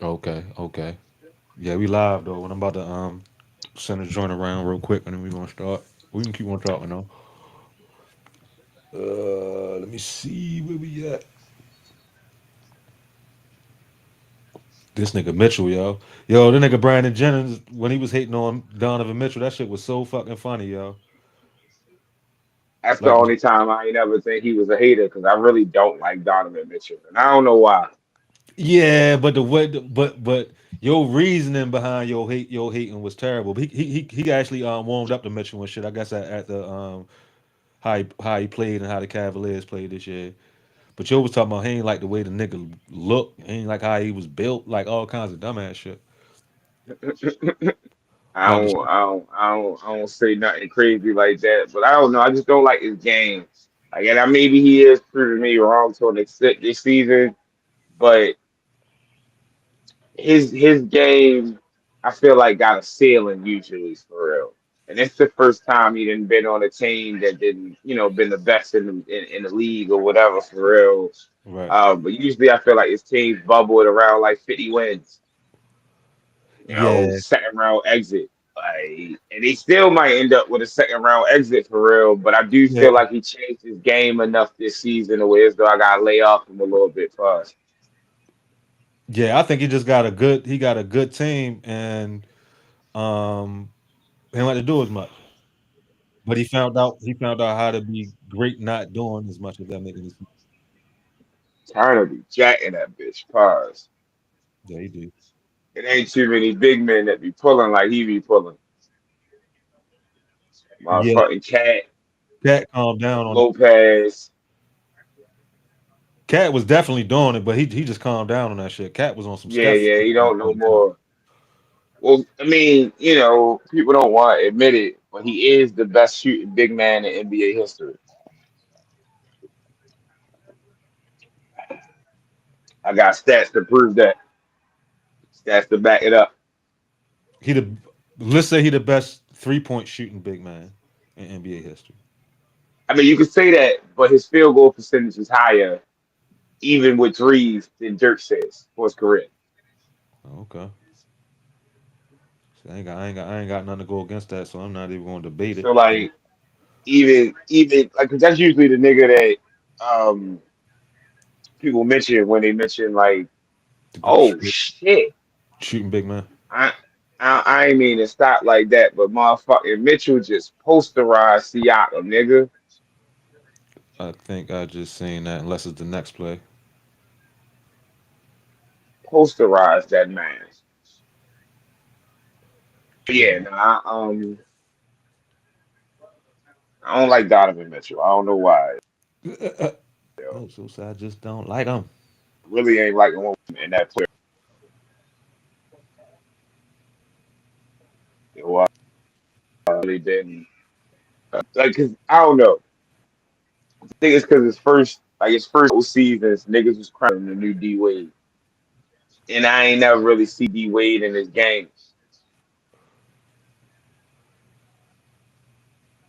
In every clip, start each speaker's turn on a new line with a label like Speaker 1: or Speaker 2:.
Speaker 1: Okay, okay. Yeah, we live though. And I'm about to send a joint around real quick, and then we gonna start. We can keep on talking though. Let me see where we at. This nigga Mitchell, yo, the nigga Brandon Jennings when he was hating on Donovan Mitchell, that shit was so fucking funny, yo.
Speaker 2: That's the
Speaker 1: Like,
Speaker 2: only time I ain't ever think he was a hater because I really don't like Donovan Mitchell, and I don't know why.
Speaker 1: yeah, but the way, but your reasoning behind your hating was terrible. But he actually warmed up to Mitchell and shit. I guess at the how he played and how the Cavaliers played this year. But yo was talking about he ain't like the way the nigga looked. He ain't like how he was built. Like all kinds of dumbass shit.
Speaker 2: I
Speaker 1: Like the
Speaker 2: don't, I don't, I don't, I don't say nothing crazy like that. But I don't know. I just don't like his game. Like, and maybe he is proving me wrong to an extent this season. But his game, I feel like got a ceiling usually for real. And it's the first time he didn't been on a team that didn't, been the best in the league or whatever for real.
Speaker 1: right.
Speaker 2: But usually I feel like his teams bubble at around like 50 wins,
Speaker 1: Yeah,
Speaker 2: second round exit. Like, and he still might end up with a second round exit for real. But I do
Speaker 1: yeah,
Speaker 2: feel like he changed his game enough this season to where as though I gotta lay off him a little bit first.
Speaker 1: yeah. I think he just got a good. He got a good team, and um, he didn't like to do as much. But he found out how to be great not doing as much. If that makes any sense.
Speaker 2: Turner be jacking that bitch pause.
Speaker 1: Yeah, he did.
Speaker 2: It ain't too many big men that be pulling like he be pulling.
Speaker 1: Yeah,
Speaker 2: Motherfucking Cat,
Speaker 1: Cat calmed down on.
Speaker 2: Lopez.
Speaker 1: Cat was definitely doing it, but he just calmed down on that shit. Cat was on some
Speaker 2: Yeah,
Speaker 1: Steph
Speaker 2: yeah,
Speaker 1: shit
Speaker 2: he
Speaker 1: at
Speaker 2: don't know
Speaker 1: one point.
Speaker 2: more. Well, I mean, people don't want to admit it, but he is the best shooting big man in NBA history. I got stats to prove that. Stats to back it up.
Speaker 1: He the let's say he the best 3 point shooting big man in NBA history.
Speaker 2: I mean, you could say that, but his field goal percentage is higher, even with threes, than Dirk says for his career.
Speaker 1: Okay. See, I ain't got nothing to go against that, so I'm not even going to debate it.
Speaker 2: So, like, even like, 'cause that's usually the nigga that people mention when they mention like,
Speaker 1: The good
Speaker 2: oh shit,
Speaker 1: shooting big man.
Speaker 2: I I ain't mean to stop like that, but motherfucking Mitchell just posterized Siakam, nigga.
Speaker 1: I think I just seen that. Unless it's the next play.
Speaker 2: Posterized that man. But
Speaker 1: Hold
Speaker 2: yeah,
Speaker 1: on.
Speaker 2: nah, I don't like Donovan Mitchell. I don't know why.
Speaker 1: Oh, so I just don't like him.
Speaker 2: Really ain't like him in that player. Who I really didn't like. Cause I don't know. I think it's because his first seasons, niggas was crying the new D Wade, and I ain't never really see D Wade in his game.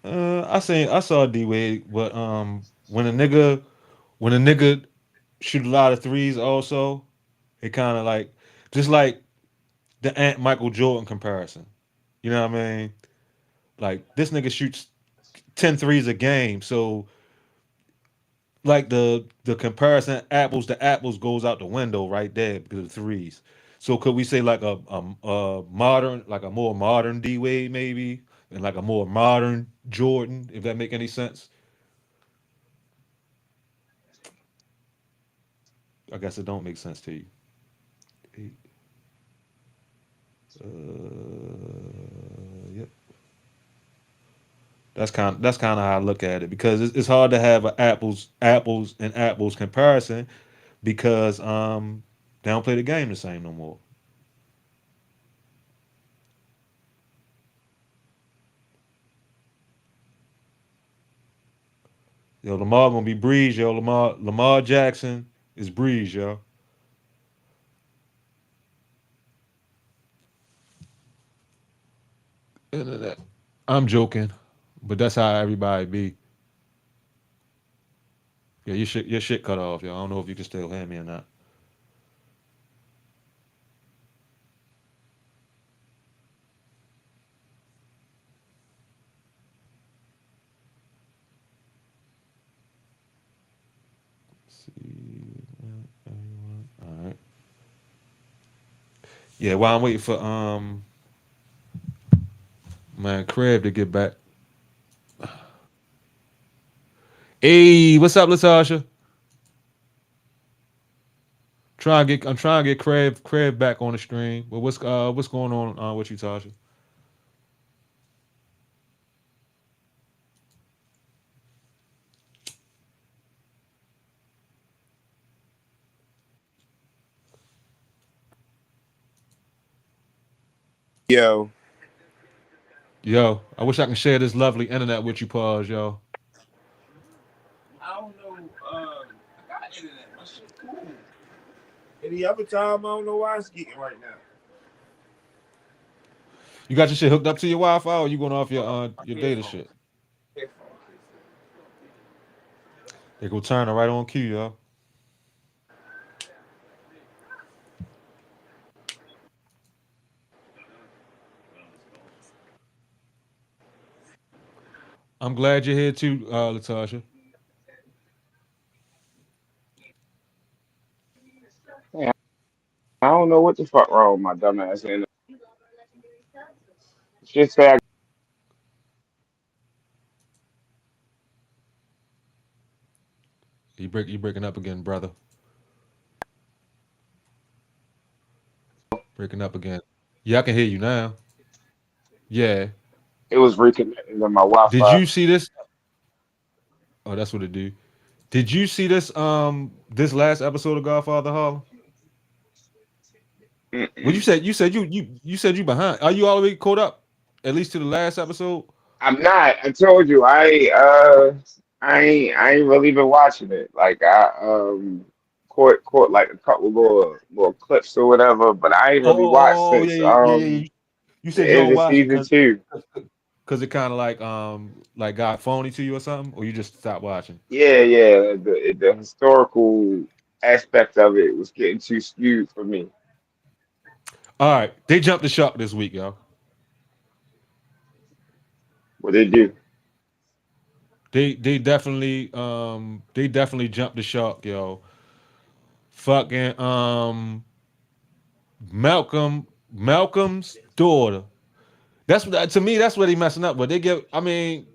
Speaker 1: I saw D Wade, but when a nigga shoot a lot of threes, also it kind of like just like the Ant Michael Jordan comparison. You know what I mean? Like this nigga shoots 10 threes a game, so like the comparison apples to apples goes out the window right there because of threes. So could we say like a modern, like a more modern D Wade maybe, and like a more modern Jordan, if that make any sense? I guess it don't make sense to you. Eight. Yep. That's kind of how I look at it because it's hard to have an apples and apples comparison because they don't play the game the same no more. Yo, Lamar gonna be Breeze, yo. Lamar Jackson is Breeze, yo. Internet. I'm joking, but that's how everybody be. Yeah, your shit cut off, yo. I don't know if you can still hear me or not. All right. Yeah, while I'm waiting for man Crab to get back. Hey, what's up, Latasha? I'm trying to get Crab back on the stream. But what's going on with you, Tasha?
Speaker 3: Yo,
Speaker 1: Yo, I wish I can share this lovely internet with you, pause, yo.
Speaker 3: I don't know. I got internet. My shit cool. Any other time, I don't know why it's getting right now.
Speaker 1: You got your shit hooked up to your Wi-Fi, or you going off
Speaker 3: My
Speaker 1: your data
Speaker 3: headphones.
Speaker 1: shit?
Speaker 3: Headphones.
Speaker 1: They go turn it right on cue, yo. I'm glad you're here too, Latasha.
Speaker 2: Yeah, I don't know what the fuck wrong with my dumb ass. And just say I
Speaker 1: You breaking up again, brother. Breaking up again. Yeah, I can hear you now. Yeah.
Speaker 2: it was reconnecting to my
Speaker 1: Did
Speaker 2: Wi-Fi.
Speaker 1: you see this? Oh, that's what it do. Did you see this last episode of Godfather Harlem? Well,
Speaker 2: Mm-mm.
Speaker 1: you said you behind. Are you already caught up? At least to the last episode?
Speaker 2: I'm not. I told you I ain't really been watching it. Like I caught like a couple little clips or whatever, but I ain't really watched
Speaker 1: Oh,
Speaker 2: since
Speaker 1: yeah. You
Speaker 2: the
Speaker 1: said you
Speaker 2: end
Speaker 1: don't
Speaker 2: of
Speaker 1: watch it
Speaker 2: season two.
Speaker 1: because it kind of like got phony to you or something, or you just stopped watching.
Speaker 2: Yeah. The historical aspect of it was getting too skewed for me.
Speaker 1: All right, they jumped the shark this week, yo.
Speaker 2: What they do?
Speaker 1: They definitely jumped the shark, yo. Fucking Malcolm's daughter. That's what to me. That's what they messing up with. They give. I mean,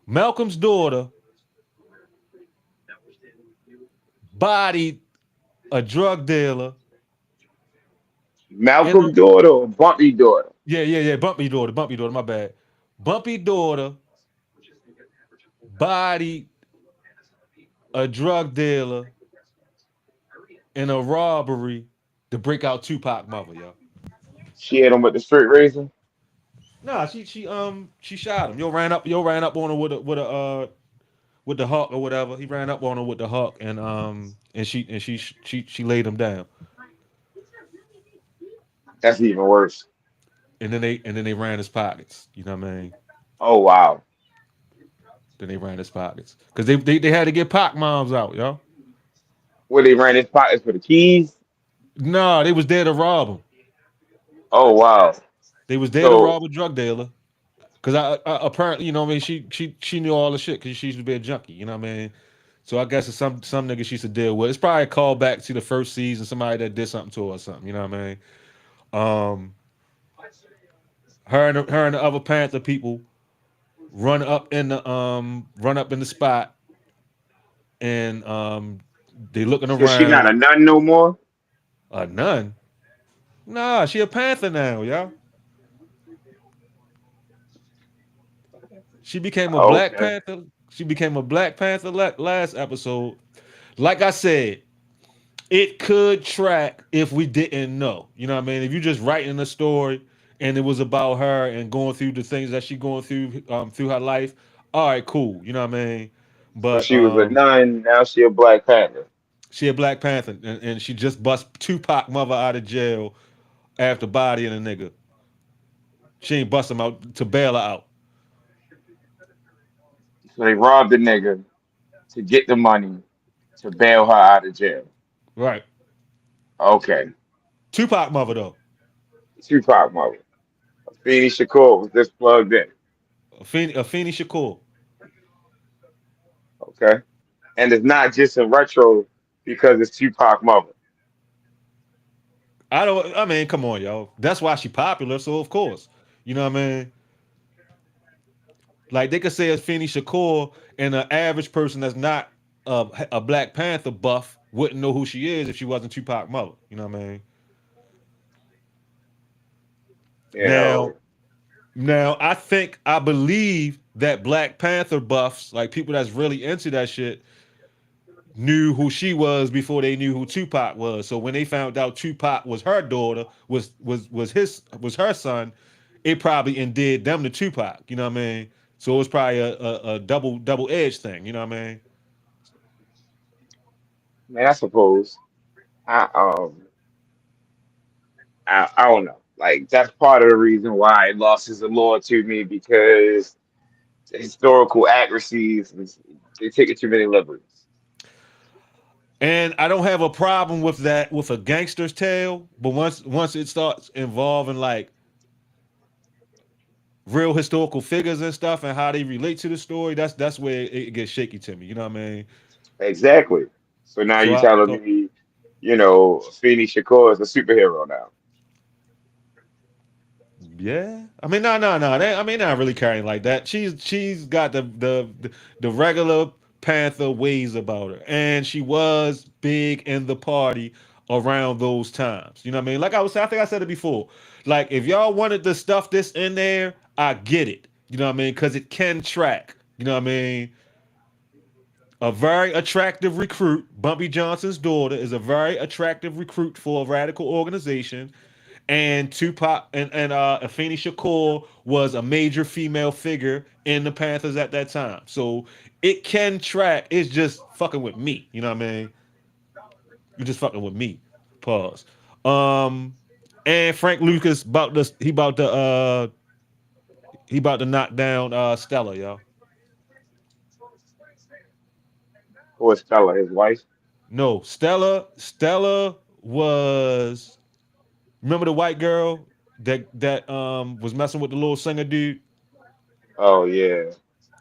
Speaker 1: Malcolm's daughter bodied a drug dealer in a
Speaker 2: Malcolm daughter or Bumpy daughter?
Speaker 1: yeah. Bumpy daughter. My bad. Bumpy daughter bodied a drug dealer in a robbery to break out Tupac mother, yo.
Speaker 2: She hit him with the straight razor.
Speaker 1: Nah, she shot him. Yo ran up on her with the hawk or whatever. He ran up on her with the hawk and she laid him down.
Speaker 2: That's even worse.
Speaker 1: And then they ran his pockets. You know what I mean?
Speaker 2: Oh wow.
Speaker 1: Then they ran his pockets because they had to get Pac moms out, yo.
Speaker 2: Where they ran his pockets for the keys?
Speaker 1: Nah, they was there to rob him.
Speaker 2: Oh wow.
Speaker 1: They was there to
Speaker 2: So
Speaker 1: rob a drug dealer. Cause I apparently, you know what I mean, she knew all the shit because she used to be a junkie, you know what I mean? So I guess it's some niggas she used to deal with. It's probably a callback to the first season, somebody that did something to her or something, you know what I mean? Um, her and the other Panther people run up in the spot and they looking
Speaker 2: so she not
Speaker 1: around.
Speaker 2: a nun no more?
Speaker 1: A nun? Nah, she a Panther now, y'all. She became a Black
Speaker 2: Okay.
Speaker 1: Panther. She became a Black Panther last episode. Like I said, it could track if we didn't know. You know what I mean? If you just writing a story and it was about her and going through the things that she going through her life, all right, cool. You know what I mean?
Speaker 2: So
Speaker 1: But
Speaker 2: she was a nun, now she a Black Panther.
Speaker 1: she a Black Panther and she just bust Tupac mother out of jail after bodying a nigga. She ain't bust him out to bail her out.
Speaker 2: So they robbed the nigga to get the money to bail her out of jail.
Speaker 1: Right.
Speaker 2: Okay.
Speaker 1: Tupac mother though.
Speaker 2: Tupac mother. Afeni Shakur was just plugged in.
Speaker 1: Afeni Shakur.
Speaker 2: Okay. and it's not just in retro because it's Tupac mother.
Speaker 1: I don't. I mean, come on, yo. That's why she popular. So of course, you know what I mean. Like they could say it's Feeney Shakur, and an average person that's not a Black Panther buff wouldn't know who she is if she wasn't Tupac mother. You know what I mean?
Speaker 2: You
Speaker 1: Now,
Speaker 2: know,
Speaker 1: I think I believe that Black Panther buffs, like people that's really into that shit, knew who she was before they knew who Tupac was. So when they found out Tupac was her daughter, was her son, it probably endeared them to Tupac. You know what I mean? So it was probably a double edged thing. You know what I mean?
Speaker 2: man, I suppose I I don't know. Like that's part of the reason why it lost its allure to me because the historical accuracies they take it too many liberties.
Speaker 1: And I don't have a problem with that with a gangster's tale, but once it starts involving like real historical figures and stuff and how they relate to the story, that's where it gets shaky to me. You know what I mean?
Speaker 2: Exactly. So now
Speaker 1: So
Speaker 2: you're
Speaker 1: I
Speaker 2: telling
Speaker 1: so
Speaker 2: me, Feeney Shakur is a superhero now.
Speaker 1: yeah. I mean, no. I mean, not really carrying like that. She's got the regular Panther ways about her, and she was big in the party around those times. You know what I mean? Like I think I said it before. Like if y'all wanted to stuff this in there, I get it. You know what I mean? Because it can track. You know what I mean? A very attractive recruit, Bumpy Johnson's daughter, is a very attractive recruit for a radical organization, and Tupac and Afeni Shakur was a major female figure in the Panthers at that time. So it can track. It's just fucking with me. You know what I mean? You're just fucking with me. Pause. Um, and Frank Lucas he about to knock down Stella, y'all.
Speaker 2: Or Stella, his wife.
Speaker 1: No, Stella was, remember the white girl that was messing with the little singer dude?
Speaker 2: Oh yeah.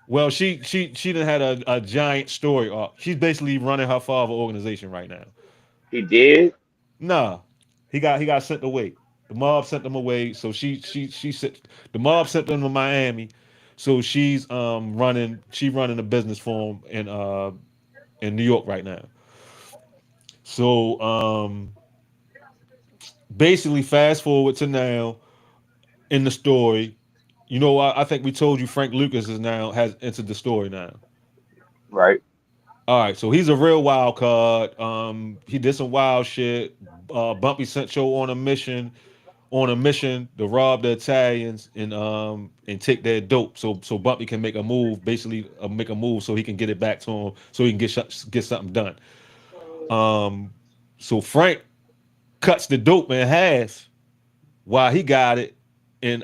Speaker 1: Well, she done had a giant story arc. She's basically running her father organization right now.
Speaker 2: He did?
Speaker 1: Nah, he got sent away. The mob sent him away, so she sent the mob sent them to Miami. So she's running a business for him in New York right now. So basically fast forward to now in the story. You know, I think we told you Frank Lucas is now has entered the story now.
Speaker 2: Right.
Speaker 1: All right, so he's a real wild card. He did some wild shit. Bumpy sent Joe on a mission to rob the Italians and take their dope. So Bumpy can make a move, basically make a move so he can get it back to him, so he can get something done. Um, so Frank cuts the dope in half while he got it, and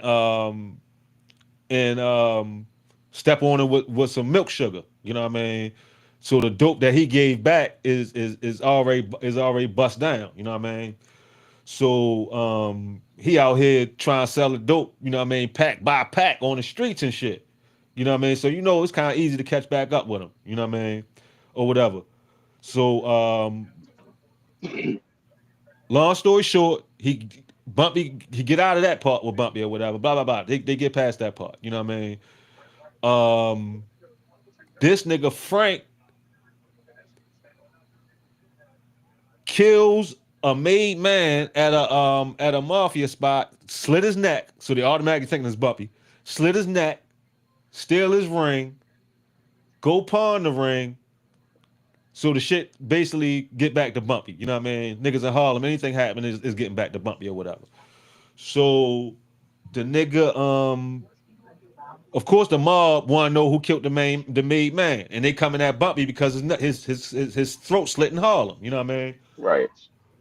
Speaker 1: step on it with some milk sugar. You know what I mean? So the dope that he gave back is already bust down. You know what I mean? So he out here trying to sell the dope. You know what I mean? Pack by pack on the streets and shit. You know what I mean? So it's kind of easy to catch back up with him. You know what I mean? Or whatever. So long story short, he get out of that part with Bumpy or whatever. Blah blah blah. They get past that part. You know what I mean? Um, this nigga Frank kills a made man at a mafia spot, slit his neck, so they automatically thinking it's Bumpy. Slit his neck, steal his ring, go pawn the ring, so the shit basically get back to Bumpy. You know what I mean? Niggas in Harlem, anything happen is getting back to Bumpy or whatever. So the nigga, of course, the mob want to know who killed the made man, and they coming at Bumpy because his throat slit in Harlem. You know what I mean?
Speaker 2: Right.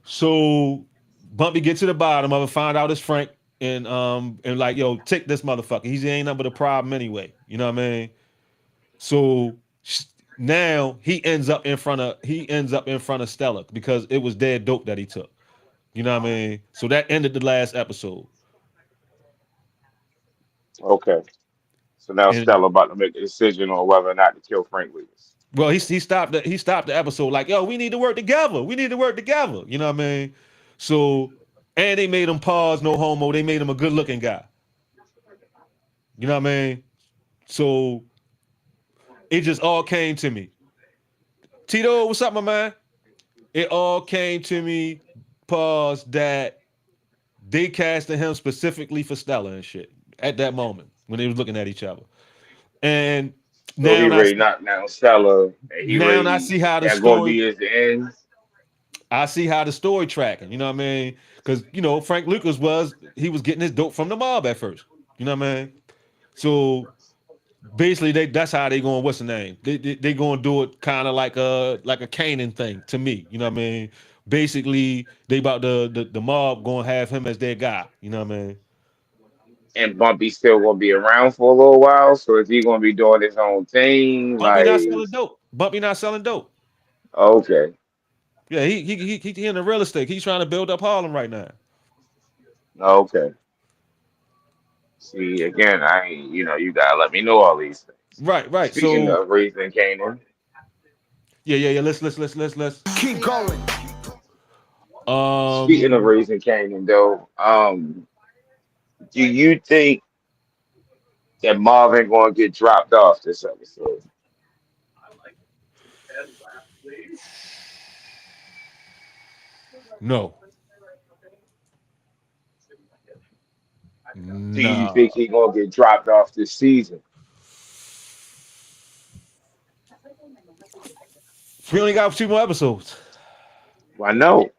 Speaker 1: So Bumpy get to the bottom of it, find out it's Frank, and like, yo, take this motherfucker. He ain't nothing but a problem anyway. You know what I mean? So now he ends up in front of Stella because it was dead dope that he took. You know what I mean? So that ended the last episode.
Speaker 2: Okay. So now
Speaker 1: And
Speaker 2: Stella about to make a decision on whether or not to kill Frank Lucas.
Speaker 1: Well, he stopped the episode like, yo, we need to work together. We need to work together. You know what I mean? So, and they made him pause, no homo. They made him a good looking guy. You know what I mean? So it just all came to me. Tito, what's up, my man? It all came to me, pause, that they casted him specifically for Stella and shit at that moment when they was looking at each other. And
Speaker 2: So
Speaker 1: now
Speaker 2: he
Speaker 1: I
Speaker 2: ready knocked down Stella, and he
Speaker 1: now I
Speaker 2: ready.
Speaker 1: see how the
Speaker 2: That gonna
Speaker 1: story
Speaker 2: be his end.
Speaker 1: I see how the story tracking. You know what I mean? Because Frank Lucas he was getting his dope from the mob at first. You know what I mean? So basically, that's how they going. What's the name? They going to do it kind of like a Kanan thing to me. You know what I mean? Basically, they about the mob going to have him as their guy. You know what I mean?
Speaker 2: And Bumpy still gonna be around for a little while. So is he gonna be doing his own thing?
Speaker 1: Bumpy not
Speaker 2: Like,
Speaker 1: selling dope. Bumpy not selling dope.
Speaker 2: okay,
Speaker 1: Yeah, he in the real estate. He's trying to build up Harlem right now.
Speaker 2: okay. See, again, I ain't, you gotta let me know all these things.
Speaker 1: Right, right.
Speaker 2: Speaking
Speaker 1: So
Speaker 2: of raising Canaan,
Speaker 1: yeah. Let's.
Speaker 4: Keep going.
Speaker 2: speaking of
Speaker 1: Um,
Speaker 2: raising Canaan, though, do you think that Marvin gonna get dropped off this episode?
Speaker 1: no,
Speaker 2: Do you
Speaker 1: nah.
Speaker 2: think he gonna get dropped off this season?
Speaker 1: We only got two more episodes.
Speaker 2: Why no?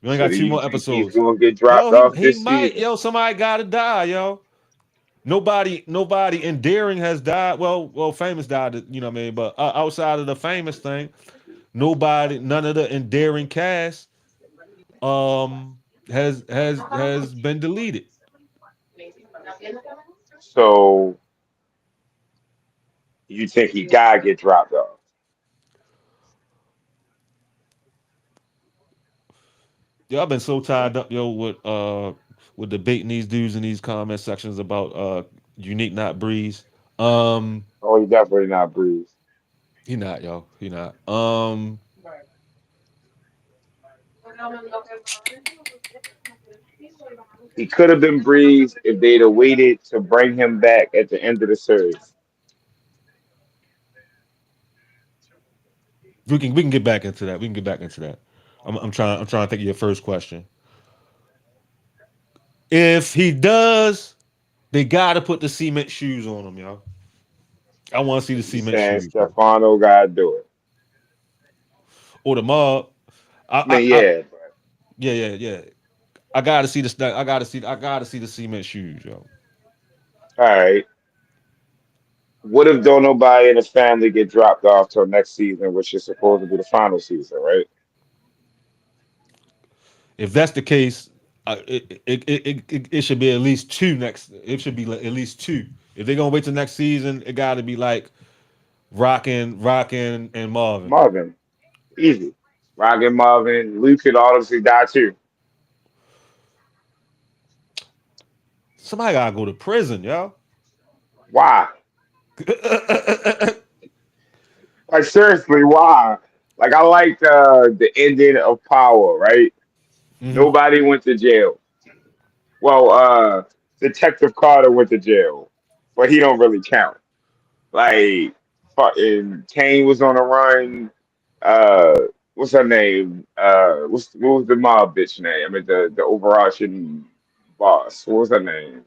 Speaker 1: We only
Speaker 2: So
Speaker 1: got
Speaker 2: do
Speaker 1: two
Speaker 2: you
Speaker 1: more
Speaker 2: think he's
Speaker 1: episodes.
Speaker 2: gonna get
Speaker 1: Yo,
Speaker 2: dropped off
Speaker 1: he
Speaker 2: this
Speaker 1: might.
Speaker 2: season?
Speaker 1: Yo, somebody gotta die. Yo, nobody endearing has died. Well, famous died. You know what I mean? But outside of the famous thing, none of the endearing cast, has been deleted.
Speaker 2: So you think he gotta get dropped off?
Speaker 1: Yo, I've been so tied up, yo, with debating these dudes in these comment sections about unique not breeze. Um,
Speaker 2: Oh, he definitely not Breeze.
Speaker 1: he not, yo. He not.
Speaker 2: He could have been Breeze if they'd have waited to bring him back at the end of the series.
Speaker 1: We can get back into that. We can get back into that. I'm trying to think of your first question. If he does, they gotta put the cement shoes on him, yo. I want to see the
Speaker 2: You
Speaker 1: cement
Speaker 2: saying
Speaker 1: shoes, yo.
Speaker 2: Stefano gotta do it?
Speaker 1: Or the mob.
Speaker 2: I mean,
Speaker 1: I
Speaker 2: yeah.
Speaker 1: yeah. I gotta see the cement shoes, yo.
Speaker 2: All right. What if don't nobody in the family get dropped off till next season, which is supposed to be the final season, right?
Speaker 1: If that's the case, it should be at least two next. It should be at least two. If they're gonna wait till next season, it got to be like Rockin', and Marvin.
Speaker 2: Marvin, easy. Rocket Marvin, Luke could obviously die too.
Speaker 1: Somebody gotta go to prison, yo.
Speaker 2: Why? Like seriously, why? Like I liked the ending of Power, right?
Speaker 1: Hmm.
Speaker 2: Nobody went to jail. Well, Detective Carter went to jail, but he don't really count. Like, fucking Kane was on the run. Uh, what's her name? What was the mob bitch name? I mean, the overarching boss. What was her name?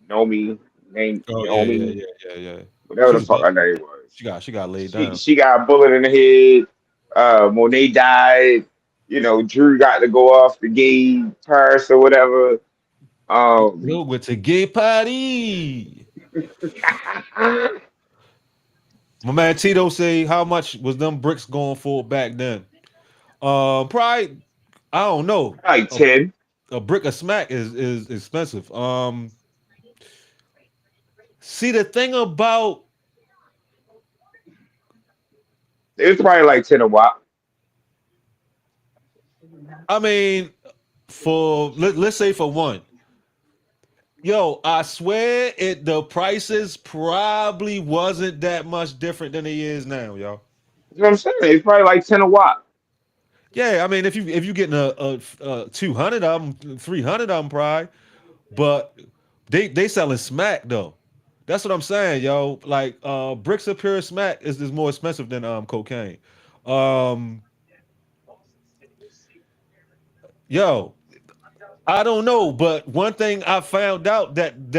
Speaker 2: Nomi, name
Speaker 1: Oh
Speaker 2: Naomi,
Speaker 1: yeah.
Speaker 2: whatever
Speaker 1: She
Speaker 2: the
Speaker 1: was
Speaker 2: fuck
Speaker 1: dead.
Speaker 2: her name was.
Speaker 1: She got laid
Speaker 2: She
Speaker 1: down.
Speaker 2: she got a bullet in the head. Monet died. Drew got to go off the gay Paris or whatever.
Speaker 1: Yo,
Speaker 2: Um,
Speaker 1: went to gay party. My man Tito say how much was them bricks going for back then? Probably I don't know.
Speaker 2: like 10.
Speaker 1: A brick of smack is expensive. See the thing about
Speaker 2: It was probably like 10 a while.
Speaker 1: I mean, let's say for one, yo, I swear the prices probably wasn't that much different than it is now, yo.
Speaker 2: That's what I'm saying. It's probably like 10 a watt.
Speaker 1: Yeah, I mean, if you getting a 200 of them, 300 of them, probably, but they selling smack though. That's what I'm saying, yo. Like bricks of pure smack is more expensive than cocaine. Um, yo, I don't know, but one thing I found out that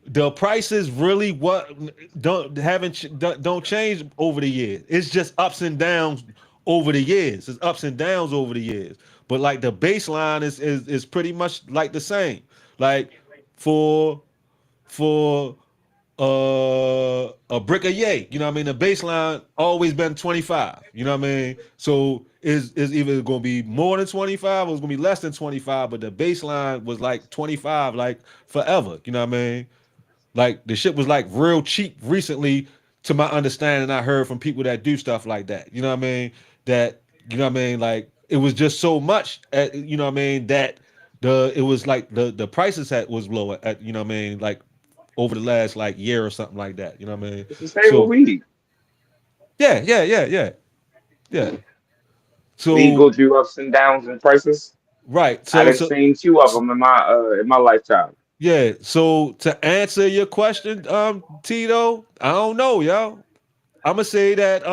Speaker 1: the prices really what don't change over the years. It's just ups and downs over the years. It's ups and downs over the years. But like the baseline is pretty much like the same. Like for for a brick of yay. You know what I mean? The baseline always been 25. You know what I mean? So is either gonna be more than 25 or it's gonna be less than 25, but the baseline was like 25 like forever. You know what I mean? Like the shit was like real cheap recently, to my understanding. I heard from people that do stuff like that. You know what I mean? That you know what I mean? Like it was just so much. You know what I mean? That it was like the prices had was lower. At you know what I mean? Like over the last like year or something like that. You know what I mean?
Speaker 2: It's the same with
Speaker 1: So
Speaker 2: weed.
Speaker 1: yeah.
Speaker 2: Weed
Speaker 1: So
Speaker 2: go through ups and downs in prices.
Speaker 1: right.
Speaker 2: I
Speaker 1: So
Speaker 2: done
Speaker 1: so
Speaker 2: seen two of them in my lifetime.
Speaker 1: yeah. So to answer your question, Tito, I don't know, yo. I'm gonna say that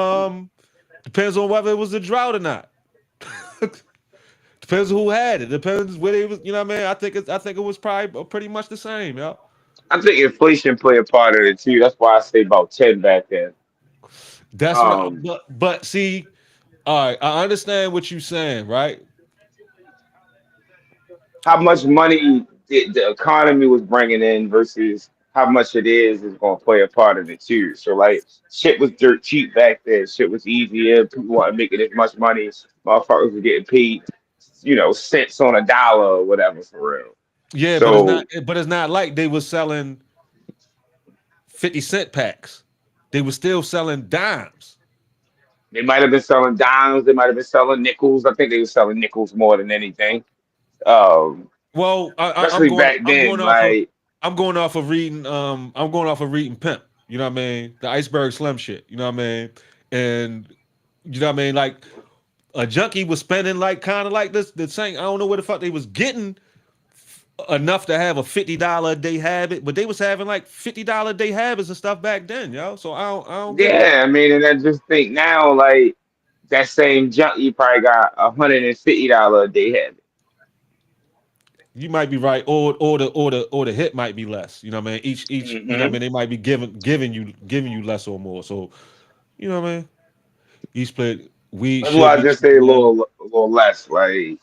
Speaker 1: depends on whether it was a drought or not. Depends who had it. Depends where they was. You know what I mean? I think it was probably pretty much the same, yo.
Speaker 2: I think inflation play a part of it too. That's why I say about 10 back then.
Speaker 1: That's what.
Speaker 2: Um,
Speaker 1: But see, all right, I understand what you're saying, right?
Speaker 2: how much money the economy was bringing in versus how much it is going to play a part in it too. So like shit was dirt cheap back then. Shit was easier. People weren't making as much money. Motherfuckers were getting paid, cents on a dollar or whatever for real.
Speaker 1: Yeah, but it's not.
Speaker 2: So
Speaker 1: But it's not like they was selling 50 cent packs. They were still selling dimes.
Speaker 2: they might have been selling dimes. They might have been selling nickels. I think they were selling nickels more than anything. Um,
Speaker 1: Well, I'm
Speaker 2: especially
Speaker 1: going.
Speaker 2: back
Speaker 1: I'm going
Speaker 2: then.
Speaker 1: off of.
Speaker 2: Like,
Speaker 1: I'm going off of reading. I'm going off of reading Pimp. You know what I mean? The Iceberg Slim shit. You know what I mean? And you know what I mean? Like a junkie was spending like kind of like this. The same. I don't know where the fuck they was getting enough to have a $50 a day habit, but they was having like $50 a day habits and stuff back then, yo. So I don't get it.
Speaker 2: yeah, I mean, and I just think now, like that same junkie probably got $150 a day habit.
Speaker 1: You might be right, or the hit might be less. You know what I mean? Each you know what I
Speaker 2: Hmm.
Speaker 1: mean. They might be giving you less or more. So you know what I mean. Each split weed
Speaker 2: That's why
Speaker 1: should
Speaker 2: I
Speaker 1: be
Speaker 2: just say
Speaker 1: cheaper than.
Speaker 2: a little less, like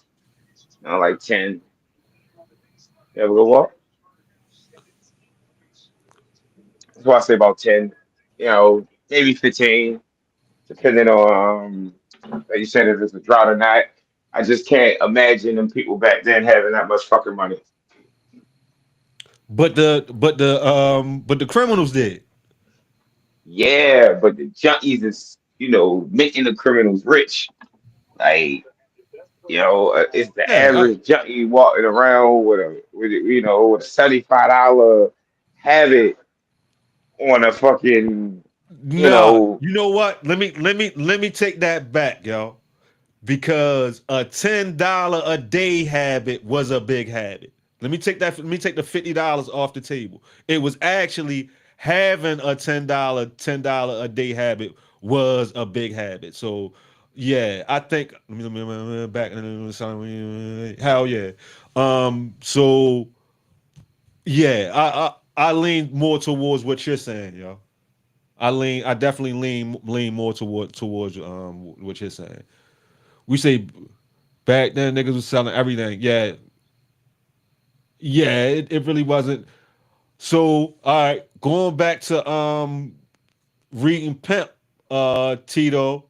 Speaker 2: 10. You ever go walk? That's why I say about 10. Maybe 15, depending on like you said if it's a drought or not. I just can't imagine them people back then having that much fucking money.
Speaker 1: But the criminals did.
Speaker 2: Yeah, but the junkies is making the criminals rich. Like it's the
Speaker 1: Yeah.
Speaker 2: average junkie walking around with a $75 habit on a fucking you
Speaker 1: Nah.
Speaker 2: know
Speaker 1: You know what? Let me take that back, yo. Because a $10 a day habit was a big habit. Let me take the $50 off the table. It was actually having a $10 a day habit was a big habit. So yeah, I think let me back hell yeah. So yeah, I lean more towards what you're saying, yo. I definitely lean more towards what you're saying. We say back then niggas was selling everything. Yeah, yeah, it really wasn't. So all right, going back to reading Pimp, Tito,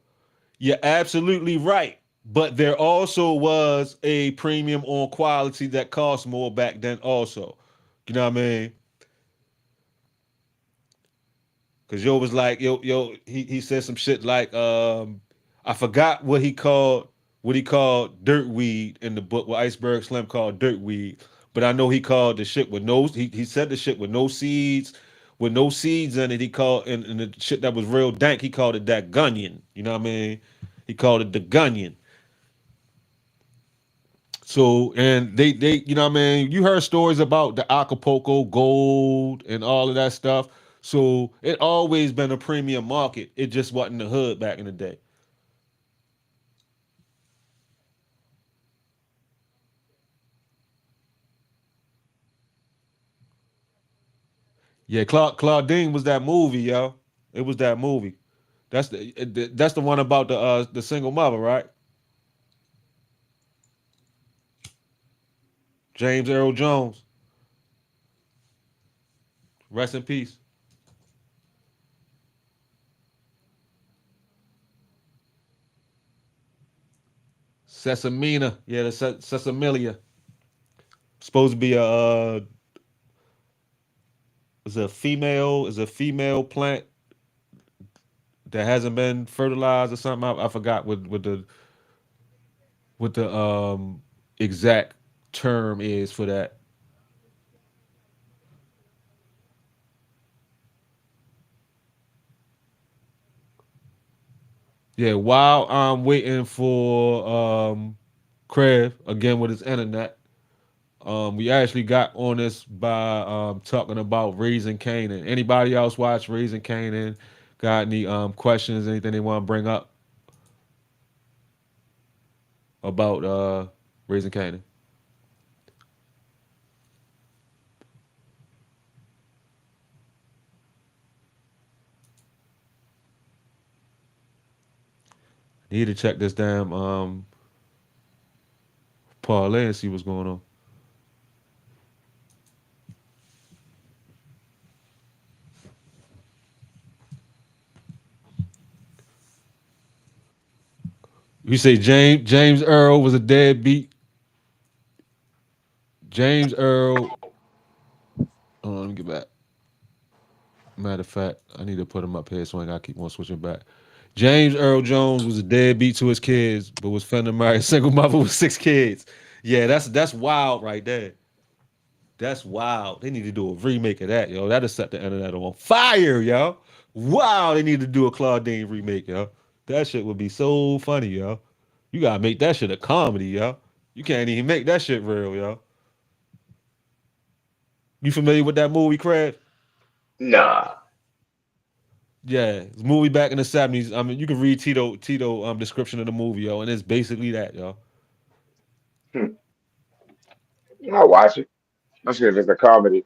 Speaker 1: you're absolutely right. But there also was a premium on quality that cost more back then also. You know what I mean? Cause yo was like, he said some shit like I forgot what he called dirt weed in the book, what Iceberg Slim called dirt weed. But I know he called the shit with no he said the shit with no seeds, with no seeds in it. He called and the shit that was real dank. He called it that gunyon. You know what I mean? He called it the gunyon. So and they you know what I mean. You heard stories about the Acapulco gold and all of that stuff. So it always been a premium market. It just wasn't the hood back in the day. Yeah, Claudine was that movie, yo. It was that movie. That's the one about the single mother, right? James Earl Jones. Rest in peace. Sesamina. Yeah, the Sesamilia. Supposed to be a is a female plant that hasn't been fertilized or something. I forgot what the exact term is for that. Yeah, while I'm waiting for Craig again with his internet, we actually got on this by talking about Raising Kanan. Anybody else watch Raising Kanan? Got any questions, anything they want to bring up about Raising Kanan? Need to check this damn parlay and see what's going on. You say James Earl was a deadbeat. James Earl. Let me get back. Matter of fact, I need to put him up here so I gotta keep on switching back. James Earl Jones was a deadbeat to his kids, but was finna marry a single mother with 6 kids. Yeah, that's wild right there. That's wild. They need to do a remake of that, yo. That'll set the internet on fire, yo. Wow, they need to do a Claudine remake, yo. That shit would be so funny, yo. You gotta make that shit a comedy, yo. You can't even make that shit real, yo. You familiar with that movie, Craig?
Speaker 2: Nah.
Speaker 1: Yeah, it's a movie back in the 70s. I mean, you can read Tito description of the movie, yo, and it's basically that, yo.
Speaker 2: Hmm. I'll watch it. I'm sure if it's a comedy.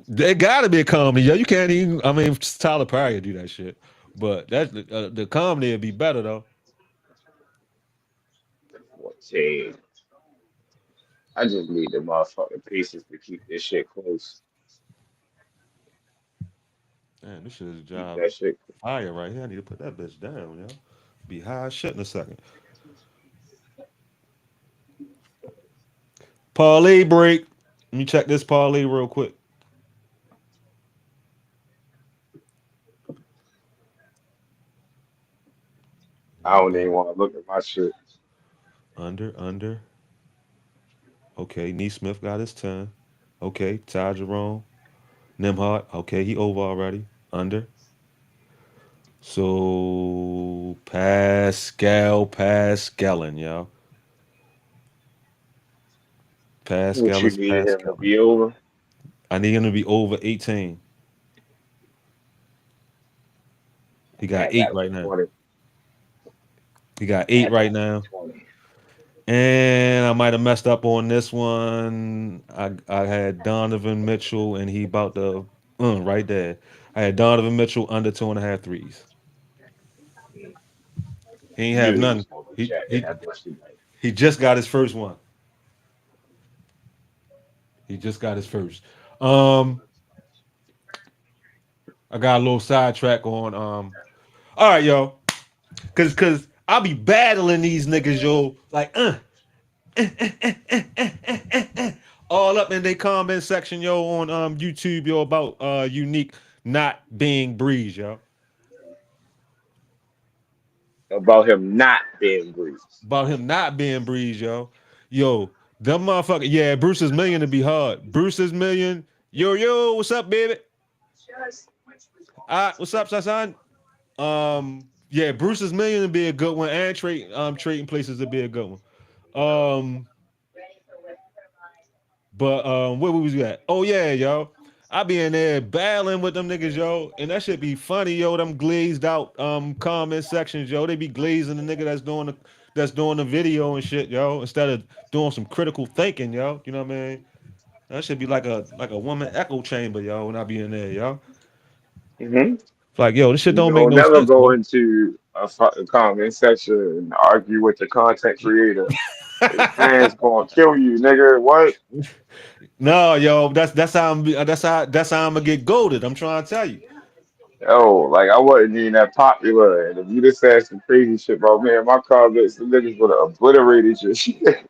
Speaker 1: It gotta be a comedy, yo. You can't even. I mean, Tyler Perry would do that shit, but that the comedy would be better though.
Speaker 2: 14. I just need the motherfucking pieces to keep this shit close.
Speaker 1: Damn, this shit is a
Speaker 2: Keep
Speaker 1: job
Speaker 2: that shit.
Speaker 1: fire right here. I need to put that bitch down, yo. Be high as shit in a second. Parlay break. Let me check this parlay real quick.
Speaker 2: I don't even want to look at my shit.
Speaker 1: Under. Okay, Neesmith got his 10. Okay, Ty Jerome. Nimhart. Okay, he over already. Under. So Pascalin, yo.
Speaker 2: What
Speaker 1: Pascal
Speaker 2: you
Speaker 1: is
Speaker 2: needed him to
Speaker 1: Pascal.
Speaker 2: be over?
Speaker 1: I need him to be over 18. He got
Speaker 2: Cat
Speaker 1: eight
Speaker 2: got him
Speaker 1: right
Speaker 2: at
Speaker 1: now.
Speaker 2: 20.
Speaker 1: He got eight
Speaker 2: Cat
Speaker 1: right
Speaker 2: got him at
Speaker 1: now.
Speaker 2: 20.
Speaker 1: And I might have messed up on this one. I had Donovan Mitchell and he about to right there. I had Donovan Mitchell under 2.5 threes. He ain't
Speaker 2: You knew
Speaker 1: have
Speaker 2: he
Speaker 1: none.
Speaker 2: was going to
Speaker 1: He
Speaker 2: chat in
Speaker 1: he
Speaker 2: that much tonight.
Speaker 1: he just got his first one. He just got his first. Um, I got a little sidetrack on. All right, yo, cause I'll be battling these niggas, yo, like all up in their comment section, yo, on YouTube, yo, about Unique not being Breeze, yo.
Speaker 2: About him not being greased.
Speaker 1: About him not being Breeze, yo. Yo, them motherfucker, yeah, Bruce's million to be hard. Bruce's million, yo, what's up, baby? What's up, son? Yeah, Bruce's Million would be a good one, and trading places would be a good one. But where was we at? Oh yeah, yo. I be in there battling with them niggas, yo, and that should be funny, yo. Them glazed out comment sections, yo. They be glazing the nigga that's doing the video and shit, yo, instead of doing some critical thinking, yo. You know what I mean? That should be like a woman echo chamber, yo, when I be in there, yo.
Speaker 2: Hmm.
Speaker 1: It's like, yo, this shit don't make
Speaker 2: You'll
Speaker 1: no
Speaker 2: never
Speaker 1: sense,
Speaker 2: go
Speaker 1: yo.
Speaker 2: into a comment section and argue with the content creator. Your fans gonna kill you, nigga. What?
Speaker 1: No, yo, that's how I'm gonna get goaded. I'm trying to tell you.
Speaker 2: Oh, like I wasn't even that popular, and if you just said some crazy shit about me and my comments, the niggas would have obliterated your shit.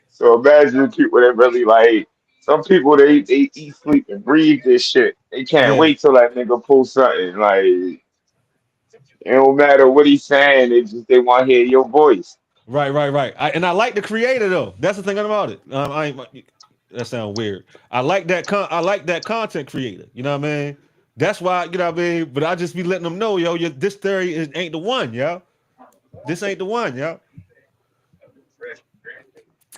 Speaker 2: So imagine people that really like some people they eat, sleep, and breathe this shit. They can't
Speaker 1: Yeah.
Speaker 2: wait till that nigga pull something. Like it don't matter what he's saying, they want to hear your voice.
Speaker 1: Right. And I like the creator though. That's the thing about it. I ain't. That sounds weird. I like that content creator. You know what I mean? That's why you know what I mean. But I just be letting them know, yo, this theory ain't the one, yo. This ain't the one, yo.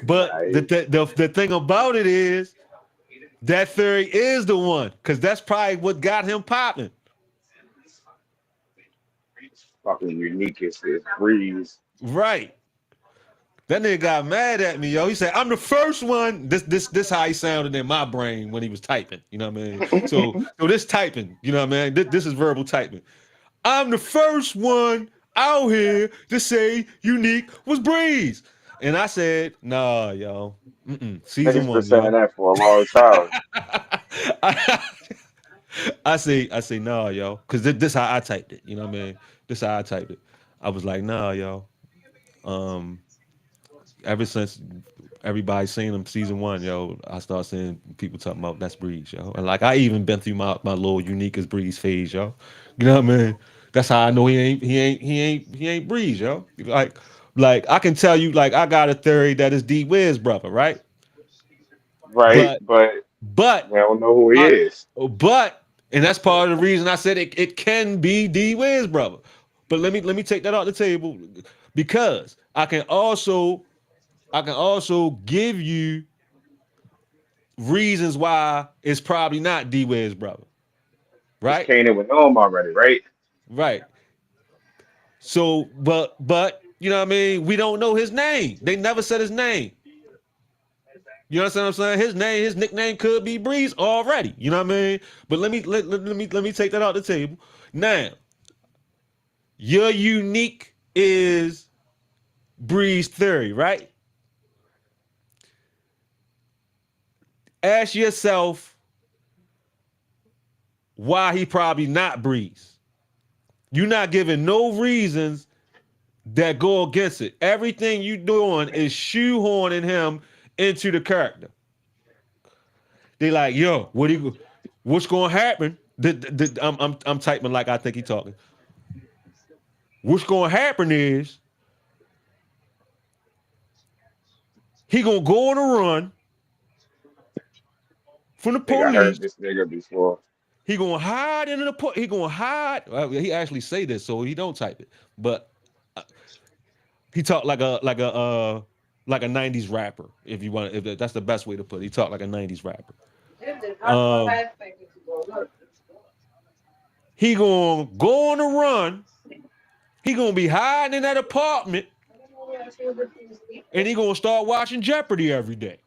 Speaker 1: But the
Speaker 2: Like
Speaker 1: the, the the thing about it is that theory is the one, because that's probably what got him popping.
Speaker 2: fucking unique is breeze.
Speaker 1: Right. That nigga got mad at me, yo. He said, "I'm the first one." This how he sounded in my brain when he was typing. You know what I mean? So this typing. You know what I mean? This is verbal typing. I'm the first one out here to say Unique was Breeze, and I said, "Nah, yo, season
Speaker 2: Niggas been
Speaker 1: one,
Speaker 2: saying
Speaker 1: yo."
Speaker 2: that for a long time.
Speaker 1: I, I say, "Nah, yo," because this how I typed it. You know what I mean? This how I typed it. I was like, "Nah, yo." Um, ever since everybody seen them season one, yo, I start seeing people talking about that's Breeze, yo. And like I even been through my little unique as Breeze phase, yo. You know what I mean? That's how I know he ain't Breeze, yo. Like I can tell you, like I got a theory that it's D Wiz brother, right?
Speaker 2: Right,
Speaker 1: But
Speaker 2: but
Speaker 1: but
Speaker 2: we don't know who he
Speaker 1: uh,
Speaker 2: is.
Speaker 1: but and that's part of the reason I said it can be D Wiz brother. But let me take that off the table because I can also give you reasons why it's probably not D Wiz brother.
Speaker 2: Because
Speaker 1: Right?
Speaker 2: Kanan would know him already, right?
Speaker 1: Right. So, but you know what I mean? We don't know his name. They never said his name. You understand what I'm saying? His nickname could be Breeze already. You know what I mean? But let me take that out the table. Now, your unique is Breeze theory, right? Ask yourself why he probably not Breeze. You're not giving no reasons that go against it. Everything you doing is shoehorning him into the character. They like, yo, what's gonna happen? I'm typing like I think he talking. What's gonna happen is he gonna go on a run from the
Speaker 2: I think I heard
Speaker 1: police.
Speaker 2: this nigga before.
Speaker 1: He gonna hide in the he gonna hide. Well, he actually say this, so he don't type it. But he talk like a '90s rapper. If you want, if that's the best way to put it, he talk like a '90s rapper. Um, he gonna go on a run. He gonna be hiding in that apartment, and he gonna start watching Jeopardy every day.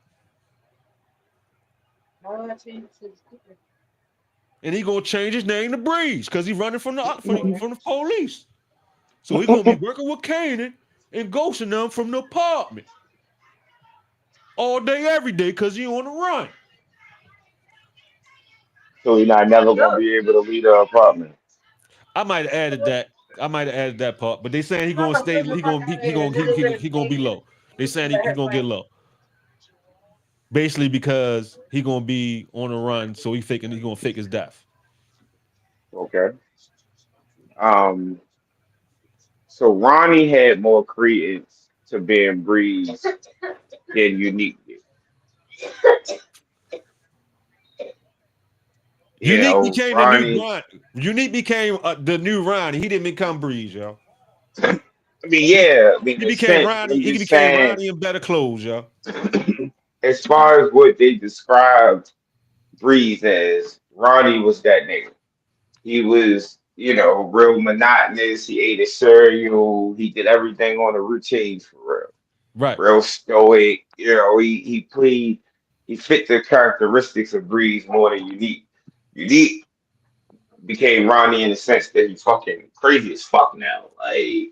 Speaker 1: And he gonna change his name to Breeze because he's running from the police. So he gonna be working with Kanan and ghosting them from the apartment all day, every day, because he on the run.
Speaker 2: So he's not never gonna be able to leave the apartment.
Speaker 1: I might have added that. I might have added that part, but they saying he gonna stay. He gonna be low. They saying he gonna get low, basically because he gonna be on the run. So he gonna fake his death.
Speaker 2: Okay. Um. So Ronnie had more credence to being Breeze than Unique did. You
Speaker 1: Unique
Speaker 2: know,
Speaker 1: became the new
Speaker 2: Ronnie.
Speaker 1: Ron. Unique became the new Ronnie. He didn't become Breeze, yo.
Speaker 2: I mean,
Speaker 1: He,
Speaker 2: yeah. I mean,
Speaker 1: he
Speaker 2: the
Speaker 1: became
Speaker 2: sense.
Speaker 1: Ronnie.
Speaker 2: I'm
Speaker 1: He
Speaker 2: just
Speaker 1: became
Speaker 2: saying,
Speaker 1: Ronnie in better clothes, yo.
Speaker 2: as far as what they described Breeze as, Ronnie was that nigga. He was, real monotonous. He ate his cereal. He did everything on a routine for real.
Speaker 1: Right.
Speaker 2: Real stoic. He fit the characteristics of Breeze more than Unique. Unique became Ronnie in the sense that he's fucking crazy as fuck now. Like,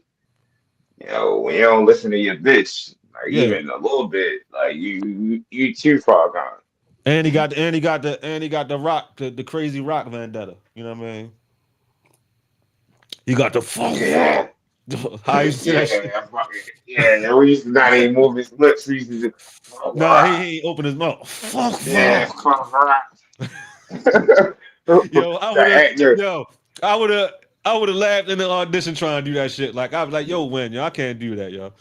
Speaker 2: when you don't listen to your bitch, like
Speaker 1: Yeah.
Speaker 2: even a little bit, like you too far gone.
Speaker 1: And he got the rock, the crazy rock vendetta. You know what I mean? He got the fuck.
Speaker 2: Yeah.
Speaker 1: How you say that shit?
Speaker 2: Yeah, fucking, yeah. We used to not even move his lips. We used to just, fuck
Speaker 1: Nah, he,
Speaker 2: rock.
Speaker 1: he ain't open his mouth. Fuck,
Speaker 2: Yeah,
Speaker 1: fuck.
Speaker 2: fuck rock.
Speaker 1: Yo, I
Speaker 2: The
Speaker 1: would have,
Speaker 2: actor.
Speaker 1: yo, I would have laughed in the audition trying to do that shit. Like I was like, yo, Win, yo, I can't do that, yo.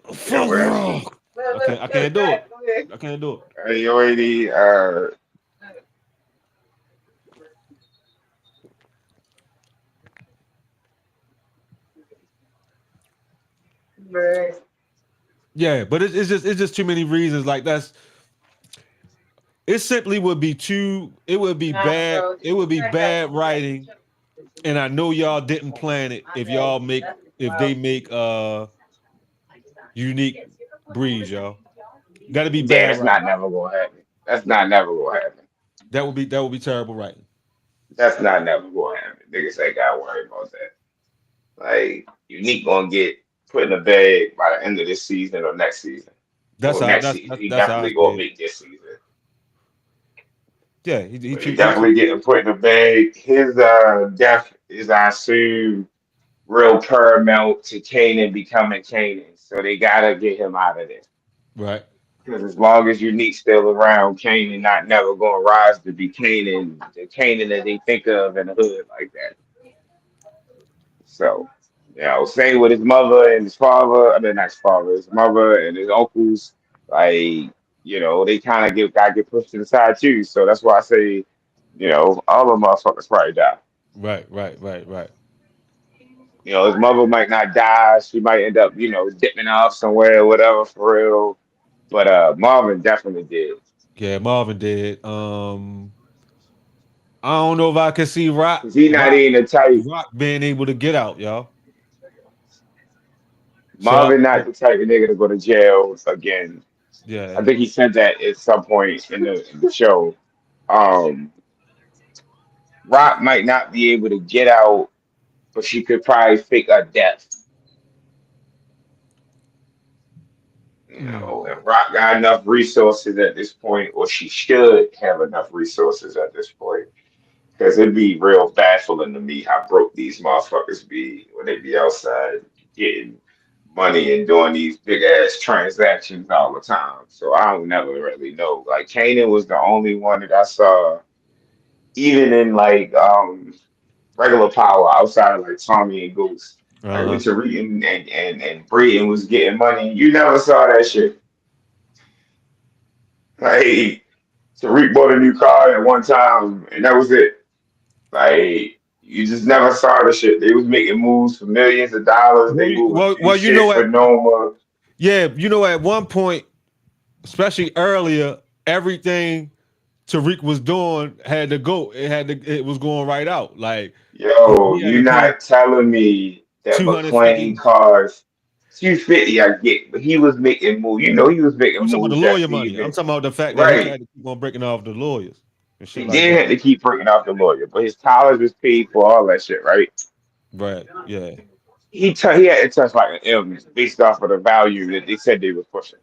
Speaker 2: Yeah,
Speaker 1: Fuck
Speaker 2: well, shit.
Speaker 1: rock. I can't do it. I can't do it.
Speaker 2: You already,
Speaker 1: Yeah, but it's just too many reasons. Like it simply would be too. It would be bad. It would be bad writing, and I know y'all didn't plan it. If they make unique breeds, y'all. That'd be
Speaker 2: yeah,
Speaker 1: bad
Speaker 2: that's not
Speaker 1: writing.
Speaker 2: never gonna happen. That's not never gonna happen.
Speaker 1: That would be terrible writing.
Speaker 2: That's not never gonna happen. Niggas ain't gotta worry about that. Like, Unique gonna get put in the bag by the end of this season or next season.
Speaker 1: That's
Speaker 2: Well,
Speaker 1: how
Speaker 2: next
Speaker 1: that's
Speaker 2: season.
Speaker 1: that's,
Speaker 2: He
Speaker 1: that's how I
Speaker 2: definitely
Speaker 1: see
Speaker 2: gonna
Speaker 1: it.
Speaker 2: make this season.
Speaker 1: Yeah, he
Speaker 2: But he
Speaker 1: too he too
Speaker 2: definitely getting put in the bag. His death is, I assume, real paramount to Kanan becoming Kanan. So they gotta get him out of there.
Speaker 1: right.
Speaker 2: Because as long as Unique's still around, Kanan not never gonna rise to be Kanan, the Kanan that they think of in the hood like that. So, same with his mother and his father. I mean, not his father, his mother and his uncles. Like, they kind of get pushed to the side too. So that's why I say, all the motherfuckers probably die.
Speaker 1: Right, right, right, right.
Speaker 2: His mother might not die. She might end up, dipping off somewhere, whatever, for real. But Marvin definitely did.
Speaker 1: Yeah, Marvin did. I don't know if I can see
Speaker 2: Cause he not even the type.
Speaker 1: Rock being able to get out, y'all. So
Speaker 2: Marvin not the type of nigga to go to jail again.
Speaker 1: yeah,
Speaker 2: I think he said that at some point in the show. Um, Rock might not be able to get out, but she could probably fake a death.
Speaker 1: mm,
Speaker 2: And Rock got enough resources at this point, or she should have enough resources at this point. Because it'd be real baffling to me how broke these motherfuckers be when they be outside getting money and doing these big ass transactions all the time. So I don't never really know. Like Kanan was the only one that I saw, even in like regular power outside of like Tommy and Goose. Like when
Speaker 1: uh-huh.
Speaker 2: Tariq and Breeden was getting money, you never saw that shit. Like Tariq bought a new car at one time and that was it. Like you just never saw the shit. They was making moves for millions of dollars.
Speaker 1: Well,
Speaker 2: They moving
Speaker 1: well,
Speaker 2: new
Speaker 1: well,
Speaker 2: shit for Noma.
Speaker 1: at one point, especially earlier, everything Tariq was doing had to go. It was going right out. Like
Speaker 2: Yo,
Speaker 1: he had
Speaker 2: you
Speaker 1: to pay
Speaker 2: not telling me that
Speaker 1: 250.
Speaker 2: McLean cars 250 I get, but he was making moves. He was making
Speaker 1: I'm talking about the
Speaker 2: moves that
Speaker 1: lawyer money. I'm
Speaker 2: season.
Speaker 1: talking about the fact that he
Speaker 2: Right.
Speaker 1: had to keep on breaking off the lawyers and shit
Speaker 2: He
Speaker 1: like
Speaker 2: did
Speaker 1: that.
Speaker 2: have to keep breaking off the lawyer, but his college was paid for all that shit, right?
Speaker 1: Right. Yeah.
Speaker 2: He had to touch like an M based off of the value that they said they was pushing.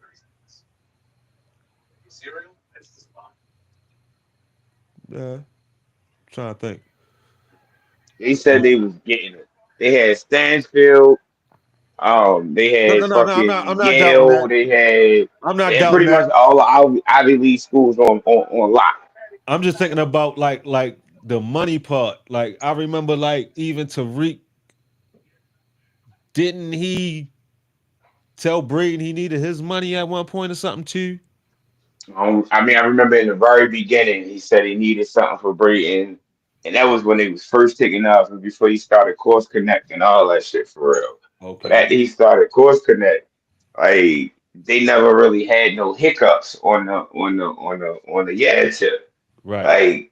Speaker 1: Yeah. Trying to think.
Speaker 2: They said they was getting it. They had Stansfield, they
Speaker 1: No,
Speaker 2: had
Speaker 1: no, no, no. I'm
Speaker 2: fucking
Speaker 1: not doubting
Speaker 2: Yale,
Speaker 1: that.
Speaker 2: they
Speaker 1: I'm not
Speaker 2: had
Speaker 1: doubting
Speaker 2: pretty
Speaker 1: that.
Speaker 2: much all the Ivy League schools on lock.
Speaker 1: I'm just thinking about like the money part. Like I remember like even Tariq, didn't he tell Braden he needed his money at one point or something too?
Speaker 2: I mean, I remember in the very beginning, he said he needed something for Brayton, and that was when he was first taking off, and before he started Course Connect and all that shit for real. But
Speaker 1: Okay.
Speaker 2: after he started Course Connect, like they never really had no hiccups on the yeah tip.
Speaker 1: Right.
Speaker 2: Like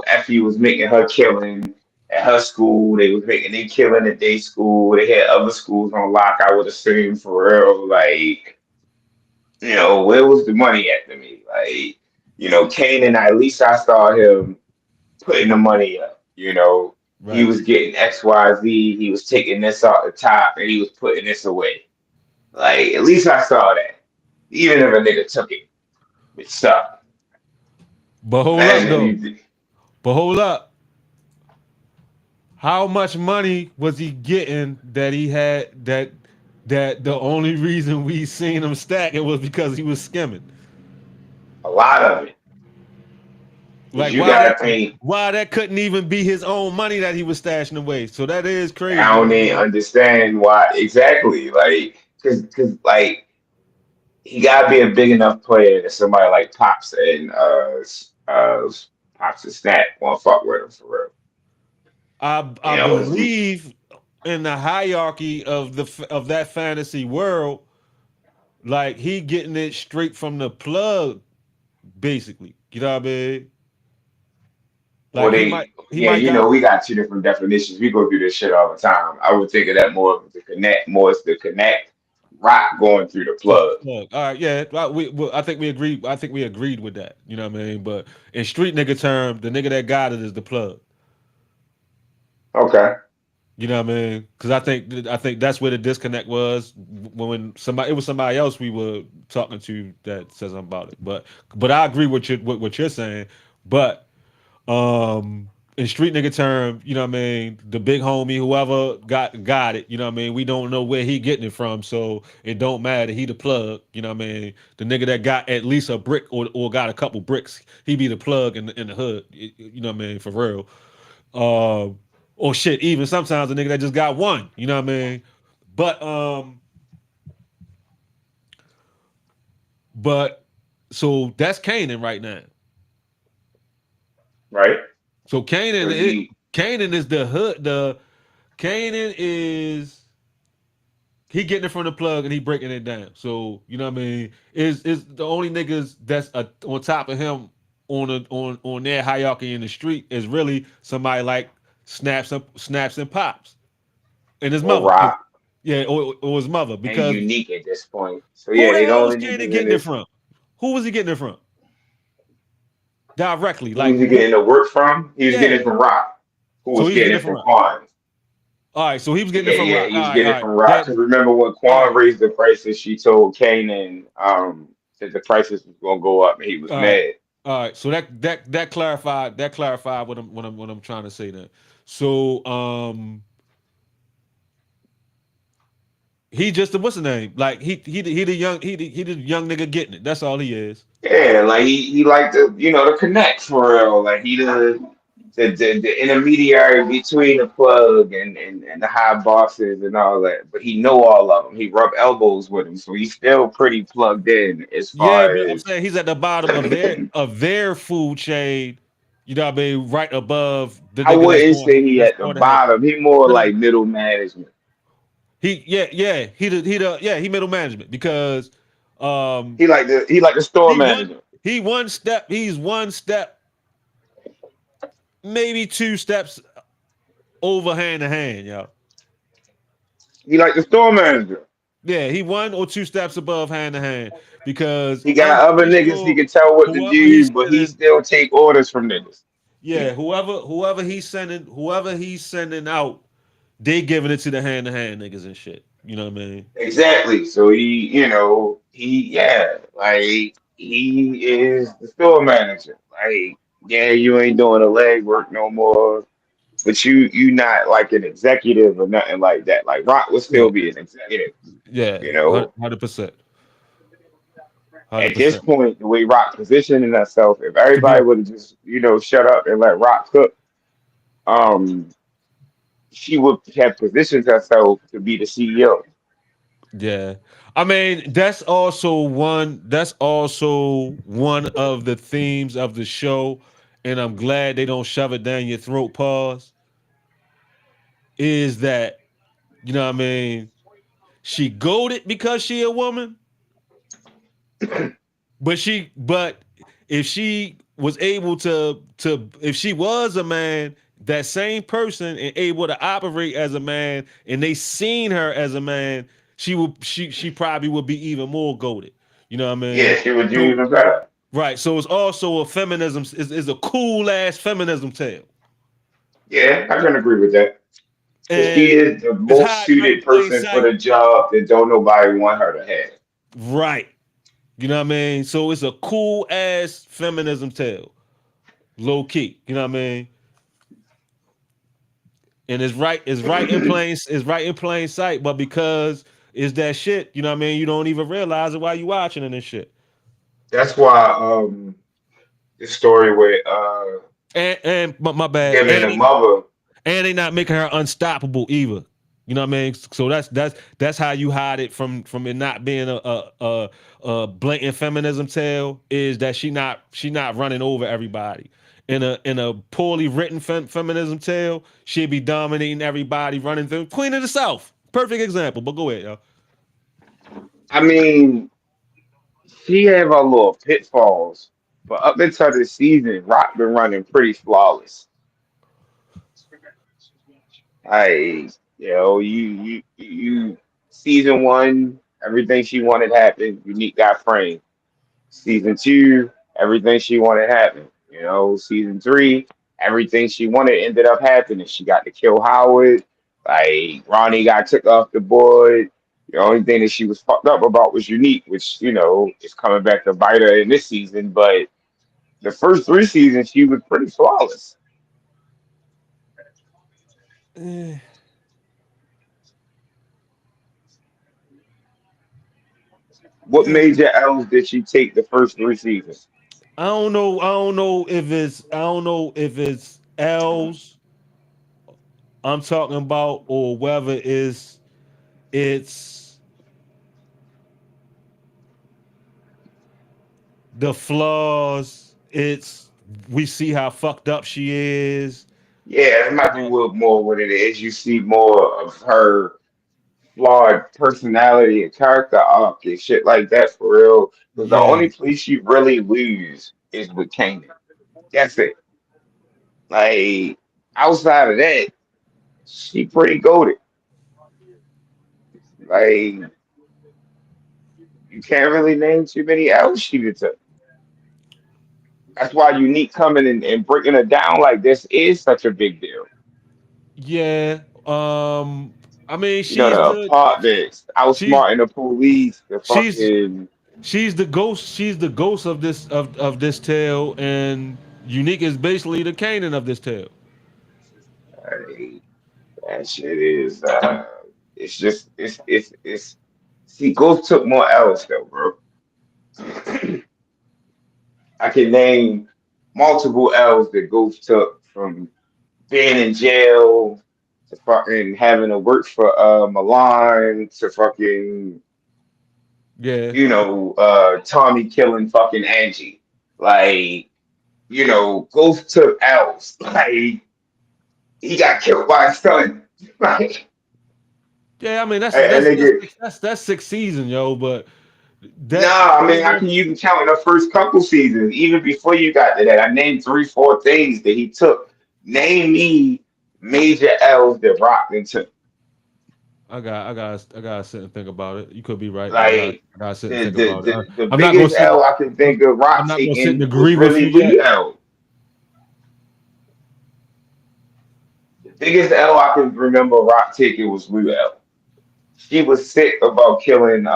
Speaker 2: Effie was making her killing at her school. They was making their killing at their school. They had other schools on lock. I would assume for real, like. Where was the money at to me? Like, Kanan, at least I saw him putting the money up. He
Speaker 1: Right.
Speaker 2: was getting XYZ, he was taking this off the top, and he was putting this away. Like, at least I saw that. Even if a nigga took it, it sucked.
Speaker 1: But hold up
Speaker 2: Imagine if
Speaker 1: though.
Speaker 2: you did
Speaker 1: But hold up. How much money was he getting that he had that the only reason we seen him stack it was because he was skimming?
Speaker 2: a lot of it. Because
Speaker 1: Like
Speaker 2: you gotta think,
Speaker 1: why that couldn't even be his own money that he was stashing away. So that is
Speaker 2: I
Speaker 1: crazy.
Speaker 2: don't even understand why exactly. Like, cause like he gotta be a big enough player that somebody like Pops and Pops and Snap won't fuck with him for real.
Speaker 1: I believe in the hierarchy of of that fantasy world, like he getting it straight from the plug, basically. You know what I mean?
Speaker 2: or
Speaker 1: Like
Speaker 2: they
Speaker 1: he
Speaker 2: yeah,
Speaker 1: might got
Speaker 2: we got two different definitions. We go through this shit all the time. I would think of that more of the connect, more as the connect rock going through the
Speaker 1: the
Speaker 2: plug.
Speaker 1: plug. All right, yeah. I think we agreed. I think we agreed with that. You know what I mean? But in street nigga term, the nigga that got it is the plug.
Speaker 2: Okay.
Speaker 1: You know what I mean? Because I think that's where the disconnect was when somebody it was somebody else we were talking to that said something about it. But I agree with what you're saying. But in street nigga term, you know what I mean, the big homie, whoever got it, you know what I mean, we don't know where he getting it from, so it don't matter. He the plug, you know what I mean. The nigga that got at least a brick or got a couple bricks, he be the plug in the hood, you know what I mean, for real. Or shit, even sometimes a nigga that just got one, you know what I mean. But but so that's Kanan right now.
Speaker 2: Right.
Speaker 1: So
Speaker 2: Because he
Speaker 1: Kanan is the hood. The Kanan is he getting it from the plug and he breaking it down. So you know what I mean. Is the only niggas that's on top of him on their hierarchy in the street is really somebody like snaps and pops and his
Speaker 2: or
Speaker 1: mother.
Speaker 2: rock
Speaker 1: Yeah, or his mother
Speaker 2: and
Speaker 1: because
Speaker 2: unique at this point. So
Speaker 1: who
Speaker 2: yeah,
Speaker 1: the
Speaker 2: they the
Speaker 1: hell was
Speaker 2: only
Speaker 1: Kanan
Speaker 2: niggas in
Speaker 1: getting it
Speaker 2: this.
Speaker 1: from? Who was he getting it from? Directly,
Speaker 2: Who
Speaker 1: like
Speaker 2: was he
Speaker 1: who?
Speaker 2: getting the work from? He was getting
Speaker 1: Yeah.
Speaker 2: it from Rock, who
Speaker 1: So
Speaker 2: was
Speaker 1: he was
Speaker 2: getting
Speaker 1: getting it
Speaker 2: it
Speaker 1: from
Speaker 2: from
Speaker 1: Rock.
Speaker 2: Quan.
Speaker 1: All right, so he was getting it
Speaker 2: Yeah,
Speaker 1: from
Speaker 2: yeah,
Speaker 1: Rock.
Speaker 2: he was getting
Speaker 1: All
Speaker 2: it
Speaker 1: right.
Speaker 2: from Rock.
Speaker 1: That
Speaker 2: Because remember when
Speaker 1: all
Speaker 2: Quan
Speaker 1: right.
Speaker 2: raised the prices, she told Kanan that the prices was gonna go up, and he was
Speaker 1: All right.
Speaker 2: mad.
Speaker 1: All right. So that clarified what I'm trying to say then. So he just what's the name? Like he the young nigga getting it. That's all he is.
Speaker 2: Yeah, like he liked to connect for real. Like he the intermediary between the plug and the high bosses and all that. But he know all of them. He rubbed elbows with them, so he's still pretty plugged in as
Speaker 1: Yeah,
Speaker 2: far
Speaker 1: but I'm
Speaker 2: as
Speaker 1: saying he's at the bottom of their food chain. You know what I mean? Right above the
Speaker 2: I
Speaker 1: nigga
Speaker 2: wouldn't say he
Speaker 1: that's
Speaker 2: at the
Speaker 1: going ahead.
Speaker 2: bottom. He more
Speaker 1: No, no,
Speaker 2: like middle management.
Speaker 1: he middle management because um
Speaker 2: He like the store manager.
Speaker 1: he's one step, maybe two steps over hand to hand, yo.
Speaker 2: He like the store manager.
Speaker 1: Yeah, he one or two steps above hand to hand because
Speaker 2: He
Speaker 1: I'm
Speaker 2: got other
Speaker 1: pretty
Speaker 2: niggas he
Speaker 1: sure
Speaker 2: can tell what to
Speaker 1: whoever he's
Speaker 2: do, but he
Speaker 1: sending,
Speaker 2: still take orders from niggas.
Speaker 1: yeah, whoever he's sending out, they giving it to the hand to hand niggas and shit. You know what I mean?
Speaker 2: Exactly. So like he is the store manager. Like, yeah, you ain't doing the leg work no more, but you not like an executive or nothing like that. Like Rock would still
Speaker 1: Yeah,
Speaker 2: be an executive,
Speaker 1: yeah,
Speaker 2: you know.
Speaker 1: 100%,
Speaker 2: At this
Speaker 1: 100%.
Speaker 2: point, the way Rock positioning herself, if
Speaker 1: To be
Speaker 2: everybody would have just, shut up and let Rock cook, um, she would have positioned herself to be the CEO.
Speaker 1: Yeah, I mean, that's also one. That's also one of the themes of the show, and I'm glad they don't shove it down your throat. Pause. Is that you know what I mean? She goaded because she a woman, but if she was able to if she was a man, that same person and able to operate as a man, and they seen her as a man, she probably would be even more goaded. You know what I
Speaker 2: Yeah,
Speaker 1: mean?
Speaker 2: she would do
Speaker 1: So
Speaker 2: even better.
Speaker 1: right, so it's also a feminism is a cool ass feminism tale,
Speaker 2: Yeah, I can agree with that. Because she
Speaker 1: and
Speaker 2: is the
Speaker 1: it's
Speaker 2: most
Speaker 1: hiding in
Speaker 2: suited
Speaker 1: plain
Speaker 2: person for
Speaker 1: sight.
Speaker 2: the job that don't nobody want her to have.
Speaker 1: Right, you know what I mean? So it's a cool ass feminism tale, low key. You know what I mean? And it's right in plain sight, but because it's that shit, you know what I mean, you don't even realize it while you watching it and shit.
Speaker 2: That's why the story with
Speaker 1: And my bad,
Speaker 2: him and the mother.
Speaker 1: and they not making her unstoppable either. You know what I mean? So that's how you hide it from it not being a blatant feminism tale, is that she not running over everybody. In a poorly written feminism tale, she'd be dominating everybody, running through Queen of the South. Perfect example. But go ahead, yo.
Speaker 2: I mean, she have her little pitfalls, but up until this season, Rock been running pretty flawless. I, you, season one, everything she wanted happened. Unique got framed. Season two, everything she wanted happened. Season three, everything she wanted ended up happening. She got to kill Howard. Like Ronnie got took off the board. The only thing that she was fucked up about was Unique, which is coming back to bite her in this season. But the first three seasons, she was pretty flawless.
Speaker 1: Eh,
Speaker 2: What
Speaker 1: eh.
Speaker 2: major L's did she take the first three seasons?
Speaker 1: I don't know if it's L's I'm talking about, or whether it's the flaws. It's we see how fucked up she is.
Speaker 2: Yeah, it might be more what it is. You see more of her flawed personality and character arc and shit like that for real. Because the
Speaker 1: Yeah,
Speaker 2: only place you really lose is with Kanan. That's it. Like outside of that, she pretty goated. Like you can't really name too many else she did. That's why Unique coming and breaking her down like this is such a big deal.
Speaker 1: yeah. I mean,
Speaker 2: The apartments,
Speaker 1: she's
Speaker 2: outsmarting the police, the
Speaker 1: she's
Speaker 2: fucking.
Speaker 1: she's the ghost. She's the ghost of this tale, and Unique is basically the Canaan of this tale.
Speaker 2: Like, that shit is. It's just. It's. See, Ghost took more L's though, bro. I can name multiple L's that Ghost took, from being in jail to fucking having to work for Milan to fucking
Speaker 1: Yeah,
Speaker 2: Tommy killing fucking Angie. Like, Ghost took L's. Like, he got killed by his son. Like,
Speaker 1: yeah. I mean,
Speaker 2: and they get.
Speaker 1: that's sixth season, yo. But that
Speaker 2: Nah, I mean, I can even count in the first couple seasons, even before you got to that. I named three, four things that he took. Name me major L's that Rock into.
Speaker 1: I got to sit and think about it. You could be right, but
Speaker 2: Like
Speaker 1: I got to sit and
Speaker 2: the
Speaker 1: think
Speaker 2: the
Speaker 1: about it.
Speaker 2: the, the
Speaker 1: I'm not gonna
Speaker 2: biggest
Speaker 1: sit.
Speaker 2: L I can
Speaker 1: I'm,
Speaker 2: think of
Speaker 1: I'm
Speaker 2: Rock
Speaker 1: not gonna sit and
Speaker 2: taking
Speaker 1: agree
Speaker 2: was
Speaker 1: with you
Speaker 2: really
Speaker 1: yet.
Speaker 2: Lou L. The biggest L I can remember Rock taking was Lou L. She was sick about killing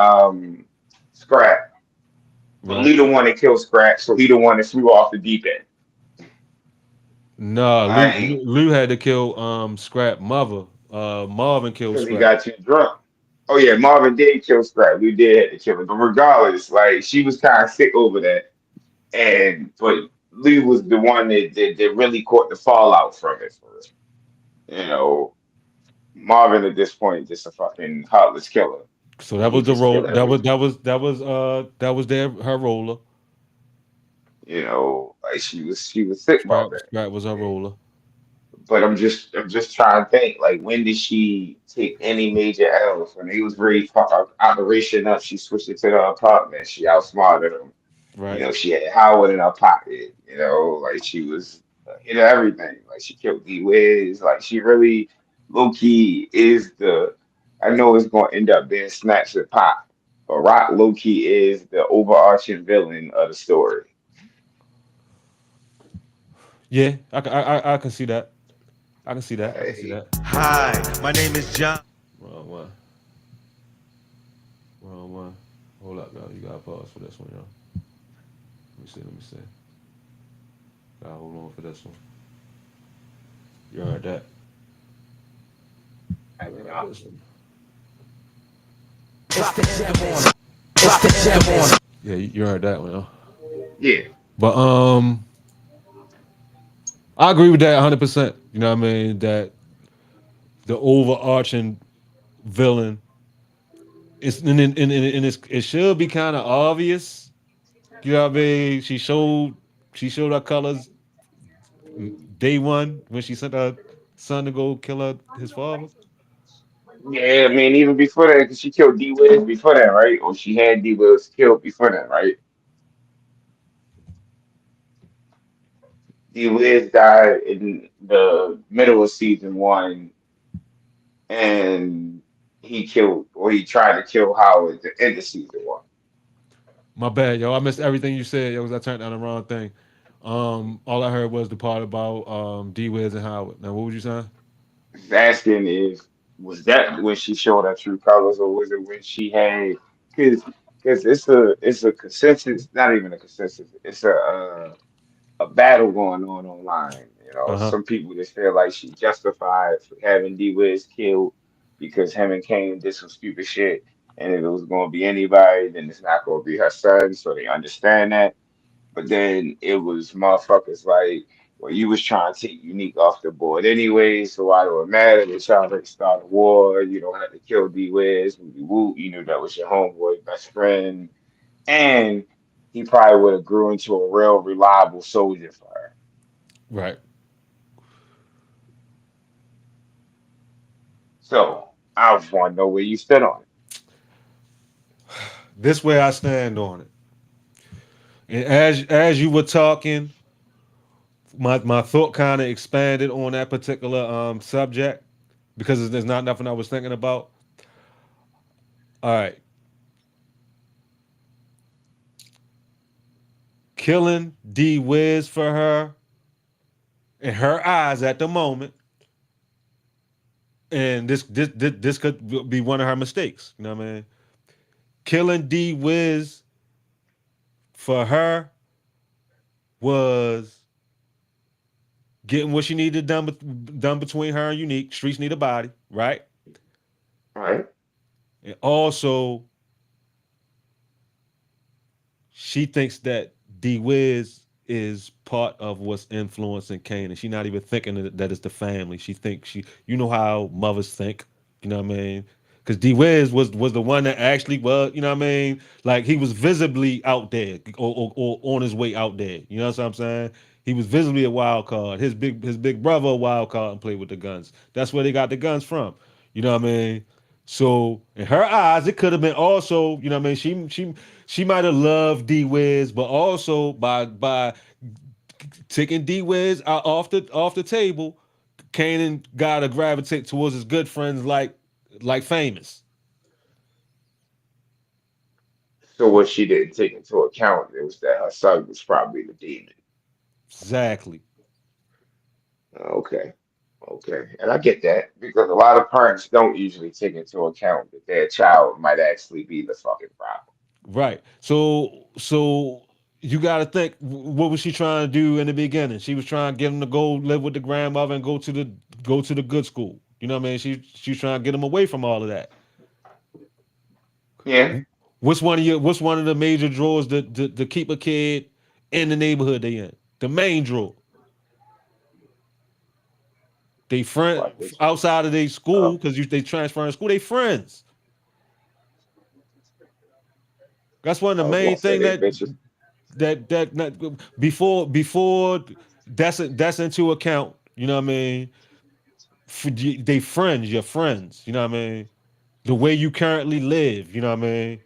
Speaker 2: Scrap, but
Speaker 1: Right?
Speaker 2: Lou the one that killed Scrap, so he the one that flew off the deep end.
Speaker 1: Nah,
Speaker 2: Like,
Speaker 1: Lou had to kill Scrap mother. Marvin killed
Speaker 2: because he
Speaker 1: Scrap.
Speaker 2: got too drunk. Oh yeah, Marvin did kill Scrap. We did have to kill him, but regardless, like she was kind of sick over that, but Lou was the one that really caught the fallout from it. For real. Marvin at this point just a fucking heartless killer.
Speaker 1: So
Speaker 2: and
Speaker 1: that
Speaker 2: he
Speaker 1: was the
Speaker 2: just
Speaker 1: role.
Speaker 2: kill everything.
Speaker 1: That was their her roller.
Speaker 2: Like she was sick about that.
Speaker 1: Scrap was her roller.
Speaker 2: But I'm just trying to think, like, when did she take any major L's? When he was really operation up, she switched it to the apartment. She outsmarted him.
Speaker 1: Right.
Speaker 2: She had Howard in her pocket. Like she was everything. Like she killed D Wiz. Like she really low key is the. I know it's gonna end up being Snaps and Pop, but Rock low key is the overarching villain of the story.
Speaker 1: Yeah, I can see that. I can see that. I can see
Speaker 2: Like,
Speaker 1: that.
Speaker 4: Hi, my name is John.
Speaker 1: Wrong one. Wrong one. Hold up, y'all. You gotta pause for this one, y'all. Let me see. Let me see. Gotta hold on for this one. You heard that?
Speaker 2: I
Speaker 1: You
Speaker 2: mean,
Speaker 1: heard this one. Yeah, you heard that one, y'all.
Speaker 2: yeah,
Speaker 1: But I agree with that 100%. You know what I mean? That the overarching villain it's and it should be kind of obvious. You know what I mean? She showed her colors day one when she sent her son to go kill his father.
Speaker 2: yeah. I mean, even before that, because she killed D Wiz before that, right? Or she had D Wiz killed before that, right? D Wiz died in the middle of season 1, and he tried to kill Howard at the end of season 1.
Speaker 1: My bad, yo. I missed everything you said. Yo, 'cause I turned down the wrong thing. All I heard was the part about D Wiz and Howard. Now, what was you saying?
Speaker 2: Asking is, was that when she showed her true colors, or was it when she had? Because it's a consensus, not even a consensus. It's a battle going on online.
Speaker 1: Uh huh.
Speaker 2: Some people just feel like she justified for having D Wiz killed because him and Kane did some stupid shit. And if it was going to be anybody, then it's not going to be her son. So they understand that. But then it was motherfuckers like, well, you was trying to take Unique off the board anyway, so why do it matter? They're trying to start a war. You don't have to kill D Wiz. You knew that was your homeboy, best friend. And he probably would have grew into a real reliable soldier for her.
Speaker 1: Right.
Speaker 2: So I just want to know where you stood on it.
Speaker 1: This way I stand on it. And as you were talking, my thought kind of expanded on that particular subject because there's not nothing I was thinking about. All right, killing D Wiz for her in her eyes at the moment, and this could be one of her mistakes. You know what I mean? Killing D Wiz for her was getting what she needed done between her and Unique. Streets need a body, right?
Speaker 2: Right?
Speaker 1: And also, she thinks that D Wiz is part of what's influencing Kane, and she's not even thinking that it's the family. She thinks you know how mothers think. You know what I mean? Because D Wiz was the one that actually was, you know what I mean? Like he was visibly out there or on his way out there. You know what I'm saying? He was visibly a wild card. His big brother a wild card and played with the guns. That's where they got the guns from. You know what I mean? So in her eyes, it could have been also, you know what I mean? She might have loved D Wiz, but also by taking D Wiz out off the table, Kanan got to gravitate towards his good friends like famous.
Speaker 2: So what she didn't take into account it was that her son was probably the demon.
Speaker 1: Exactly.
Speaker 2: Okay. Okay. And I get that because a lot of parents don't usually take into account that their child might actually be the fucking problem.
Speaker 1: Right. So you got to think what was she trying to do in the beginning? She was trying to get him to go live with the grandmother and go to the good school. You know what I mean? She's trying to get him away from all of that.
Speaker 2: Yeah.
Speaker 1: What's one of the major draws to keep a kid in the neighborhood they in? The main draw. They friend
Speaker 2: What this
Speaker 1: outside of their
Speaker 2: uh
Speaker 1: school because they transfer in school. They friends. That's one of the
Speaker 2: I was
Speaker 1: main
Speaker 2: gonna say
Speaker 1: thing
Speaker 2: they bitches.
Speaker 1: before that's into account. You know what I mean? They friends, your friends. You know what I mean? The way you currently live. You know what I mean?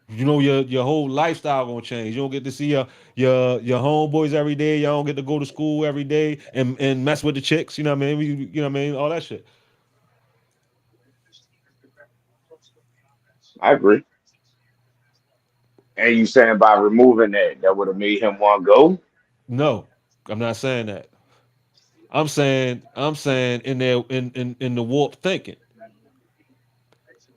Speaker 1: You know your whole lifestyle gonna change. You don't get to see your homeboys every day. Y'all don't get to go to school every day and mess with the chicks. You know what I mean? You know what I mean? All that shit.
Speaker 2: I agree. And you saying by removing that would have made him want to go?
Speaker 1: No, I'm not saying that. I'm saying in their in the warped thinking.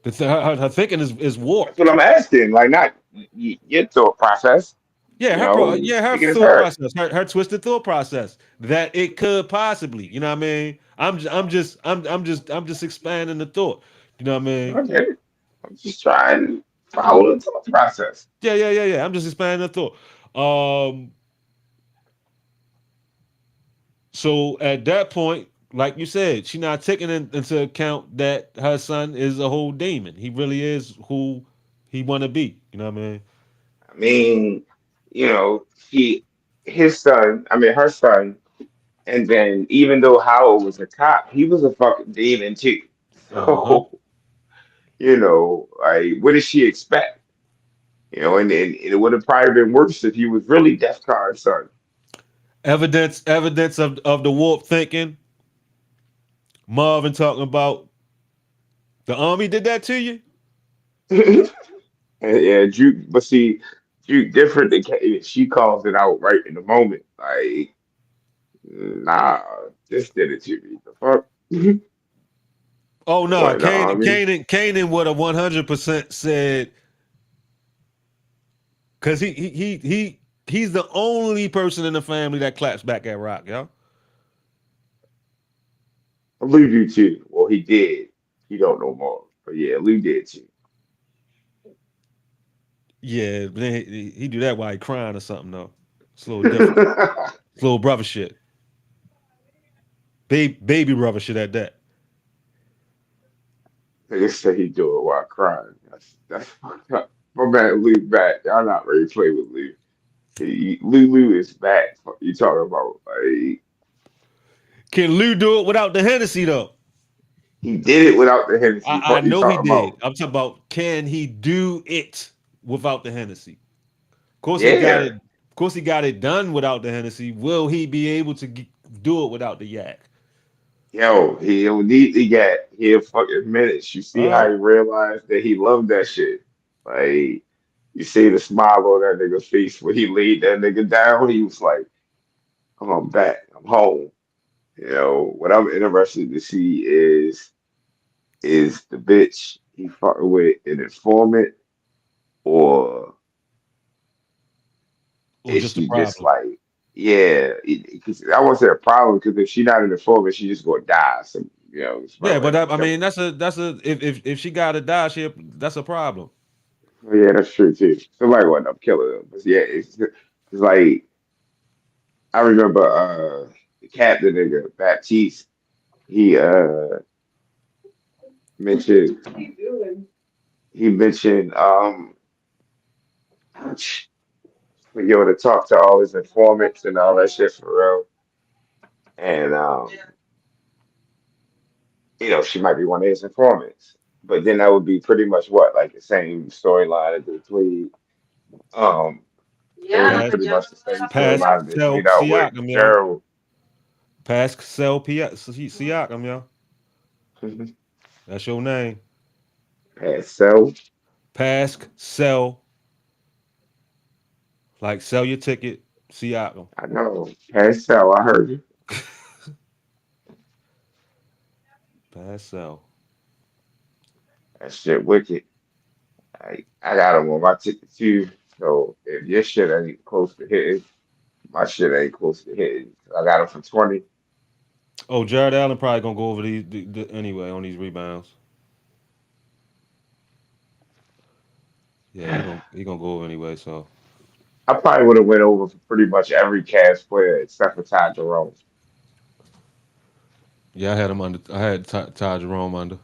Speaker 1: Her thinking is
Speaker 2: That's what
Speaker 1: warped.
Speaker 2: I'm asking. Like, not your thought process.
Speaker 1: Yeah,
Speaker 2: You know,
Speaker 1: her
Speaker 2: speaking as
Speaker 1: thought
Speaker 2: her.
Speaker 1: process, her twisted thought process that it could possibly, you know what I mean? I'm just expanding the thought. You know what I mean?
Speaker 2: I get it. I'm just trying to follow the thought process.
Speaker 1: Yeah. I'm just expanding the thought. Um, so at that point, like you said, she not taking into account that her son is a whole demon. He really is who he want to be. You know what I mean?
Speaker 2: I mean, his son, I mean, her son, and then even though Howard was a cop, he was a fucking demon too.
Speaker 1: Uh huh.
Speaker 2: So, like, what did she expect? And it would have probably been worse if he was really Death Card's son.
Speaker 1: Evidence of the warped thinking. Marvin talking about the army did that to you.
Speaker 2: Yeah, Juke, but see, Juke different. She calls it out right in the moment. Like, nah, this did it to me. The fuck?
Speaker 1: Oh no,
Speaker 2: Join the army?
Speaker 1: Kanan would have 100% said because he's the only person in the family that claps back at Rock, yo.
Speaker 2: I believe you too. Well, he did. He don't know more. But yeah, Lou did too.
Speaker 1: Yeah, but then he do that while he crying or something though. It's a little different. It's little brother shit. Baby brother shit at that.
Speaker 2: They say he do it while crying. That's fucked up. My man Lou back. Y'all not ready to play with Lou. Lou is back. What you talking about? Like,
Speaker 1: Can Lou do it without the Hennessy though?
Speaker 2: he did it without the Hennessy.
Speaker 1: I
Speaker 2: What you
Speaker 1: know he
Speaker 2: talking
Speaker 1: did.
Speaker 2: about?
Speaker 1: I'm talking about can he do it without the Hennessy? Of course he got
Speaker 2: Yeah.
Speaker 1: it. Of course he got it done without the Hennessy. Will he be able to do it without the yak?
Speaker 2: Yo, he'll need to get here fucking minutes. You see
Speaker 1: All
Speaker 2: how
Speaker 1: right.
Speaker 2: he realized that he loved that shit. Like, you see the smile on that nigga's face when he laid that nigga down. He was like, I'm back. I'm home. What I'm interested to see is the bitch he fucking with an informant, or
Speaker 1: Or
Speaker 2: is
Speaker 1: just a
Speaker 2: she just
Speaker 1: problem.
Speaker 2: like, yeah, because I won't say a problem because if she's not an informant, she just gonna die. So, it's
Speaker 1: Yeah,
Speaker 2: probably
Speaker 1: but
Speaker 2: like a
Speaker 1: I
Speaker 2: killer.
Speaker 1: mean that's a if she got to die, that's a problem.
Speaker 2: Oh, yeah, that's true too. Somebody would end up killing him. But yeah, it's like I remember the captain nigga, Baptiste, he mentioned he mentioned when you to talk to all his informants and all that shit for real. And she might be one of his informants. But then that would be pretty much what, like the same storyline as between um it would be
Speaker 1: Pass
Speaker 2: pretty much the same storyline that
Speaker 1: Pascal
Speaker 2: played out with
Speaker 1: Siakam, yo.
Speaker 2: Gerald.
Speaker 1: Siakam, yo. That's your name.
Speaker 2: Had so
Speaker 1: Pascal, like sell your ticket, Siakam.
Speaker 2: I know. Had so I heard you.
Speaker 1: Pascal.
Speaker 2: That shit wicked. I got him on my ticket too. So if your shit ain't close to hitting, my shit ain't close to hitting. I got him for 20.
Speaker 1: Oh, Jared Allen probably gonna go over anyway on these rebounds. Yeah, he gonna go over anyway. So
Speaker 2: I probably would have went over for pretty much every Cavs player except for Ty Jerome.
Speaker 1: yeah, I had him under. I had Ty Jerome under.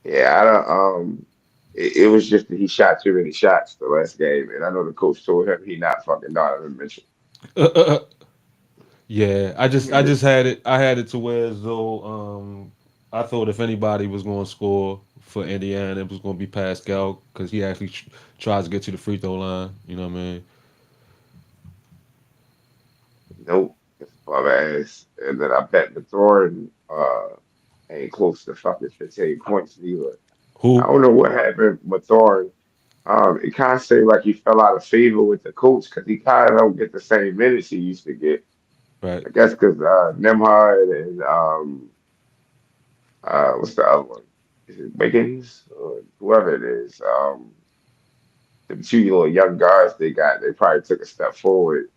Speaker 2: Yeah, I don't. it was just that he shot too many shots the last game, and I know the coach told him he not fucking Donovan Mitchell.
Speaker 1: Yeah, I just had it. I had it to where as though I thought if anybody was going to score for Indiana, it was going to be Pascal because he actually tries to get to the free throw line. You know what I mean?
Speaker 2: Nope, it's bum ass. And then I bet the Thornton ain't close to fucking 15 points either. I
Speaker 1: Who?
Speaker 2: don't know what happened with Thornton. It kind of seemed like he fell out of favor with the coach because he kind of don't get the same minutes he used to get.
Speaker 1: Right.
Speaker 2: I guess because Nemhard and what's the other one? Is it Wiggins or whoever it is? The two little young guards they got, they probably took a step forward.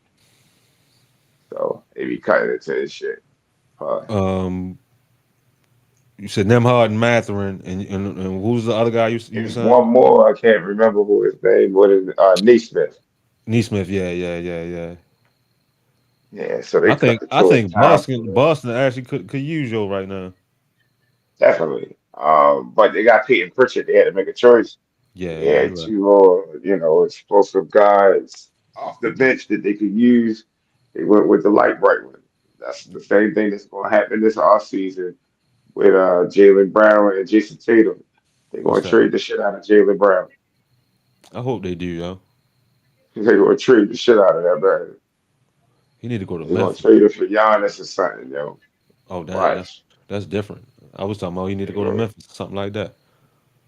Speaker 2: So they be cutting into his shit. Uh,
Speaker 1: Um, you said Nemhard and Matherin, and who's the other guy you
Speaker 2: There's
Speaker 1: saying?
Speaker 2: one more, I can't remember who his name. What is Naismith?
Speaker 1: Neesmith. Yeah, yeah, yeah, yeah.
Speaker 2: Yeah, so they
Speaker 1: I
Speaker 2: cut
Speaker 1: think
Speaker 2: the
Speaker 1: I
Speaker 2: to his
Speaker 1: think
Speaker 2: time for
Speaker 1: Boston actually could use you right now.
Speaker 2: definitely. But they got Peyton Pritchard. They had to make a choice.
Speaker 1: Yeah,
Speaker 2: They
Speaker 1: yeah,
Speaker 2: had
Speaker 1: you're right.
Speaker 2: two more, explosive guys off the bench that they could use. They went with the light bright one. That's the same thing that's going to happen this offseason with Jalen Brown and Jason Tatum. They're
Speaker 1: What's
Speaker 2: going to
Speaker 1: that?
Speaker 2: trade the shit out of Jalen Brown.
Speaker 1: I hope they do, yo.
Speaker 2: They're going to trade the shit out of that man.
Speaker 1: He need to go to
Speaker 2: They're going to
Speaker 1: Memphis.
Speaker 2: trade it for Giannis or something, yo.
Speaker 1: Oh, damn, that's
Speaker 2: Watch.
Speaker 1: that's different. I was talking about he need to
Speaker 2: They're
Speaker 1: go to
Speaker 2: going,
Speaker 1: Memphis, something like that.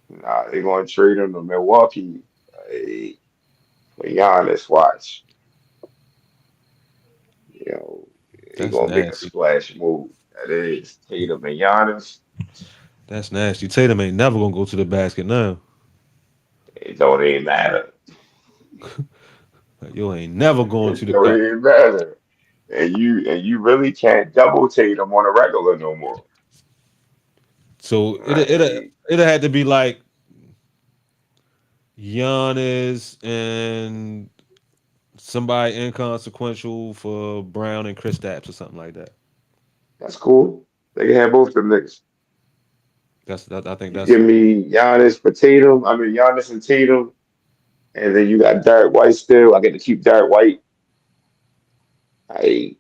Speaker 2: nah, they're going to trade him to Milwaukee for Giannis. Watch. You know, they're
Speaker 1: That's
Speaker 2: going to make a
Speaker 1: nasty.
Speaker 2: splash move. That is Tatum and Giannis.
Speaker 1: That's nasty. Tatum ain't never gonna go to the basket now.
Speaker 2: It don't even matter.
Speaker 1: Like, you ain't never going to
Speaker 2: It
Speaker 1: the
Speaker 2: don't
Speaker 1: cup.
Speaker 2: even matter. And you really can't double Tatum on a regular no more.
Speaker 1: So
Speaker 2: Like,
Speaker 1: it had to be like Giannis and somebody inconsequential for Brown and Chris Stapps or something like that.
Speaker 2: that's cool. They can have both them niggas.
Speaker 1: I think
Speaker 2: You
Speaker 1: that's
Speaker 2: give me Giannis for Tatum. I mean Giannis and Tatum, and then you got Derek White still. I get to keep Derek White. I,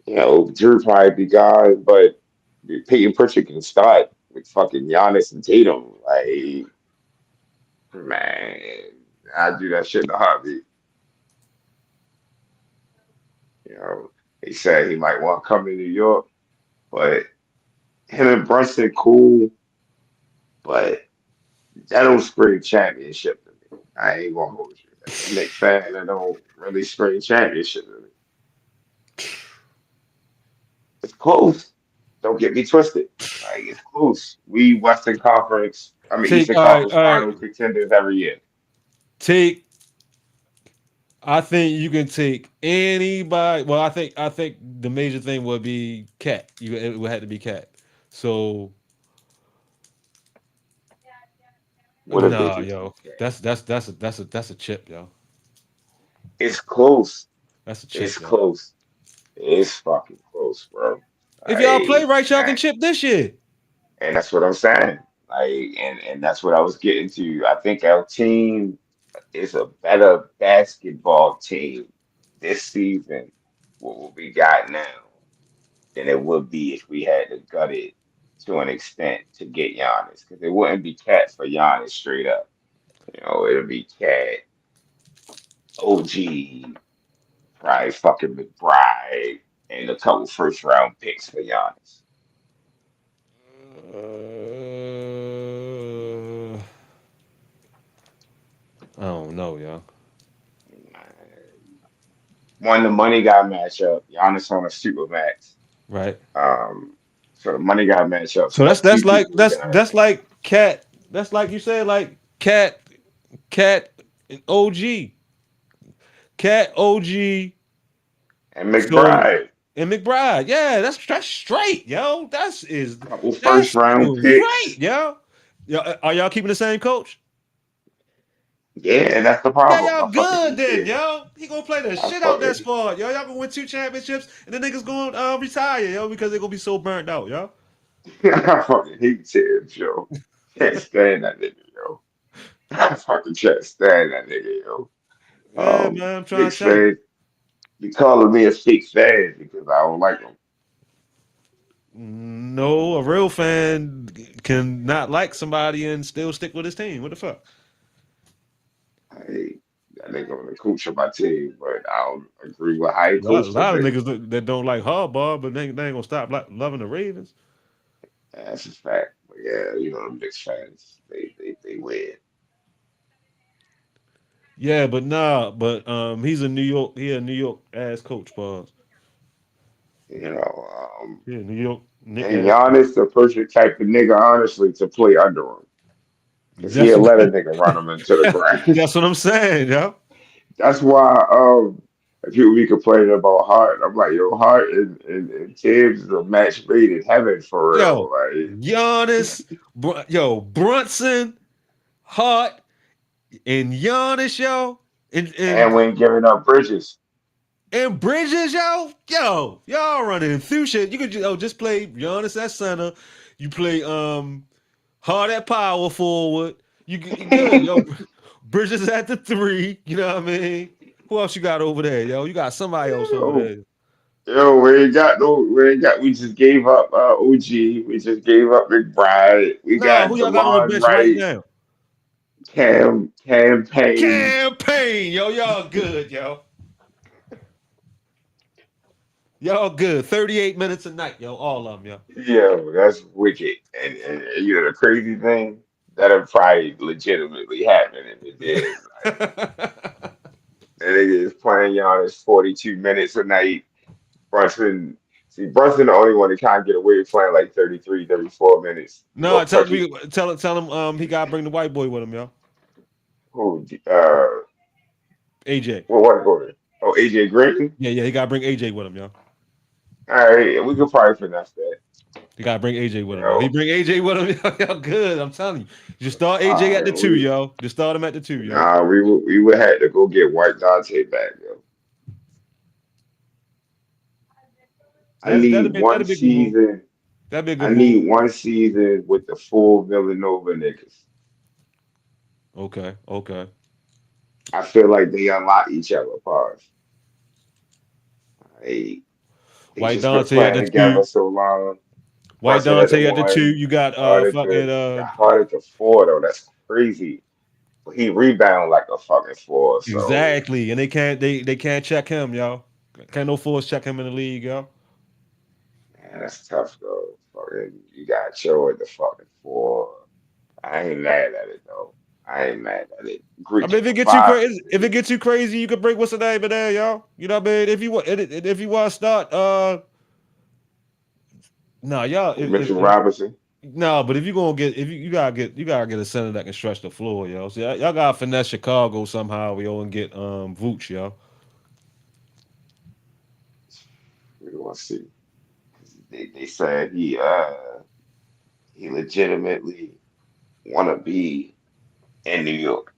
Speaker 2: Drew probably be gone, but Peyton Pritchard can start with fucking Giannis and Tatum. Like, man, I do that shit in a heartbeat. You know, he said he might want to come to New York, but him and Brunson cool, but that don't scream championship to me. I ain't gonna hold you. As a Knicks fan, that don't really scream championship to me. It's close. Don't get me twisted. Like it's close. We Western Conference, I mean
Speaker 1: take.
Speaker 2: Eastern Conference
Speaker 1: All right.
Speaker 2: final contenders every year.
Speaker 1: Take. I think you can take anybody. Well, I think the major thing would be Cat. It would have to be Cat. So
Speaker 2: What if they
Speaker 1: nah,
Speaker 2: could
Speaker 1: yo,
Speaker 2: take that?
Speaker 1: that's a chip, yo.
Speaker 2: It's close.
Speaker 1: That's a chip,
Speaker 2: It's
Speaker 1: yo.
Speaker 2: close. It's fucking close, bro.
Speaker 1: If y'all play
Speaker 2: Like,
Speaker 1: right, y'all can chip this year.
Speaker 2: and that's what I'm saying. Like, and that's what I was getting to. I think our team is a better basketball team this season, what we got now, than it would be if we had to gut it to an extent to get Giannis. Because it wouldn't be Cat for Giannis straight up. It would be Cat, OG, probably fucking McBride, and a couple first round picks for Giannis.
Speaker 1: I don't know, yo.
Speaker 2: One, the money got matchup. Giannis on a super max.
Speaker 1: Right.
Speaker 2: So the money got matchup. So
Speaker 1: So
Speaker 2: that's
Speaker 1: that's
Speaker 2: two
Speaker 1: like
Speaker 2: people we
Speaker 1: that's
Speaker 2: got.
Speaker 1: that's like Cat. That's like you said, like Cat, and OG, Cat, OG.
Speaker 2: And
Speaker 1: So
Speaker 2: McBride,
Speaker 1: and McBride, yeah, that's straight, yo.
Speaker 2: couple first
Speaker 1: That's
Speaker 2: round
Speaker 1: great,
Speaker 2: picks.
Speaker 1: yo. Yo, are y'all keeping the same coach?
Speaker 2: Yeah, and that's the
Speaker 1: Yeah,
Speaker 2: problem.
Speaker 1: y'all
Speaker 2: I fucking
Speaker 1: good
Speaker 2: hate
Speaker 1: then,
Speaker 2: Tatum.
Speaker 1: yo. He gonna play the
Speaker 2: I
Speaker 1: shit out that
Speaker 2: fucking
Speaker 1: squad, yo. Y'all gonna win two championships, and the niggas gonna retire, yo, because they gonna be so burnt out, yo.
Speaker 2: I fucking hate Tatum, yo. Can't stand that nigga, yo. I fucking can't stand that nigga, yo.
Speaker 1: Yeah, man, I'm trying to
Speaker 2: Knicks
Speaker 1: tell you.
Speaker 2: fans be calling me a fake fan because I don't like them.
Speaker 1: No, a real fan can not like somebody and still stick with his team. What the fuck?
Speaker 2: I hate that nigga on the coach of my team, but I don't agree with how he
Speaker 1: A
Speaker 2: coached them
Speaker 1: lot of
Speaker 2: niggas.
Speaker 1: niggas that don't like hardball, but they ain't gonna stop loving the Ravens.
Speaker 2: That's a fact. But yeah, you know, the Knicks fans, they win.
Speaker 1: Yeah, but nah, but he a New York ass coach, boss.
Speaker 2: You know,
Speaker 1: Yeah, New York Nick
Speaker 2: and
Speaker 1: ass.
Speaker 2: Giannis the perfect type of nigga, honestly, to play under him. Because
Speaker 1: That's
Speaker 2: he'll
Speaker 1: what
Speaker 2: let a nigga run him into the ground.
Speaker 1: that's what I'm saying, yo.
Speaker 2: That's why if people be complaining about Hart, I'm like, yo, Hart and Tibbs is a match made in heaven for
Speaker 1: Yo,
Speaker 2: real. Like,
Speaker 1: Giannis, Brunson, Hart, and Giannis, yo,
Speaker 2: and
Speaker 1: and
Speaker 2: we ain't giving up Bridges.
Speaker 1: and Bridges, y'all running through shit. You could just play Giannis at center. You play Hart at power forward. You good, yo. Bridges at the three. You know what I mean? Who else you got over there, yo? You got somebody else over
Speaker 2: Yo,
Speaker 1: there.
Speaker 2: yo, we just gave up OG. We just gave up McBride. We
Speaker 1: No,
Speaker 2: got
Speaker 1: who y'all got on the
Speaker 2: DeMond
Speaker 1: bench right
Speaker 2: Wright,
Speaker 1: now?
Speaker 2: Campaign.
Speaker 1: Campaign, yo, y'all good, yo. Y'all good. 38 minutes a night, yo. All of them, yo.
Speaker 2: Yo, that's wicked. And you know the crazy thing that'll probably legitimately happen if it did. Like, and nigga is playing Giannis 42 minutes a night. Brunson, see, Brunson the only one that can't get away with playing like 33, 34 minutes. You
Speaker 1: No,
Speaker 2: gonna touch it?
Speaker 1: tell him he gotta bring the white boy with him, yo.
Speaker 2: Who?
Speaker 1: AJ.
Speaker 2: What going? Oh, AJ Green.
Speaker 1: Yeah, he gotta bring AJ with him, yo.
Speaker 2: All right, we could probably finesse that.
Speaker 1: He gotta bring AJ with
Speaker 2: You
Speaker 1: him, yo. He
Speaker 2: know,
Speaker 1: bring AJ with him, yo. Y'all good. I'm telling you. Just start AJ
Speaker 2: all
Speaker 1: at the
Speaker 2: right,
Speaker 1: two, yo. Just start him at the two, yo.
Speaker 2: we would have to go get White Dante back, yo. I need one
Speaker 1: That'd be a good move.
Speaker 2: season.
Speaker 1: That'd be a
Speaker 2: I
Speaker 1: good move.
Speaker 2: need one season with the full Villanova niggas.
Speaker 1: Okay, okay.
Speaker 2: I feel like they unlock each other. Pause. They they
Speaker 1: White
Speaker 2: just been
Speaker 1: Dante at
Speaker 2: playing
Speaker 1: the
Speaker 2: together
Speaker 1: two.
Speaker 2: so long.
Speaker 1: White
Speaker 2: Brunson at the
Speaker 1: Dante at the two.
Speaker 2: one,
Speaker 1: You got
Speaker 2: got hard at the four though. That's crazy. But he rebound like a fucking four. So
Speaker 1: exactly, and they can't check him, yo. Can't no force check him in the league, yo.
Speaker 2: man, that's tough though. Fucking, you got Joe at the fucking four. I ain't mad at it though. I ain't mad at it.
Speaker 1: I
Speaker 2: Greek
Speaker 1: mean,
Speaker 2: at the five is
Speaker 1: if it
Speaker 2: crazy.
Speaker 1: gets too crazy, you could break what's the name of there, yo. You know what I mean? If you want to start, no, y'all,
Speaker 2: Mitchell Robinson.
Speaker 1: no, but if you gonna get, if you gotta get a center that can stretch the floor, yo. So y'all gotta finesse Chicago somehow, yo, and get Vooch, yo.
Speaker 2: We want to see. They said he legitimately want to be in New York.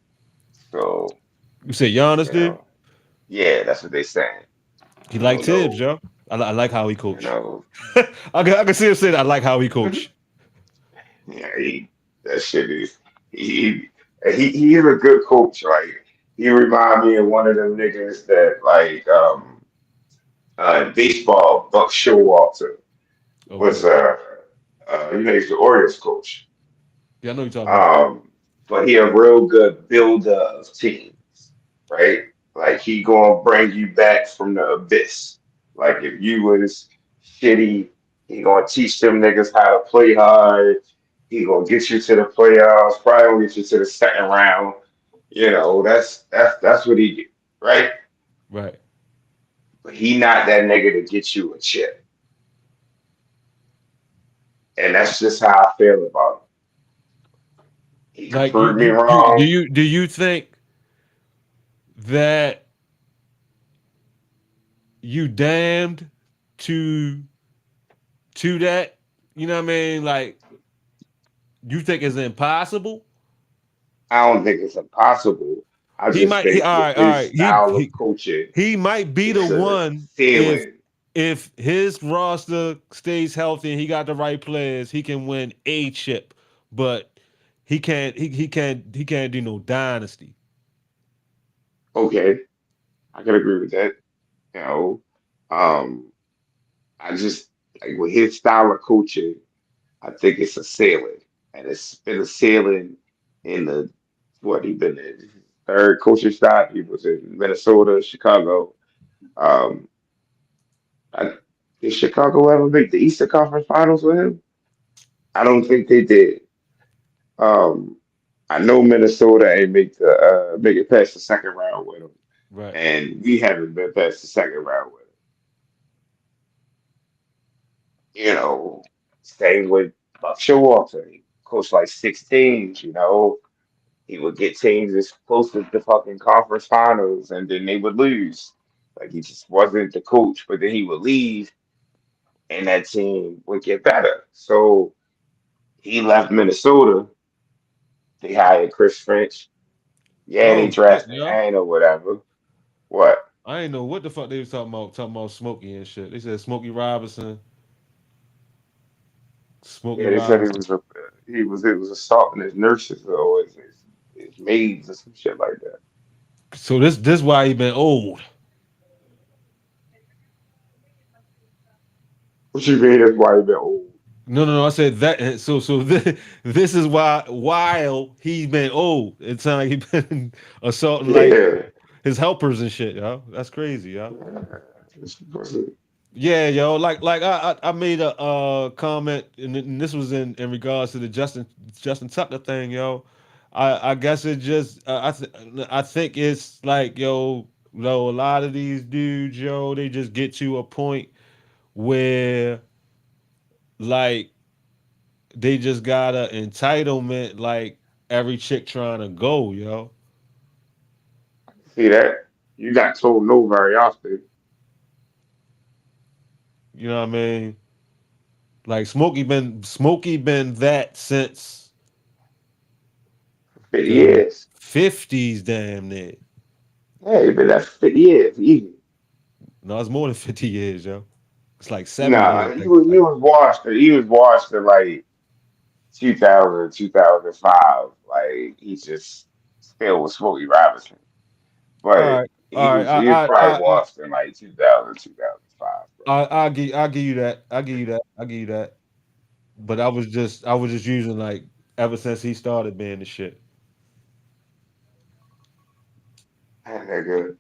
Speaker 2: So
Speaker 1: You say Giannis
Speaker 2: you
Speaker 1: did?
Speaker 2: know, yeah, that's what they saying.
Speaker 1: He
Speaker 2: I
Speaker 1: like
Speaker 2: don't
Speaker 1: Tibbs,
Speaker 2: know.
Speaker 1: yo. I like how he
Speaker 2: You
Speaker 1: coach.
Speaker 2: know,
Speaker 1: I can see him say that. I like how he coach.
Speaker 2: yeah, that shit is he he's a good coach. Like he remind me of one of them niggas that like baseball Buck Showalter was
Speaker 1: Okay.
Speaker 2: he's the Orioles coach.
Speaker 1: Yeah, I know what you're talking about.
Speaker 2: But he a real good builder of teams, right? Like he gonna bring you back from the abyss. Like if you was shitty, he gonna teach them niggas how to play hard. He gonna get you to the playoffs. Probably gonna get you to the second round. You know, that's what he do, right?
Speaker 1: Right.
Speaker 2: But he not that nigga to get you a chip, and that's just how I feel about him. He can
Speaker 1: Like
Speaker 2: prove me wrong.
Speaker 1: do you think that you damned to that? You know what I mean? Like you think it's impossible?
Speaker 2: I don't think it's impossible. I just think
Speaker 1: All
Speaker 2: with
Speaker 1: right, all
Speaker 2: his
Speaker 1: right.
Speaker 2: style of coaching,
Speaker 1: He might be the
Speaker 2: it's a
Speaker 1: one
Speaker 2: ceiling.
Speaker 1: if his roster stays healthy and he got the right players, he can win a chip. But he can't do no dynasty.
Speaker 2: Okay, I can agree with that. You know, um, I just like with his style of coaching, I think it's a ceiling, and it's been a ceiling in the what he been in his third coaching stop. He was in Minnesota, Chicago. Um, I, did Chicago ever make the Eastern Conference Finals with him? I don't think they did. Um, I know Minnesota ain't make it past the second round with him,
Speaker 1: Right.
Speaker 2: and we haven't been past the second round with him. You know, same with Buck Showalter. He coached like six teams. He would get teams as close to the fucking conference finals, and then they would lose. Like he just wasn't the coach, but then he would leave, and that team would get better. So he left Minnesota. They hired Chris French. Yeah, they
Speaker 1: Oh shit,
Speaker 2: drafted
Speaker 1: yo.
Speaker 2: Ain't or whatever. What?
Speaker 1: I ain't know what the fuck they was talking about Smokey and shit. They said Smokey Robinson, Smokey
Speaker 2: Yeah, they said
Speaker 1: Robinson.
Speaker 2: it was assaulting his nurses or his maids or some shit like that.
Speaker 1: So this why he been old.
Speaker 2: What you mean? That's why he been old.
Speaker 1: No, no, no. I said that. So this is why while he's been old. It sounds like he been assaulting like
Speaker 2: Yeah.
Speaker 1: his helpers and shit, yo. That's crazy, yo.
Speaker 2: Yeah. It's-
Speaker 1: Yeah, yo. Like I made a comment, and this was in regards to the Justin Tucker thing, yo. I guess it just I think it's like a lot of these dudes, yo, they just get to a point where like they just got a entitlement, like every chick trying to go, yo.
Speaker 2: See that? You got told no very often
Speaker 1: You know what I mean? Like Smokey been that since
Speaker 2: for 50
Speaker 1: the
Speaker 2: years.
Speaker 1: 50s, damn near.
Speaker 2: Yeah, he been there for 50 years, easy.
Speaker 1: No, it's more than 50 years, yo. It's like 70
Speaker 2: Nah,
Speaker 1: years. Like
Speaker 2: he was washed. He was washed in like 2000, 2005. Like he just still was Smokey Robinson,
Speaker 1: all
Speaker 2: but
Speaker 1: right, all right.
Speaker 2: he was probably washed in like 2000, 2005, bro.
Speaker 1: I give you that. I give you that. I give you that. But I was just using like ever since he started being the shit.
Speaker 2: That nigga,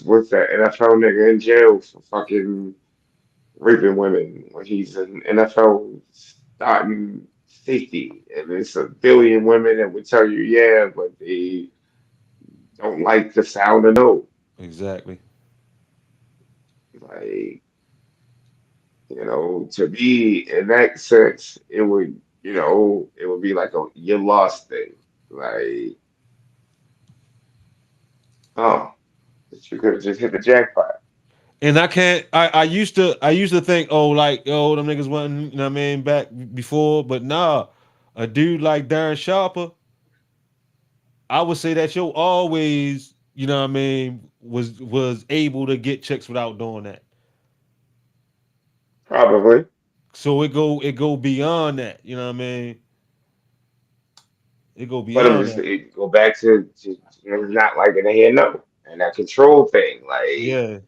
Speaker 2: what's that NFL nigga in jail for fucking raping women when he's an NFL starting safety, and it's a billion women that would tell you, yeah, but they don't like the sound of no.
Speaker 1: Exactly.
Speaker 2: Like, to me, in that sense, it would be like a you lost thing. Like, oh, but you could have just hit the jackpot.
Speaker 1: And I can't. I used to think, oh, like them niggas wasn't. You know what I mean, back before, but nah, a dude like Darren Sharper, I would say that yo always, you know what I mean, was able to get chicks without doing that.
Speaker 2: Probably.
Speaker 1: So it go beyond that. You know what I mean? It go
Speaker 2: But I'm
Speaker 1: beyond
Speaker 2: just
Speaker 1: that.
Speaker 2: it go back to not liking to hear no and that control thing. Like,
Speaker 1: Yeah,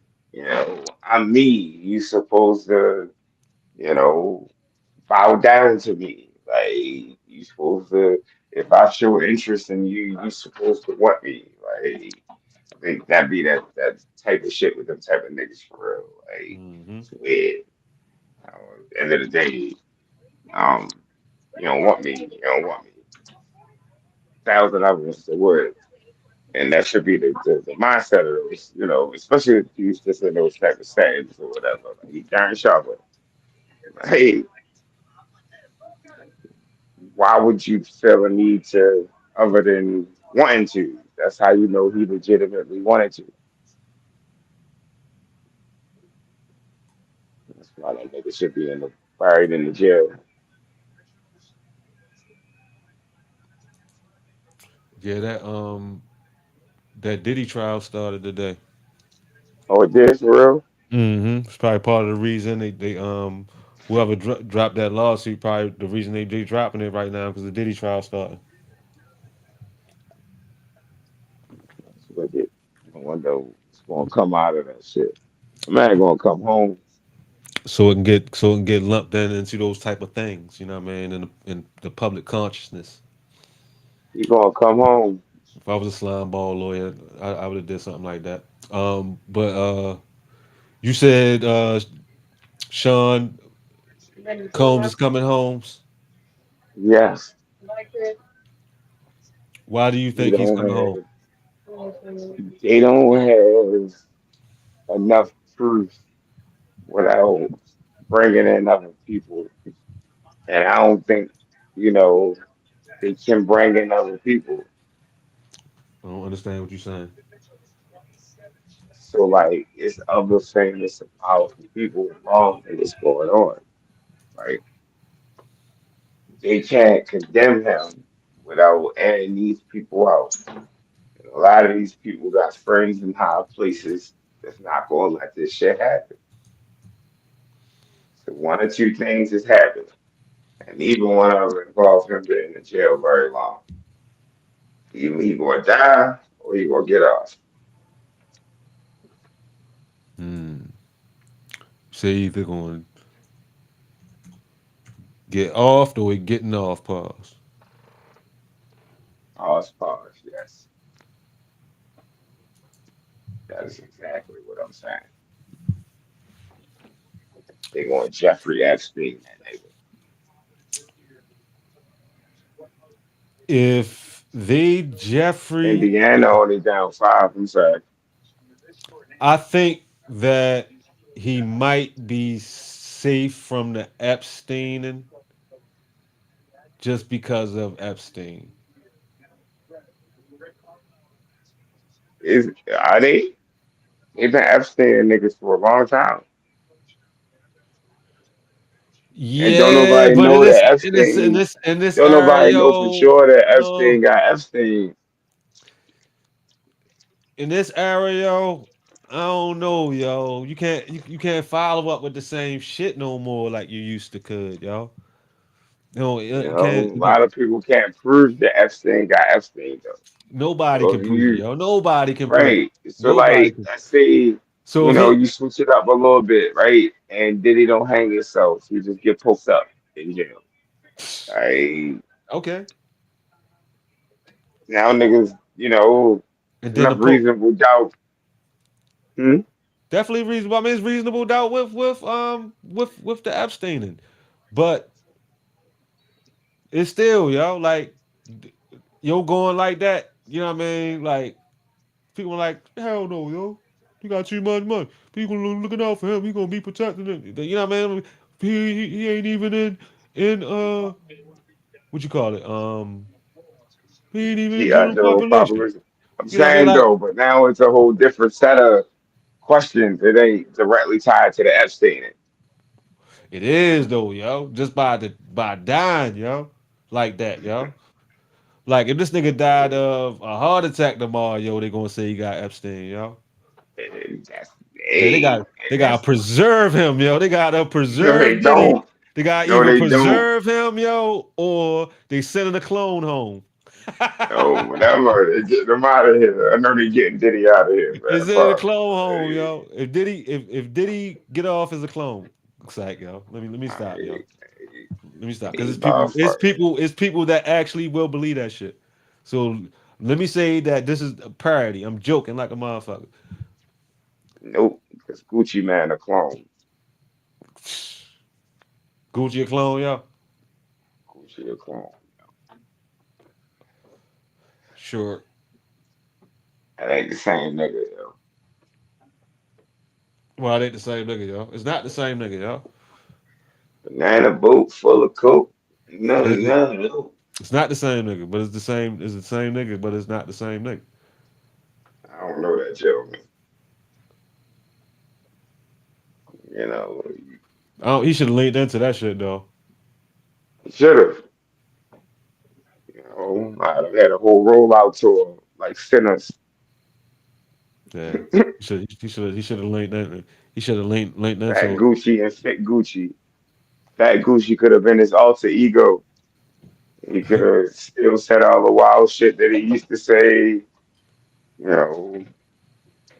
Speaker 2: I'm me. You supposed to, you know, bow down to me. Like you supposed to. If I show interest in you, you supposed to want me. Like I think that be that type of shit with them type of niggas for real. Like
Speaker 1: hmm
Speaker 2: it's weird. At the end of the day, um, you don't want me. You don't want me. Thousand others that would. And that should be the mindset of those, especially if you just in those type of settings or whatever. Like you darn sharp. Hey, why would you feel a need to other than wanting to? That's how you know he legitimately wanted to. That's why that nigga should be buried in the jail.
Speaker 1: yeah. That Diddy trial started today.
Speaker 2: Oh, it did for real?
Speaker 1: It's probably part of the reason they whoever dropped that lawsuit, probably the reason they dropping it right now because the Diddy trial starting.
Speaker 2: That's what it. I wonder what's gonna come out of that shit. A man gonna come home.
Speaker 1: So it can get lumped in into those type of things. You know what I mean? In the public consciousness.
Speaker 2: He gonna come home.
Speaker 1: If I was a slime ball lawyer, I would have did something like that. But you said Sean Combs is coming home.
Speaker 2: Yes,
Speaker 1: Why do you
Speaker 2: he
Speaker 1: think he's
Speaker 2: don't
Speaker 1: coming home?
Speaker 2: have. They don't have enough proof without bringing in other people, and I don't think you know they can bring in other people.
Speaker 1: I don't understand what you're saying.
Speaker 2: So like it's other famous and powerful people involved in what's going on. Right? They can't condemn him without adding these people out. And a lot of these people got friends in high places that's not gonna let this shit happen. So one or two things is happening. And even one of them involves him being in jail very long. Either he gonna die or he gonna get off.
Speaker 1: Hmm. Say either going to get off or we getting off. Pause.
Speaker 2: Pause. Yes, that is exactly what I'm saying. They going Jeffrey Epstein that nigga.
Speaker 1: If they Jeffrey,
Speaker 2: Indiana only down five. I'm sorry.
Speaker 1: I think that he might be safe from the Epsteining just because of Epstein.
Speaker 2: Is are they? They've been Epstein niggas for a long time. And don't
Speaker 1: Yeah,
Speaker 2: nobody
Speaker 1: but
Speaker 2: know that Epstein,
Speaker 1: in this
Speaker 2: don't
Speaker 1: era,
Speaker 2: nobody know for
Speaker 1: yo,
Speaker 2: sure that
Speaker 1: yo,
Speaker 2: Epstein got Epstein.
Speaker 1: in this era, yo, I don't know, yo. You can't follow up with the same shit no more like you used to could, yo. No,
Speaker 2: You
Speaker 1: you
Speaker 2: know,
Speaker 1: can't.
Speaker 2: a lot of people can't prove that Epstein got Epstein though.
Speaker 1: Nobody
Speaker 2: So
Speaker 1: can
Speaker 2: if
Speaker 1: prove it,
Speaker 2: you
Speaker 1: yo. Nobody can prove it.
Speaker 2: right, so
Speaker 1: Nobody
Speaker 2: like
Speaker 1: can.
Speaker 2: let's say,
Speaker 1: So if he,
Speaker 2: you switch it up a little bit, right? And Diddy don't hang himself, he just get poked up in jail. Right.
Speaker 1: okay,
Speaker 2: Now niggas,
Speaker 1: and then the
Speaker 2: enough
Speaker 1: Pope
Speaker 2: reasonable doubt. Hmm?
Speaker 1: definitely reasonable. I mean, it's reasonable doubt with the Epsteining, but it's still, yo, like yo going like that. You know what I mean? Like people are like, hell no, yo. He got too much money. People looking out for him. He gonna be protecting him. You know what I mean? He ain't even in what you call it? He ain't even in
Speaker 2: Yeah,
Speaker 1: general
Speaker 2: general
Speaker 1: population.
Speaker 2: population. I'm
Speaker 1: You know what I mean?
Speaker 2: saying
Speaker 1: Like
Speaker 2: though, but now it's a whole different set of questions. It ain't directly tied to the Epstein.
Speaker 1: it is though, yo. Just by dying, yo, like that, yo. Like if this nigga died of a heart attack tomorrow, yo, they gonna say he got Epstein, yo.
Speaker 2: And that's
Speaker 1: Like
Speaker 2: hey,
Speaker 1: they
Speaker 2: and
Speaker 1: gotta
Speaker 2: that's
Speaker 1: preserve him, yo. They gotta
Speaker 2: no, they
Speaker 1: preserve Diddy.
Speaker 2: don't.
Speaker 1: They gotta
Speaker 2: No,
Speaker 1: either
Speaker 2: they don't.
Speaker 1: preserve him, yo, or they sending a clone home.
Speaker 2: No, whatever. They get them out of here. I know they getting Diddy out of here,
Speaker 1: They
Speaker 2: man.
Speaker 1: sending a
Speaker 2: Fuck.
Speaker 1: clone home,
Speaker 2: Hey,
Speaker 1: yo. If Diddy get off as a clone, psych, yo. Let me stop, yo. Let me stop, because
Speaker 2: hey, motherfucker.
Speaker 1: it's people that actually will believe that shit. So let me say that this is a parody. I'm joking like a motherfucker.
Speaker 2: Nope, because Gucci Man a clone.
Speaker 1: Gucci a clone, yo.
Speaker 2: Gucci a clone.
Speaker 1: Sure.
Speaker 2: That ain't the same nigga, yo.
Speaker 1: Well, it ain't the same nigga, yo. It's not the same nigga, yo.
Speaker 2: Banana boat full of coke. No,
Speaker 1: It, it-
Speaker 2: no, no.
Speaker 1: it's not the same nigga, but it's the same. It's the same nigga, but it's not the same nigga.
Speaker 2: I don't know that gentleman. You know,
Speaker 1: He should have leaned into that shit though.
Speaker 2: he should have. I'd have had a whole rollout tour like Sinners.
Speaker 1: Yeah, he should have leaned in. He should have leaned
Speaker 2: Fat
Speaker 1: into.
Speaker 2: Gucci and Fit Gucci. Fat Gucci could have been his alter ego. He could have still said all the wild shit that he used to say. You know,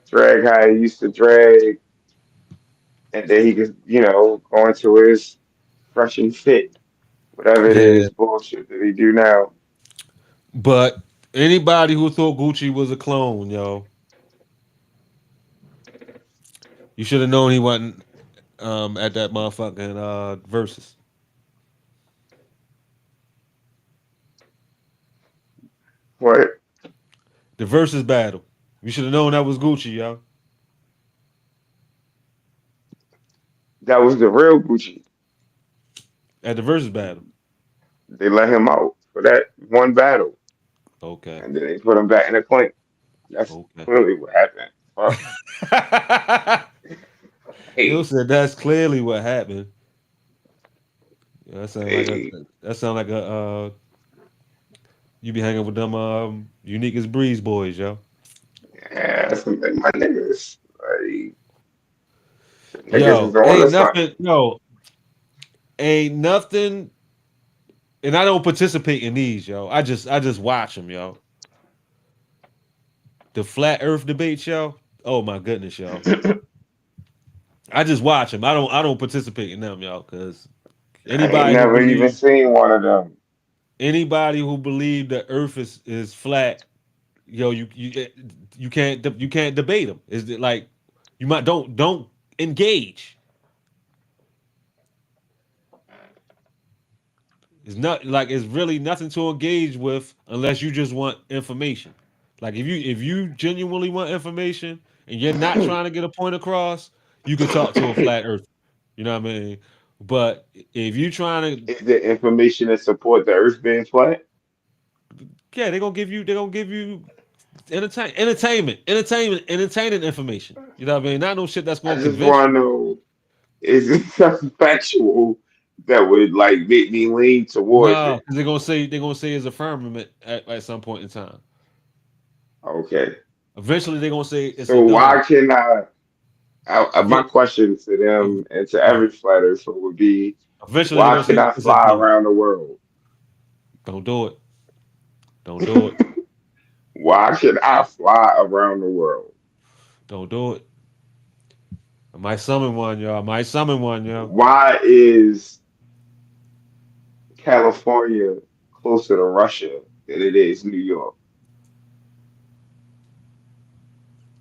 Speaker 2: drag how he used to drag, and then he could, go into his fresh and fit, whatever it
Speaker 1: Yeah,
Speaker 2: is, bullshit that he do now.
Speaker 1: but anybody who thought Gucci was a clone, yo, you should have known he wasn't at that motherfucking versus
Speaker 2: What?
Speaker 1: the versus battle. You should have known that was Gucci, yo,
Speaker 2: That was the real Gucci.
Speaker 1: at the versus battle.
Speaker 2: They let him out for that one battle,
Speaker 1: Okay,
Speaker 2: and then they put him back in the clink. That's
Speaker 1: okay.
Speaker 2: clearly what happened. Fuck.
Speaker 1: You
Speaker 2: Hey,
Speaker 1: said that's clearly what happened. Yeah,
Speaker 2: hey,
Speaker 1: that sound like a you be hanging with them unique as breeze boys, yo.
Speaker 2: yeah, that's like my niggas. Like, the niggas is
Speaker 1: Yo,
Speaker 2: on to something.
Speaker 1: ain't nothing, and I don't participate in these, yo. I just watch them, yo. The flat Earth debates, yo. Oh my goodness, yo. I just watch them. I don't participate in them, yo, because
Speaker 2: I ain't
Speaker 1: anybody who
Speaker 2: never even
Speaker 1: believe
Speaker 2: seen one of them.
Speaker 1: anybody who believe the Earth is flat, yo, you can't debate them. Is it like you might don't engage. It's not like it's really nothing to engage with unless you just want information. Like if you genuinely want information and you're not trying to get a point across, you could talk to a flat earth. You know what I mean? But if you trying
Speaker 2: Is there information to support the Earth being flat?
Speaker 1: to, yeah, they're gonna give you entertaining information. You know what I mean? Not no shit that's
Speaker 2: I
Speaker 1: gonna
Speaker 2: just
Speaker 1: convince
Speaker 2: want to
Speaker 1: you.
Speaker 2: know, is it something factual that would like make me lean towards
Speaker 1: No,
Speaker 2: it?
Speaker 1: because they're gonna say it's a firmament at some point in time.
Speaker 2: Okay.
Speaker 1: Eventually, they're gonna say it's a
Speaker 2: So
Speaker 1: dome.
Speaker 2: why can my
Speaker 1: Event,
Speaker 2: question to them and to
Speaker 1: right.
Speaker 2: every flat earther would be,
Speaker 1: Eventually, they're
Speaker 2: why
Speaker 1: gonna
Speaker 2: can
Speaker 1: say
Speaker 2: I
Speaker 1: it's a
Speaker 2: fly
Speaker 1: dome.
Speaker 2: around the world?
Speaker 1: Don't do it. Don't do it.
Speaker 2: Why can I fly around the world?
Speaker 1: Don't do it. I might summon one, yo. I might summon one, yo.
Speaker 2: Why is California closer to Russia than it is New York?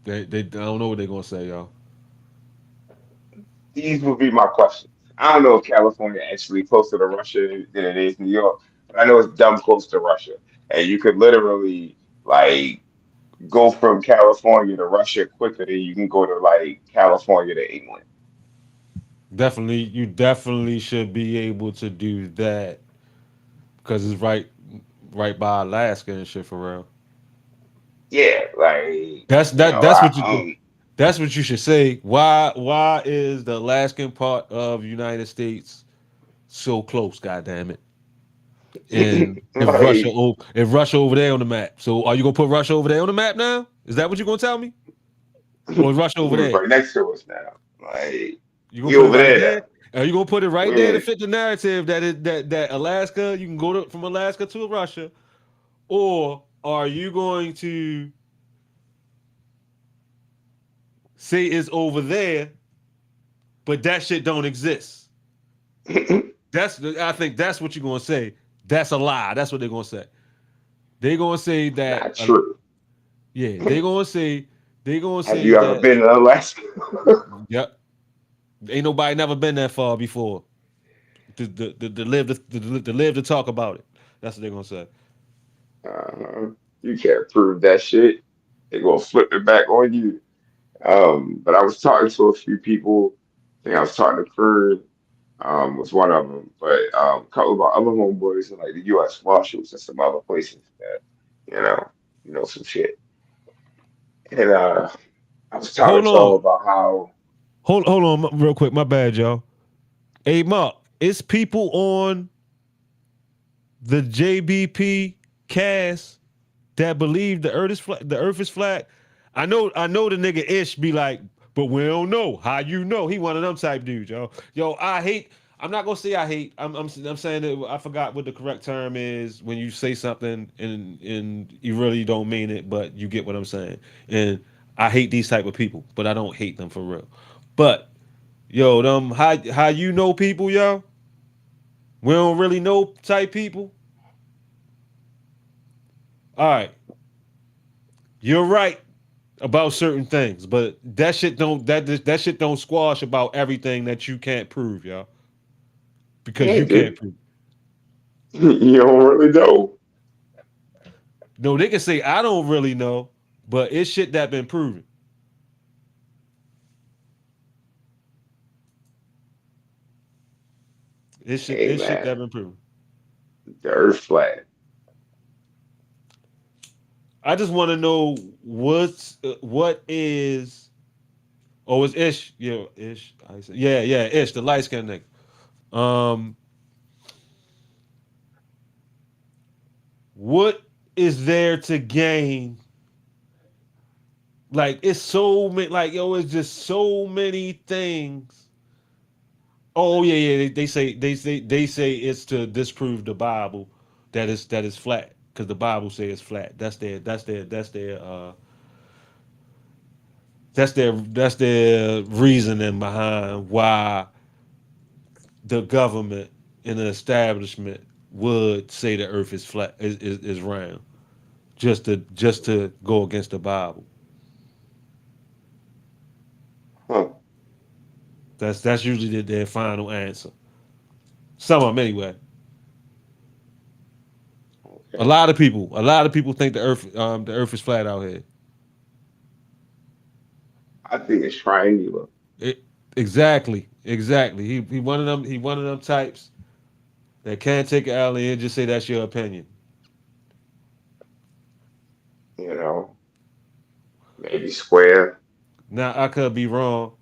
Speaker 1: They I don't know what they're gonna say, yo.
Speaker 2: These would be my questions. I don't know if California actually closer to Russia than it is New York, but I know it's dumb close to Russia. And you could literally like go from California to Russia quicker than you can go to like California to England.
Speaker 1: Definitely, you definitely should be able to do that because it's right by Alaska and shit for real.
Speaker 2: Yeah,
Speaker 1: That's what you should say. Why is the Alaskan part of the United States so close? God damn it! And
Speaker 2: like
Speaker 1: if Russia over there on the map, so are you gonna put Russia over there on the map now? Is that what you're gonna tell me? Or is Russia over
Speaker 2: we're
Speaker 1: there?
Speaker 2: right next to us now. Like
Speaker 1: You gonna
Speaker 2: we
Speaker 1: put it
Speaker 2: over
Speaker 1: right
Speaker 2: there
Speaker 1: there?
Speaker 2: now.
Speaker 1: Are you gonna put it right there to
Speaker 2: We're
Speaker 1: fit the narrative that Alaska you can from Alaska to Russia, or are you going to say it's over there, but that shit don't exist? I think that's what you're gonna say. That's a lie. That's what they're gonna say. They're gonna say that.
Speaker 2: not true.
Speaker 1: Yeah, they gonna
Speaker 2: Have
Speaker 1: say
Speaker 2: you ever
Speaker 1: that.
Speaker 2: been to Alaska?
Speaker 1: Yep, ain't nobody never been that far before to live to talk about it. That's what they're gonna say.
Speaker 2: You can't prove that shit. They gonna flip it back on you. But I was talking to a few people. I think I was talking to Kurt, was one of them. But a couple of our other homeboys in like the U.S. Marshals and some other places that you know, some shit. And I was talking
Speaker 1: Hold
Speaker 2: to them
Speaker 1: on,
Speaker 2: about how
Speaker 1: hold on, real quick. My bad, y'all. Hey, Mark, it's people on the JBP cast that believe the Earth is flat. The Earth is flat. I know the nigga Ish be like, but we don't know. How you know? He one of them type dudes, yo. Yo, I'm not gonna say I hate. I'm saying that I forgot what the correct term is when you say something and you really don't mean it, but you get what I'm saying. And I hate these type of people, but I don't hate them for real. But yo, them how you know people, yo? We don't really know type people. All right, you're right about certain things, but that shit don't squash about everything that you can't prove, yo, because
Speaker 2: Yeah,
Speaker 1: you can't
Speaker 2: dude.
Speaker 1: prove.
Speaker 2: You don't really know.
Speaker 1: No, they can say I don't really know, but it's shit that been proven.
Speaker 2: Hey
Speaker 1: It's shit that
Speaker 2: man,
Speaker 1: been proven.
Speaker 2: the Earth flat.
Speaker 1: I just want to know what is oh it's Ish yeah Ish I said yeah Ish the light skinned nigga. What is there to gain? Like it's so many like yo it's just so many things. Oh yeah they say it's to disprove the Bible that is flat because the Bible say it's flat. That's their reasoning behind why the government and the establishment would say the earth is flat is round just to go against the Bible.
Speaker 2: Huh.
Speaker 1: That's usually their final answer. Some of them anyway.
Speaker 2: Okay.
Speaker 1: A lot of people think the earth is flat out here.
Speaker 2: I think it's triangular.
Speaker 1: It, exactly. He one of them types that can't take an alley and just say that's your opinion.
Speaker 2: You know, maybe square.
Speaker 1: Now I could be wrong.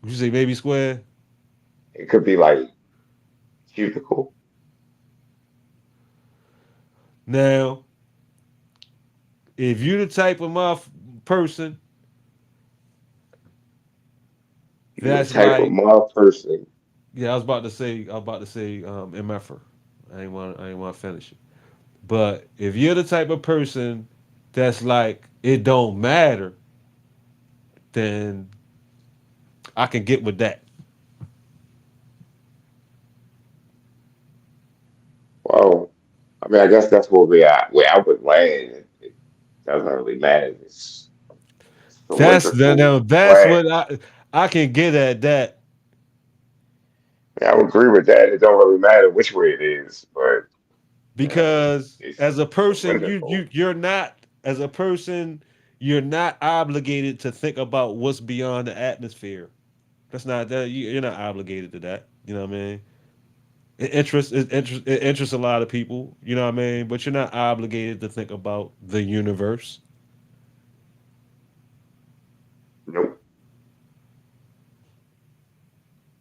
Speaker 1: You say maybe square.
Speaker 2: It could be like cubical.
Speaker 1: Now if you the type of person
Speaker 2: You the
Speaker 1: that's
Speaker 2: type of
Speaker 1: like
Speaker 2: mob person.
Speaker 1: yeah, I was about to say MFR. I ain't want to finish it. But if you're the type of person that's like it don't matter, then I can get with that.
Speaker 2: Well, I mean, I guess that's where I would land. It doesn't really matter. It's cylindrical,
Speaker 1: Now that's
Speaker 2: flat.
Speaker 1: what I can get at that
Speaker 2: Yeah, I would agree with that. It don't really matter which way it is, but you know,
Speaker 1: because
Speaker 2: it's
Speaker 1: as a person
Speaker 2: cylindrical.
Speaker 1: you're not as a person you're not obligated to think about what's beyond the atmosphere. That's not that you're not obligated to that. You know what I mean? It interests a lot of people. You know what I mean? But you're not obligated to think about the universe.
Speaker 2: Nope.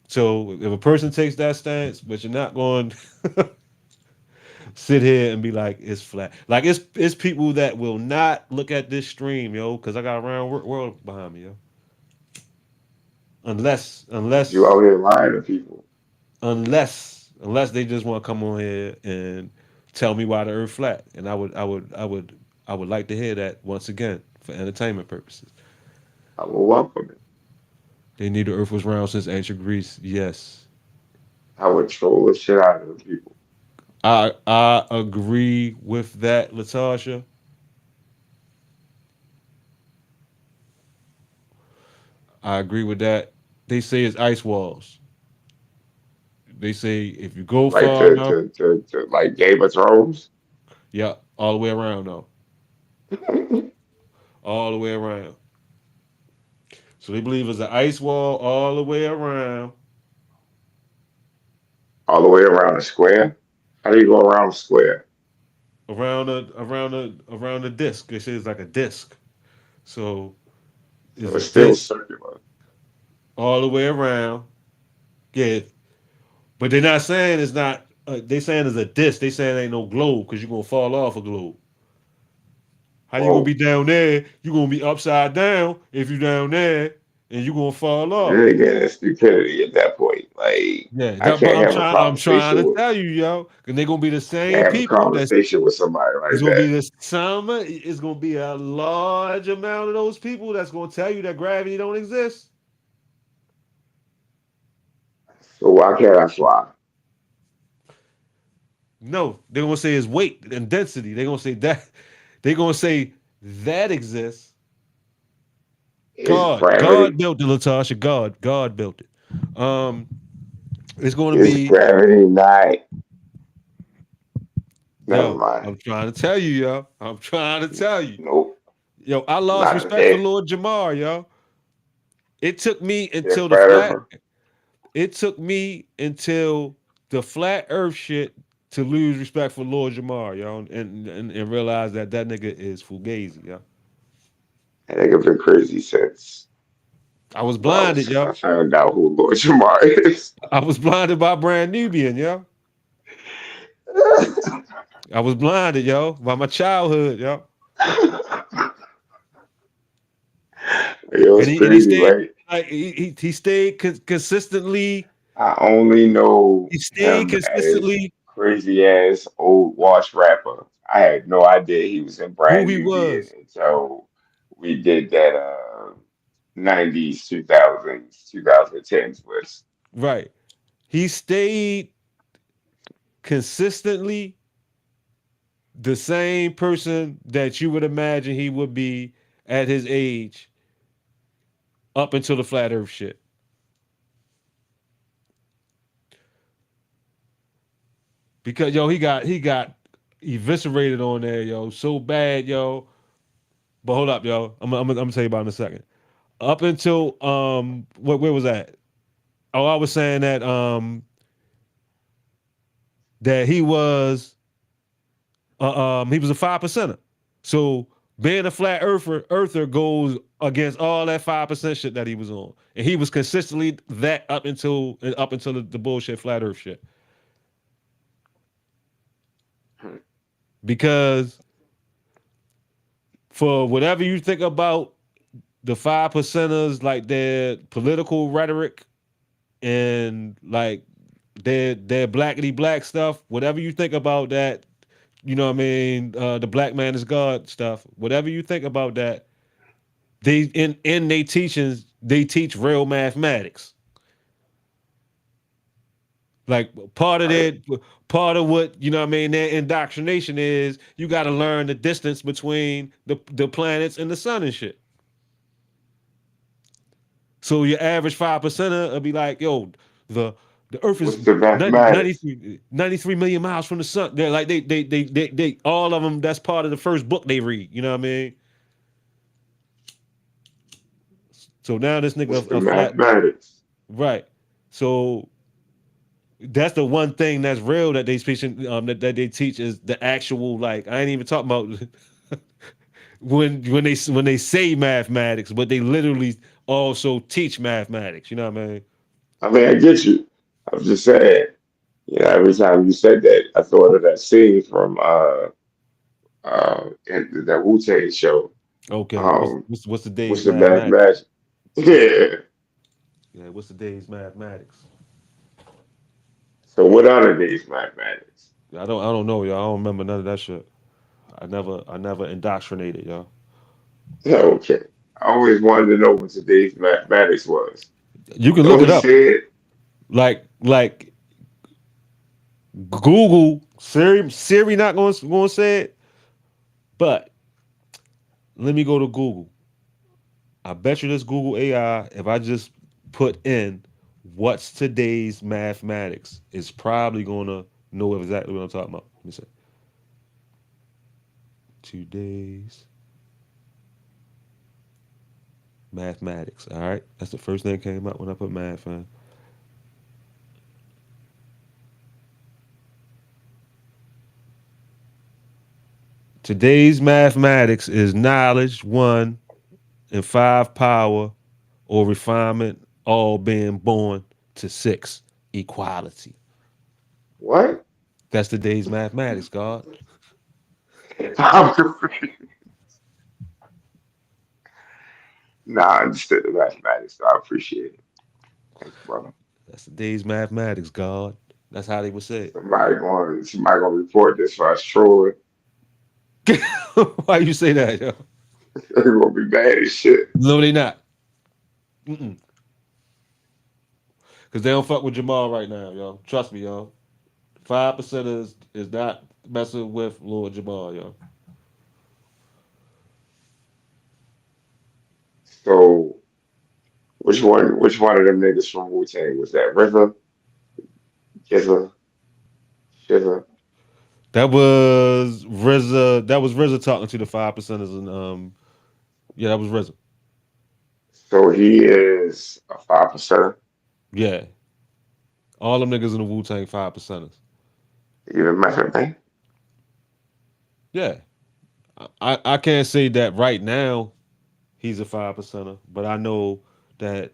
Speaker 1: So if a person takes that stance, but you're not going to sit here and be like it's flat. Like it's people that will not look at this stream, yo, because I got a round world behind me, yo. Unless
Speaker 2: Because you out here lying to people.
Speaker 1: unless they just want to come on here and tell me why the earth flat, and I would like to hear that once again for entertainment purposes.
Speaker 2: I will welcome it.
Speaker 1: They knew the earth was round since ancient Greece. Yes.
Speaker 2: I would troll the shit out of the people.
Speaker 1: I agree with that, Latasha. I agree with that. They say it's ice walls. They say if you go
Speaker 2: Like
Speaker 1: far enough,
Speaker 2: to like Game of Thrones.
Speaker 1: yeah, all the way around though. All the way around. So they believe it's an ice wall all the way
Speaker 2: All the way around the square. How do you go around the square?
Speaker 1: around the disc. They say it's like a disc. So
Speaker 2: So
Speaker 1: it's a
Speaker 2: it's still
Speaker 1: disc
Speaker 2: circular.
Speaker 1: all the way around. Yeah, but they're not saying it's not. They saying it's a disc. They saying it ain't no globe because you're gonna fall off a globe. How you gonna be
Speaker 2: Whoa.
Speaker 1: down there? You gonna be upside down if you down there, and you gonna fall
Speaker 2: Then
Speaker 1: off.
Speaker 2: again, it's stupidity at that point. Like
Speaker 1: Yeah,
Speaker 2: I
Speaker 1: but
Speaker 2: can't have a
Speaker 1: I'm trying
Speaker 2: conversation
Speaker 1: to
Speaker 2: with
Speaker 1: tell you, yo, and they're gonna be the
Speaker 2: I can't
Speaker 1: same
Speaker 2: have a
Speaker 1: people that's
Speaker 2: conversation with somebody
Speaker 1: it's
Speaker 2: like
Speaker 1: gonna
Speaker 2: that.
Speaker 1: be this summer. It's gonna be a large amount of those people that's gonna tell you that gravity don't exist.
Speaker 2: So why can't I fly?
Speaker 1: No, they're gonna say it's weight and density. They're gonna say that. They're gonna say that exists.
Speaker 2: Is
Speaker 1: God
Speaker 2: gravity
Speaker 1: built it, Latasha. God built it. Um, it's going to
Speaker 2: is
Speaker 1: be,
Speaker 2: gravity not never
Speaker 1: yo.
Speaker 2: mind.
Speaker 1: I'm trying to tell you, yo. I'm trying to tell you,
Speaker 2: Nope.
Speaker 1: yo. I lost
Speaker 2: Not
Speaker 1: respect for
Speaker 2: today.
Speaker 1: Lord Jamar, yo. It took me
Speaker 2: They're
Speaker 1: until the
Speaker 2: flat
Speaker 1: flat.
Speaker 2: earther.
Speaker 1: It took me until the flat Earth shit to lose respect for Lord Jamar, yo, and realize that that nigga is fugazi, yo.
Speaker 2: And they have been crazy since
Speaker 1: I was
Speaker 2: well,
Speaker 1: blinded,
Speaker 2: since
Speaker 1: yo.
Speaker 2: I found out who Lord Jamar is.
Speaker 1: I was blinded by Brand Nubian, yo. I was blinded, yo, by my childhood, yo.
Speaker 2: It was
Speaker 1: And he
Speaker 2: crazy,
Speaker 1: stayed
Speaker 2: right?
Speaker 1: like he stayed consistently.
Speaker 2: I only know
Speaker 1: He stayed
Speaker 2: him as
Speaker 1: consistently
Speaker 2: crazy ass old wash rapper. I had no idea he was in
Speaker 1: who
Speaker 2: Brand
Speaker 1: he
Speaker 2: Nubian
Speaker 1: was.
Speaker 2: until we did that 90s, 2000s, 2010s list.
Speaker 1: Right. He stayed consistently the same person that you would imagine he would be at his age up until the flat earth shit. Because yo, he got eviscerated on there, yo, so bad, yo. But hold up, yo. I'm gonna tell you about it in a second. Up until where was that? Oh, I was saying that that he was a 5%er. So being a flat earther goes against all that 5% shit that he was on. And he was consistently that up until the bullshit flat earth shit. Because for whatever you think about the 5%ers, like their political rhetoric and like their blackity black stuff, whatever you think about that, you know what I mean, the black man is God stuff, whatever you think about that, they in their teachings, they teach real mathematics. Like
Speaker 2: Right.
Speaker 1: part of what, you know what I mean, their indoctrination is you gotta learn the distance between the planets and the sun and shit. So your average 5%er will be like, yo, the the Earth is
Speaker 2: What's the
Speaker 1: 90
Speaker 2: mathematics?
Speaker 1: 93 million miles from the sun. They're like they all of them. That's part of the first book they read. You know what I mean? So now this nigga
Speaker 2: What's the
Speaker 1: a flat
Speaker 2: mathematics?
Speaker 1: right. So that's the one thing that's real that they teach. That they teach is the actual like. I ain't even talking about when they say mathematics, but they literally also teach mathematics. You know what I mean?
Speaker 2: I mean, I get you. I'm just saying, every time you said that, I thought of that scene from that Wu Tang show.
Speaker 1: Okay. What's
Speaker 2: Um,
Speaker 1: what's what's the
Speaker 2: what's
Speaker 1: day's
Speaker 2: the
Speaker 1: mathematics?
Speaker 2: mathematics? Yeah.
Speaker 1: Yeah. What's the day's mathematics?
Speaker 2: So what are these mathematics?
Speaker 1: I don't know, y'all. I don't remember none of that shit. I never indoctrinated, y'all.
Speaker 2: Okay. I always wanted to know what today's mathematics was.
Speaker 1: You can look
Speaker 2: Don't
Speaker 1: it
Speaker 2: he
Speaker 1: up.
Speaker 2: say it?
Speaker 1: Like Google Siri not going to say it, but let me go to Google. I bet you this Google AI, if I just put in what's today's mathematics, is probably going to know exactly what I'm talking about. Let me say today's mathematics. All right, that's the first thing that came up when I put math in. Today's mathematics is knowledge, one, and five power or refinement, all being born to six, equality.
Speaker 2: What?
Speaker 1: That's today's mathematics, God.
Speaker 2: I'm confused. Nah, I understood the mathematics, so I appreciate it. Thanks, brother.
Speaker 1: That's today's mathematics, God. That's how they would say
Speaker 2: Somebody gonna report this for us trolling.
Speaker 1: it. Why you say that, yo?
Speaker 2: They're gonna be bad as shit.
Speaker 1: No, they not. Because they don't fuck with Jamal right now, yo. Trust me, yo. 5% is not messing with Lord Jamal, yo.
Speaker 2: So which one of them niggas from Wu Tang was that? River, Kizza, Shiver.
Speaker 1: That was RZA. That was RZA talking to the 5%ers, and yeah, that was RZA.
Speaker 2: So he is a 5%er.
Speaker 1: Yeah, all them niggas in the Wu Tang 5%ers.
Speaker 2: Even Method Man.
Speaker 1: Yeah, I can't say that right now he's a 5%er, but I know that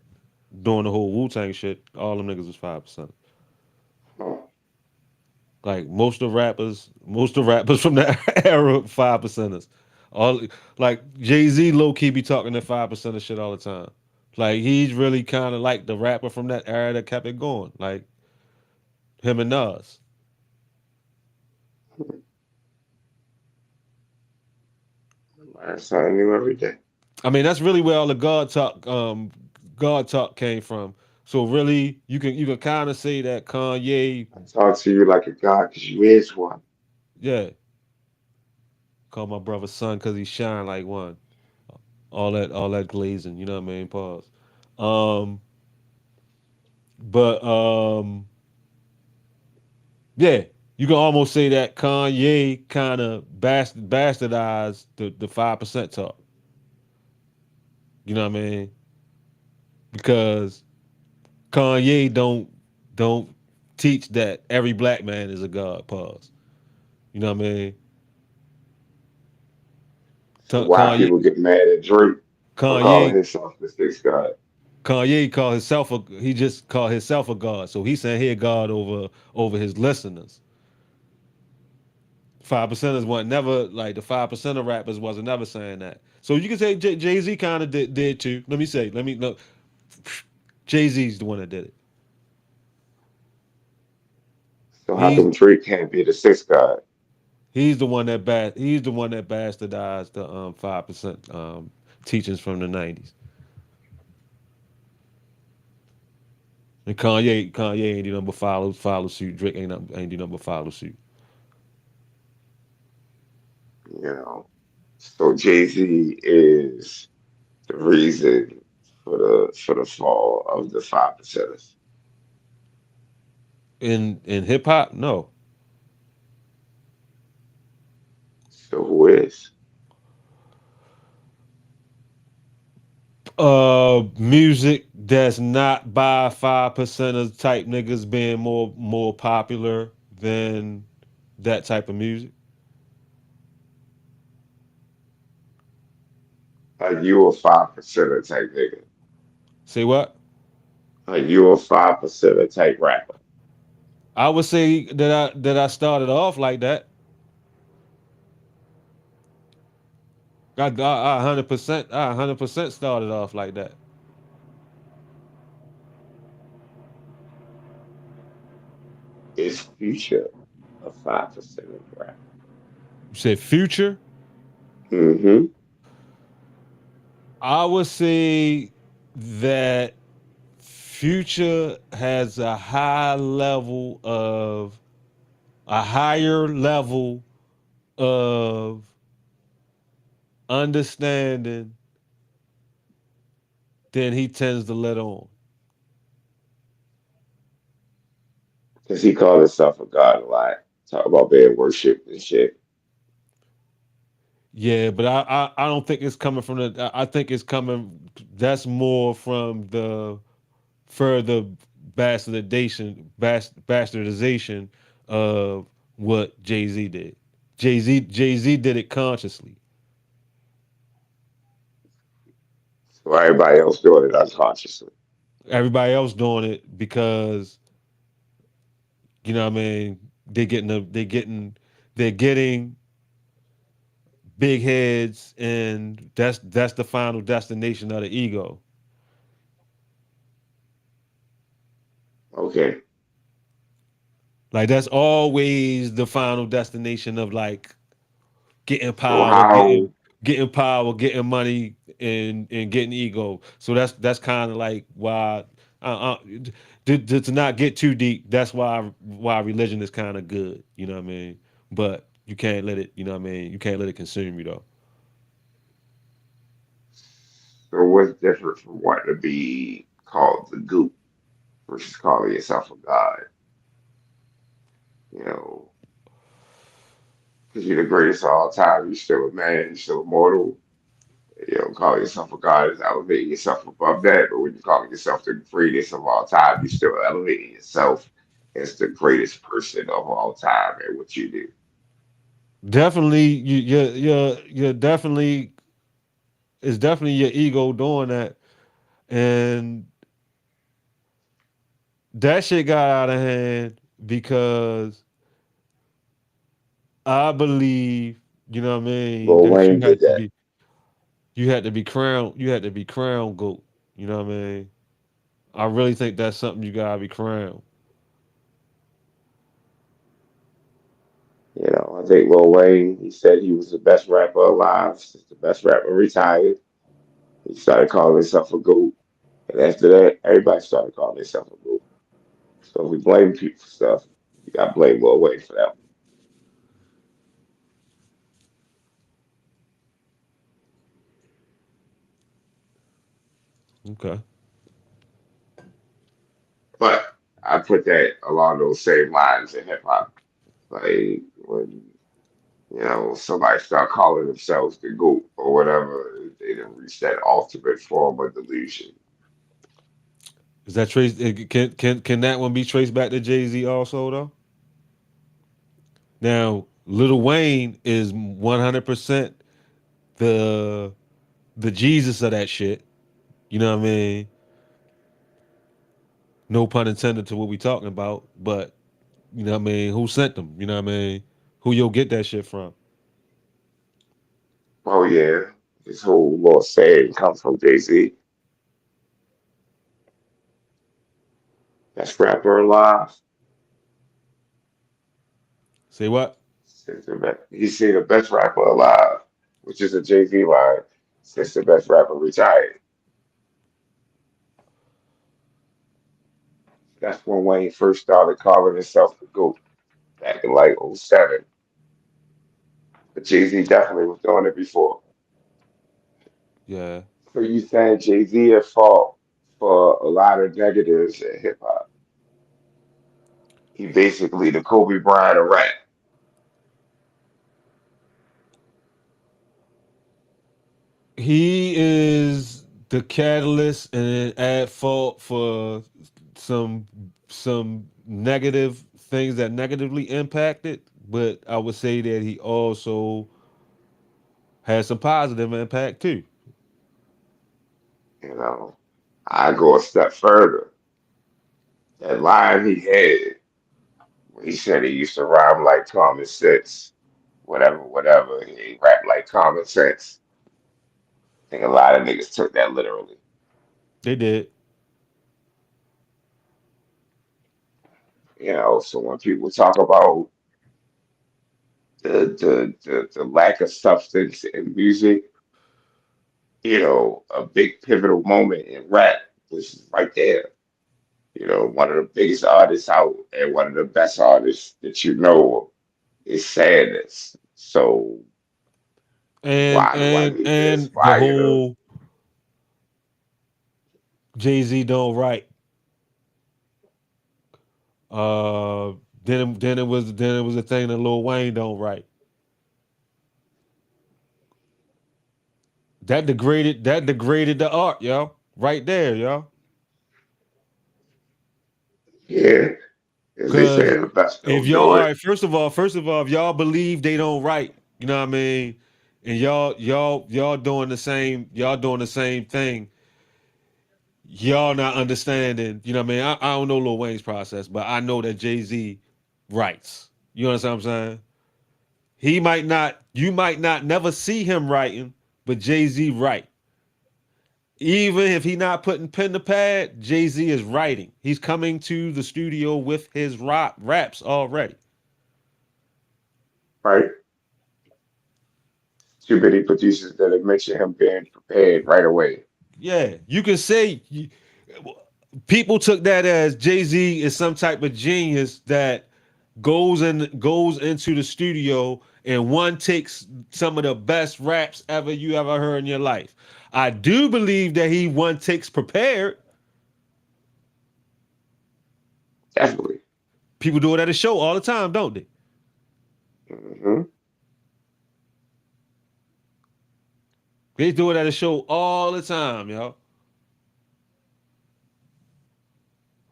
Speaker 1: during the whole Wu Tang shit, all them niggas was 5%.
Speaker 2: Oh,
Speaker 1: Like most of the rappers from that era, 5%ers. All like Jay-Z low key be talking that 5% of shit all the time. Like he's really kind of like the rapper from that era that kept it going. Like him and Nas.
Speaker 2: learn something new every day.
Speaker 1: I mean, that's really where all the God talk came from. So really, you can kind of say that Kanye,
Speaker 2: I talk to you like a god because you is one.
Speaker 1: yeah, call my brother son because he shine like one. All that glazing, you know what I mean? Pause. Um, but yeah, you can almost say that Kanye kind of bastardized the 5% talk. You know what I mean? Because Kanye don't teach that every black man is a god. Pause. You know what I mean?
Speaker 2: So why
Speaker 1: Kanye
Speaker 2: people get mad at Drake for calling
Speaker 1: Kanye
Speaker 2: himself the sixth god?
Speaker 1: Kanye called himself he just called himself a god. So he's saying he a god over his listeners. 5%ers wasn't never like the 5% of rappers wasn't never saying that. So you can say Jay Z kind of did too. Let me look. Jay Z's the one that did it.
Speaker 2: So how
Speaker 1: He's
Speaker 2: come Drake can't be the sixth god?
Speaker 1: he's the one that bastardized the 5% teachings from the 90s. And Kanye ain't do nothing but follow suit. Drake ain't do nothing but follow suit.
Speaker 2: You know. So Jay-Z is the reason for the fall of the 5%ers.
Speaker 1: In hip hop, no.
Speaker 2: So who is?
Speaker 1: Music that's not by 5%ers type niggas being more popular than that type of music.
Speaker 2: Are you a 5%er type nigga?
Speaker 1: Say what?
Speaker 2: Are you a 5%er type rapper?
Speaker 1: I would say that I started off like that. I 100% started off like that.
Speaker 2: Is Future a 5%er rapper?
Speaker 1: You said Future.
Speaker 2: Mm-hmm.
Speaker 1: I would say that Future has a higher level of understanding than he tends to let on.
Speaker 2: Because he called himself a god a lot. Talk about being worshipped and shit.
Speaker 1: Yeah, but I don't think it's coming from the. I think it's coming. That's more from the further bastardization of what Jay Z did. Jay Z did it consciously.
Speaker 2: So everybody else doing it unconsciously.
Speaker 1: Everybody else doing it because you know what I mean. They're getting big heads, and that's the final destination of the ego.
Speaker 2: Okay.
Speaker 1: Like that's always the final destination of like
Speaker 2: So how
Speaker 1: getting power, getting money, and getting ego. So that's kind of like why uh, uh, to not get too deep. That's why religion is kind of good. You know what I mean? But you can't let it. You know what I mean? You can't let it consume you though.
Speaker 2: so what's different from wanting to be called the goop versus calling yourself a god? You know, because you're the greatest of all time. You're still a man. You're still immortal. You know, calling yourself a god is elevating yourself above that. But when you're calling yourself the greatest of all time, you're still elevating yourself as the greatest person of all time at what you do.
Speaker 1: Definitely, you're definitely it's definitely your ego doing that, and that shit got out of hand because I believe, you know what I mean,
Speaker 2: Lil
Speaker 1: that
Speaker 2: Wayne did that.
Speaker 1: you had to be crowned goat. You know what I mean? I really think that's something you gotta be crowned.
Speaker 2: You know, I think Lil Wayne, he said he was the best rapper alive since the best rapper retired. He started calling himself a goat. And after that, everybody started calling themselves a goat. So if we blame people for stuff, you got to blame Lil Wayne for that.
Speaker 1: Okay.
Speaker 2: But I put that along those same lines in hip hop. Like when, you know, somebody start calling themselves the GOAT or whatever, they didn't reach that ultimate form of delusion.
Speaker 1: Is that trace? Can that one be traced back to Jay Z also though? Now, Little Wayne is 100% the the Jesus of that shit. You know what I mean? No pun intended to what we talking about, but you know what I mean? Who sent them? You know what I mean? Who you'll get that shit from?
Speaker 2: Oh yeah, this whole little saying comes from Jay-Z. Best rapper alive.
Speaker 1: Say what?
Speaker 2: He's seen the best rapper alive, which is a Jay-Z line, since the best rapper retired. That's when Wayne first started calling himself the GOAT back in like '07. But Jay-Z definitely was doing it before.
Speaker 1: Yeah.
Speaker 2: So you saying Jay-Z at fault for a lot of negatives in hip hop? He basically the Kobe Bryant of rap.
Speaker 1: He is the catalyst and at fault for some some negative things that negatively impacted, but I would say that he also has some positive impact too.
Speaker 2: You know, I go a step further. That line he had when he said he used to rhyme like common sense, whatever, whatever. He rap like common sense. I think a lot of niggas took that literally.
Speaker 1: They did.
Speaker 2: You know, so when people talk about the lack of substance in music, you know, a big pivotal moment in rap was right there. You know, one of the biggest artists out and one of the best artists that you know is sadness. So
Speaker 1: And
Speaker 2: why do I
Speaker 1: and
Speaker 2: need to
Speaker 1: and the
Speaker 2: inspire them?
Speaker 1: whole Jay Z don't write. Uh, then it was a thing that Lil Wayne don't write. That degraded the art, yo. Right there, yo.
Speaker 2: Yeah, as they
Speaker 1: Cause
Speaker 2: say, the best
Speaker 1: if
Speaker 2: don't
Speaker 1: y'all,
Speaker 2: do
Speaker 1: all
Speaker 2: it.
Speaker 1: right, first of all, if y'all believe they don't write, you know what I mean, and y'all y'all doing the same thing, y'all not understanding. You know what I mean? I don't know Lil Wayne's process, but I know that Jay Z writes. You understand what I'm saying? He might not, you might not never see him writing, but Jay Z write. even if he not putting pen to pad, Jay-Z is writing. He's coming to the studio with his raps already.
Speaker 2: right? Too many producers that have mentioned him being prepared right away.
Speaker 1: Yeah, you can say people took that as Jay-Z is some type of genius that goes into the studio and one takes some of the best raps ever you ever heard in your life. I do believe that he one takes prepared.
Speaker 2: Definitely.
Speaker 1: People do it at a show all the time, don't they?
Speaker 2: Hmm.
Speaker 1: They do it at a show all the time, yo.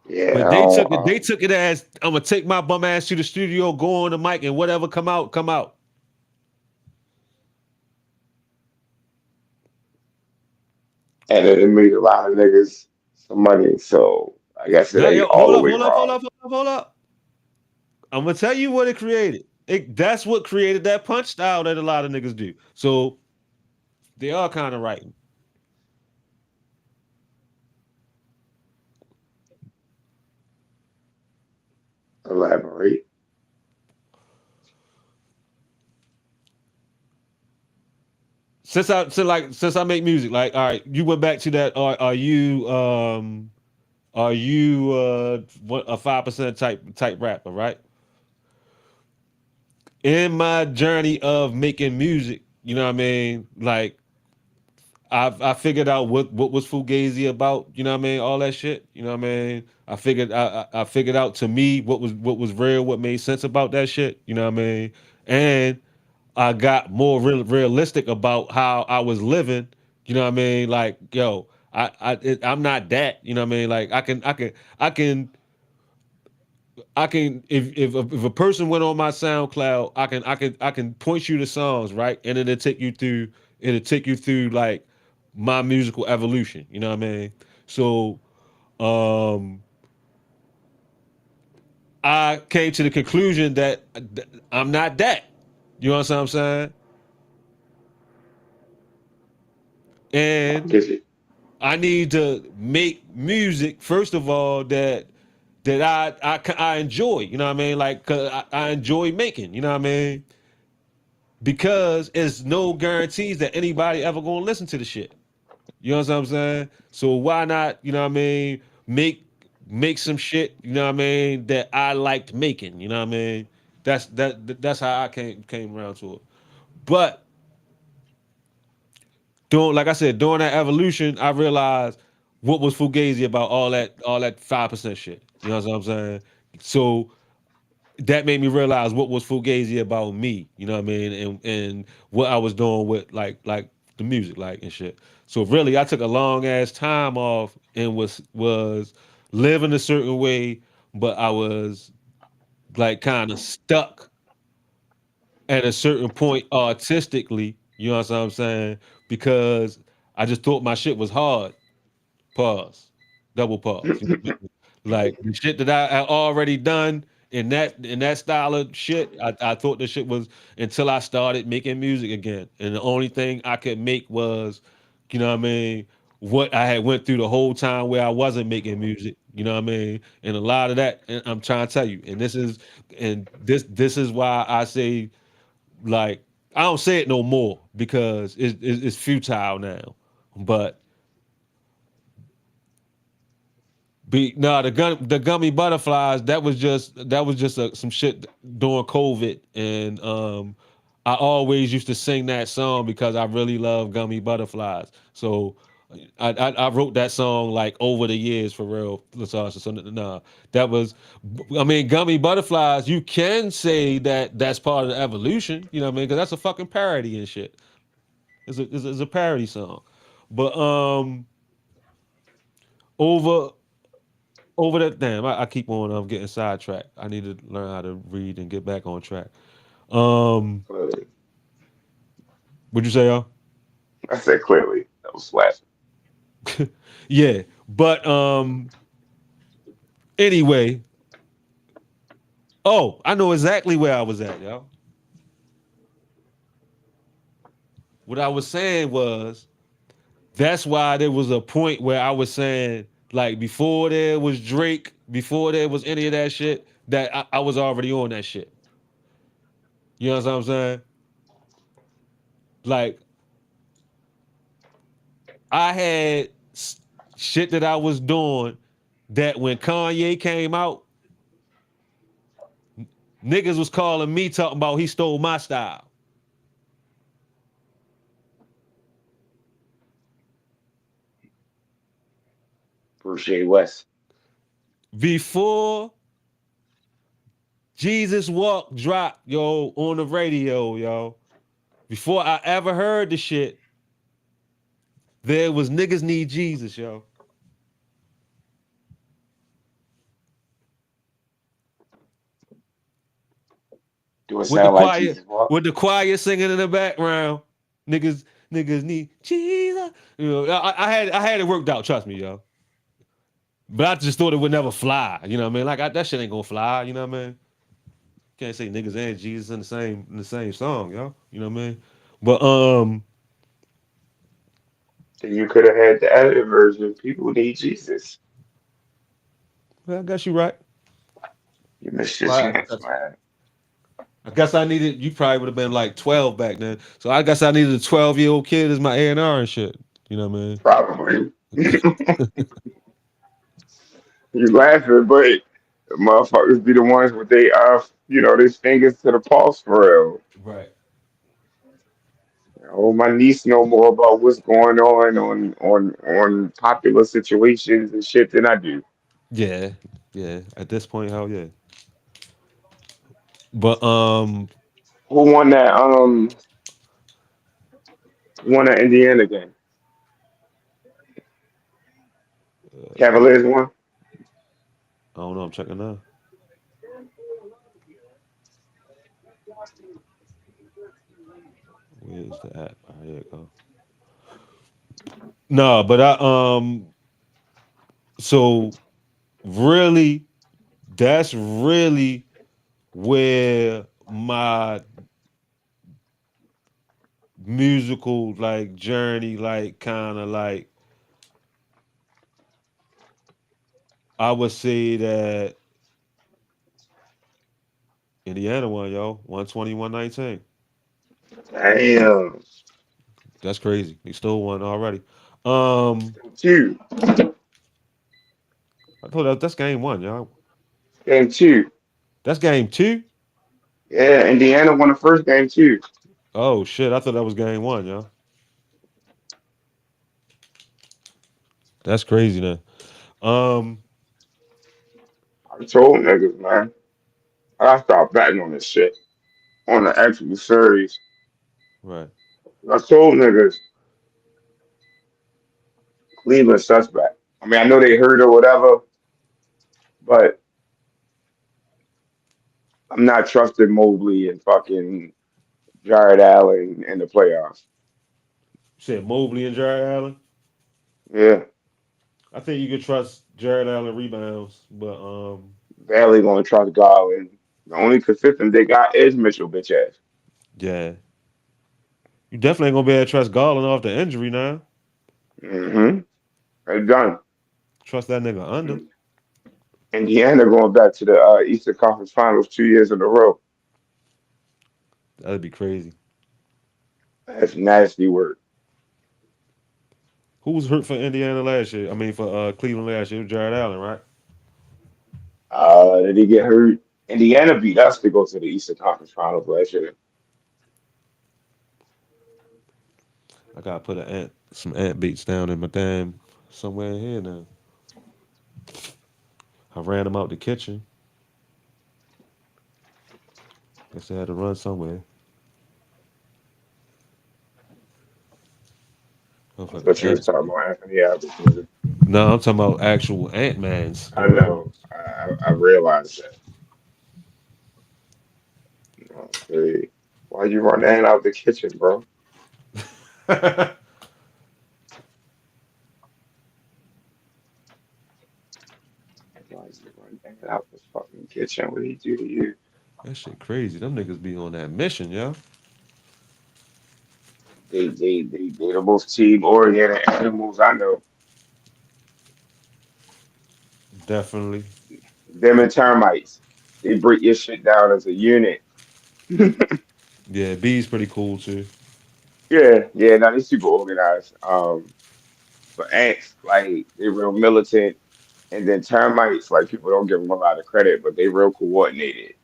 Speaker 2: Yeah,
Speaker 1: But
Speaker 2: I don't,
Speaker 1: they took it as I'm gonna take my bum ass to the studio, go on the mic, and whatever come out, come out.
Speaker 2: and it made a lot of niggas some money. So I guess it
Speaker 1: Now,
Speaker 2: ain't
Speaker 1: yo,
Speaker 2: all
Speaker 1: hold
Speaker 2: the
Speaker 1: up,
Speaker 2: way
Speaker 1: hold up, hold
Speaker 2: wrong.
Speaker 1: up, hold up, hold up. I'm gonna tell you what it created. That's what created that punch style that a lot of niggas do. So they are kind of right.
Speaker 2: Elaborate.
Speaker 1: Since I make music, like all right, you went back to that. Are you what a 5% type rapper, right? In my journey of making music, you know what I mean? Like I figured out what was Fugazi about, you know what I mean? All that shit, you know what I mean? I figured out to me what was real, what made sense about that shit, you know what I mean? And I got more realistic about how I was living, you know what I mean? Like, yo, I'm not that, you know what I mean? Like I can if a person went on my SoundCloud, I can point you to songs, right? And it'll take you through like my musical evolution, you know what I mean? So um I came to the conclusion that I'm not that. You know what I'm saying?
Speaker 2: I
Speaker 1: And
Speaker 2: get you.
Speaker 1: I need to make music first of all that I enjoy. You know what I mean? Like 'cause I enjoy making. You know what I mean? Because it's no guarantees that anybody ever gonna listen to the shit. You know what I'm saying? So why not? You know what I mean? Make some shit. You know what I mean? That I liked making. You know what I mean? That's how I came around to it. But doing like I said, during that evolution, I realized what was fugazi about all that 5% shit. You know what I'm saying? So that made me realize what was fugazi about me. You know what I mean? And what I was doing with like the music, like and shit. So really, I took a long ass time off and was living a certain way, but I was like kind of stuck at a certain point artistically. You know what I'm saying? Because I just thought my shit was hard. Pause. Double pause. You know what I mean? Like the shit that I had already done in that style of shit, I thought the shit was until I started making music again. And the only thing I could make was, you know what I mean, what I had went through the whole time where I wasn't making music. You know what I mean? And a lot of that, and I'm trying to tell you, and this is why I say like I don't say it no more because it's futile now. But no, the gummy butterflies. That was just some shit during COVID, and I always used to sing that song because I really love gummy butterflies. So I wrote that song like over the years for real, Latasha. So nah, that was, I mean, gummy butterflies. You can say that that's part of the evolution. You know what I mean? Because that's a fucking parody and shit. It's a parody song, but over over that damn I keep on getting sidetracked. I need to learn how to read and get back on track. um
Speaker 2: Clearly.
Speaker 1: what'd you say, y'all?
Speaker 2: I said clearly. That was slashing.
Speaker 1: Yeah, but anyway, oh, I know exactly where I was at, y'all. What I was saying was That's why there was a point where I was saying, like, before there was Drake, before there was any of that shit, that I was already on that shit. You know what I'm saying? Like, I had shit that I was doing that when Kanye came out, niggas was calling me talking about he stole my style.
Speaker 2: Bruce J. West.
Speaker 1: Before Jesus Walk dropped, yo, on the radio, yo, before I ever heard the shit, there was niggas need Jesus, yo.
Speaker 2: Do it
Speaker 1: With the
Speaker 2: sound like
Speaker 1: choir,
Speaker 2: Jesus Walk?
Speaker 1: with the choir singing in the background. Niggas, niggas need Jesus. You know, I had it worked out, trust me, yo. But I just thought it would never fly. You know what I mean? Like that shit ain't gonna fly, you know what I mean? Can't say niggas and Jesus in the same song, yo. You know what I mean? But
Speaker 2: Then you could have had the edited version. People need Jesus.
Speaker 1: well, I guess you right.
Speaker 2: You missed your
Speaker 1: Why?
Speaker 2: chance, man.
Speaker 1: I guess I needed. You probably would have been like 12 back then. So I guess I needed a 12-year-old kid as my A&R and shit. You know what I mean?
Speaker 2: Probably. You laughing, but the motherfuckers be the ones with they their fingers to the pulse for real.
Speaker 1: Right.
Speaker 2: Oh, my niece know more about what's going on popular situations and shit than I do.
Speaker 1: Yeah. Yeah. At this point, hell yeah. But
Speaker 2: Who won that Indiana game? Cavaliers won.
Speaker 1: I don't know. I'm checking now. Where's the app? Oh, here it go. No, but so really, that's really where my musical like journey, like kind of like I would say that Indiana won, yo, 120-119.
Speaker 2: Damn.
Speaker 1: That's crazy. They still won already. Um,
Speaker 2: Two.
Speaker 1: I thought that's game one, y'all.
Speaker 2: Game two.
Speaker 1: That's game two.
Speaker 2: Yeah, Indiana won the first game too.
Speaker 1: Oh shit, I thought that was game one, y'all. That's crazy, then. Um,
Speaker 2: I told niggas, man. I stopped betting on this shit. On the actual series.
Speaker 1: right.
Speaker 2: I told niggas Cleveland suspect. I mean, I know they hurt or whatever, but I'm not trusting Mobley and fucking Jared Allen in the playoffs.
Speaker 1: Said Mobley and Jared Allen.
Speaker 2: Yeah,
Speaker 1: I think you could trust Jared Allen rebounds, but
Speaker 2: barely gonna trust Garland. The only consistent they got is Mitchell, bitch ass.
Speaker 1: yeah, you definitely ain't gonna be able to trust Garland off the injury now.
Speaker 2: Mm-hmm. They're done.
Speaker 1: Trust that nigga under.
Speaker 2: Indiana going back to the Eastern Conference Finals 2 years in a row.
Speaker 1: That'd be crazy.
Speaker 2: That's nasty work.
Speaker 1: Who was hurt for Indiana last year? I mean, for Cleveland last year, it was Jared Allen, right?
Speaker 2: Did he get hurt? Indiana beat us to go to the Eastern Conference Finals last year.
Speaker 1: I gotta put some ant beats down in my damn somewhere in here now. I ran them out the kitchen. Guess I had to run somewhere.
Speaker 2: I
Speaker 1: Motherfucking
Speaker 2: thought you was
Speaker 1: ants.
Speaker 2: talking about Anthony Edwards.
Speaker 1: No, I'm talking about actual ant mans.
Speaker 2: I know. I realized that. Okay. Why you run that out the kitchen, bro?
Speaker 1: That
Speaker 2: Why you run that out the fucking kitchen? What did he do to you?
Speaker 1: shit crazy. Them niggas be on that mission, yo.
Speaker 2: They the most team oriented animals I know.
Speaker 1: Definitely.
Speaker 2: Them and termites. They break your shit down as a unit.
Speaker 1: Yeah, B's pretty cool too.
Speaker 2: Yeah, yeah, no, they super organized. But ants, like they real militant, and then termites, like people don't give them a lot of credit, but they real coordinated.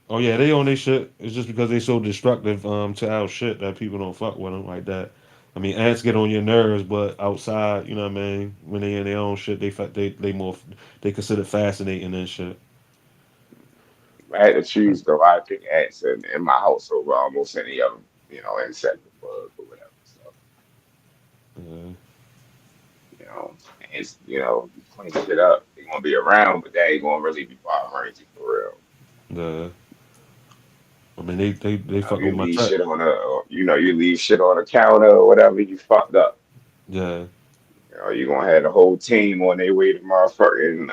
Speaker 1: Oh yeah, they own their shit. It's just because they so destructive to our shit that people don't fuck with them like that. I mean, ants get on your nerves, but outside, you know what I mean. When they in their own shit, they more they consider fascinating and shit.
Speaker 2: I had to choose though. I pick ants in my house over almost any other, insect or bug or whatever. So,
Speaker 1: Uh,
Speaker 2: you know, ants, you clean shit up. They gonna be around, but they ain't gonna really be bothering you for real.
Speaker 1: the I mean, they fuck
Speaker 2: You
Speaker 1: with my
Speaker 2: leave
Speaker 1: touch.
Speaker 2: shit on you leave shit on the counter or whatever, you fucked up.
Speaker 1: Yeah.
Speaker 2: You're gonna have the whole team on their way to motherfucking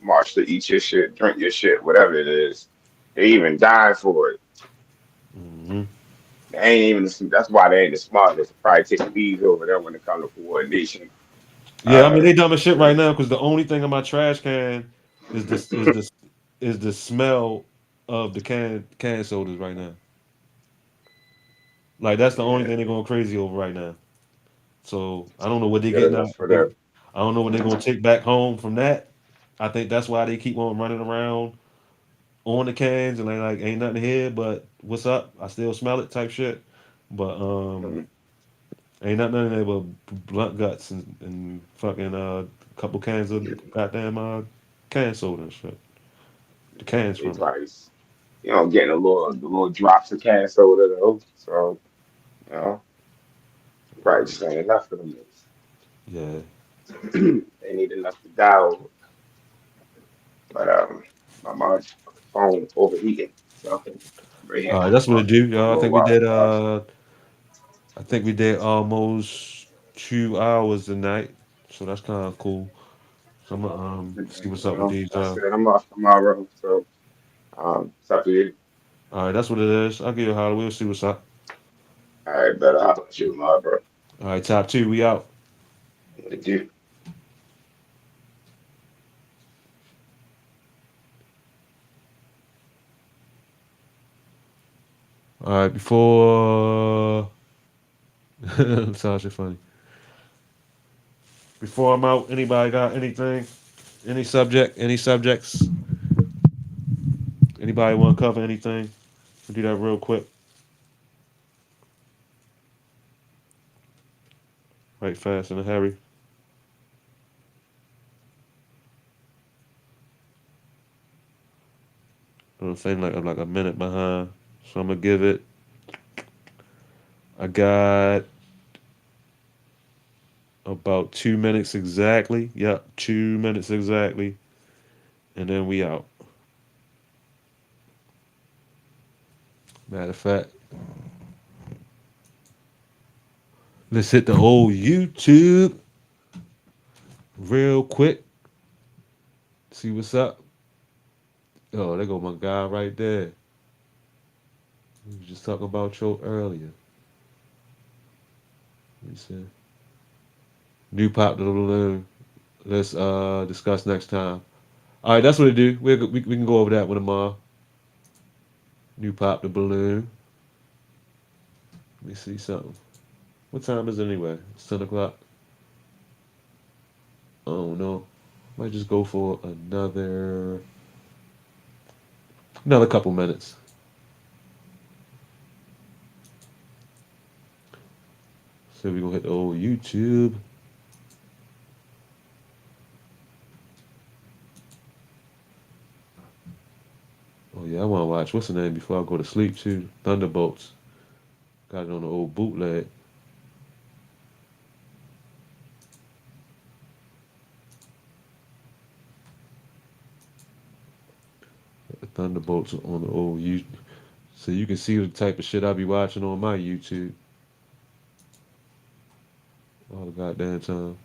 Speaker 2: march to eat your shit, drink your shit, whatever it is. They even die for it.
Speaker 1: Hmm.
Speaker 2: They ain't even that's why they ain't the smartest. Probably take the lead over there when it comes to coordination.
Speaker 1: Yeah, I mean
Speaker 2: Uh,
Speaker 1: they dumb as shit right now because the only thing in my trash can is the smell of the can sodas right now. Like that's the only
Speaker 2: yeah,
Speaker 1: thing they're going crazy over right now. So I don't know what they
Speaker 2: good
Speaker 1: getting out.
Speaker 2: enough for them.
Speaker 1: I don't know what they're gonna take back home from that. I think that's why they keep on running around on the cans and like ain't nothing here, but what's up? I still smell it type shit. But
Speaker 2: Mhm.
Speaker 1: ain't nothing in there but blunt guts and fucking couple cans of goddamn can soda and shit. The cans
Speaker 2: They
Speaker 1: from it.
Speaker 2: probably, getting the little drops of can soda though. So, you know, probably just ain't enough for them.
Speaker 1: Yeah.
Speaker 2: They need enough to die over. But my phone overheating, so I'm ready to
Speaker 1: All
Speaker 2: have
Speaker 1: right,
Speaker 2: to
Speaker 1: that's what it
Speaker 2: plug
Speaker 1: do,
Speaker 2: a
Speaker 1: y'all.
Speaker 2: little while.
Speaker 1: I think we did almost 2 hours tonight. So that's kinda cool. So I'm gonna see what's up with these
Speaker 2: I said I'm off tomorrow, so it's up to you.
Speaker 1: all right, that's what it is. I'll give you a holler. We'll see what's up.
Speaker 2: All right, better I'll let you tomorrow, bro.
Speaker 1: All right, top two, we out.
Speaker 2: What it do?
Speaker 1: All right, before Sasha funny. Before I'm out, anybody got anything? Any subject? Any subjects? Anybody want to cover anything? We'll do that real quick, right fast in a hurry. I'm saying like I'm like a minute behind, so I'm gonna give it. I got about 2 minutes exactly. Yep, 2 minutes exactly, and then we out. Matter of fact, let's hit the old YouTube real quick. See what's up. Oh, there go my guy right there. We was just talking about you earlier. He said, "New pop the balloon. Let's discuss next time." All right, that's what it do. We can go over that with tomorrow. New pop the balloon. Let me see something. What time is it anyway? It's 10 o'clock. Oh no. Might just go for another couple minutes. So we gonna hit the old YouTube. Oh yeah, I wanna watch what's the name before I go to sleep too. Thunderbolts. Got it on the old bootleg. The Thunderbolts on the old YouTube. So you can see the type of shit I be watching on my YouTube all the goddamn time.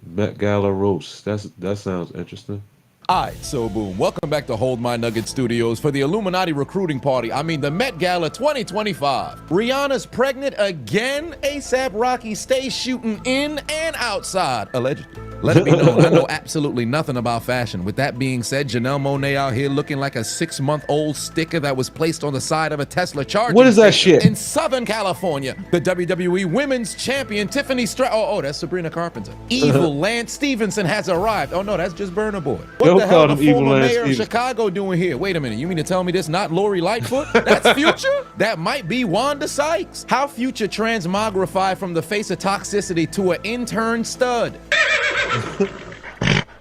Speaker 1: Met Gala roast. That sounds interesting.
Speaker 5: Alright, so boom. Welcome back to Hold My Nugget Studios for the Illuminati recruiting party. I mean, the Met Gala 2025. Rihanna's pregnant again? ASAP Rocky stays shooting in and outside, allegedly. Let it be known, I know absolutely nothing about fashion. With that being said, Janelle Monáe out here looking like a 6-month-old sticker that was placed on the side of a Tesla charging
Speaker 1: What is that
Speaker 5: station
Speaker 1: shit?
Speaker 5: in Southern California. The WWE Women's Champion Tiffany that's Sabrina Carpenter. Evil Lance Stevenson has arrived. Oh no, that's just Burna Boy. What
Speaker 1: Don't
Speaker 5: the
Speaker 1: call
Speaker 5: hell
Speaker 1: him
Speaker 5: the
Speaker 1: Evil
Speaker 5: former
Speaker 1: Lance
Speaker 5: mayor of
Speaker 1: Stevenson.
Speaker 5: Chicago doing here? Wait a minute, you mean to tell me this not Lori Lightfoot? That's Future? That might be Wanda Sykes. How Future transmogrified from the face of toxicity to an intern stud?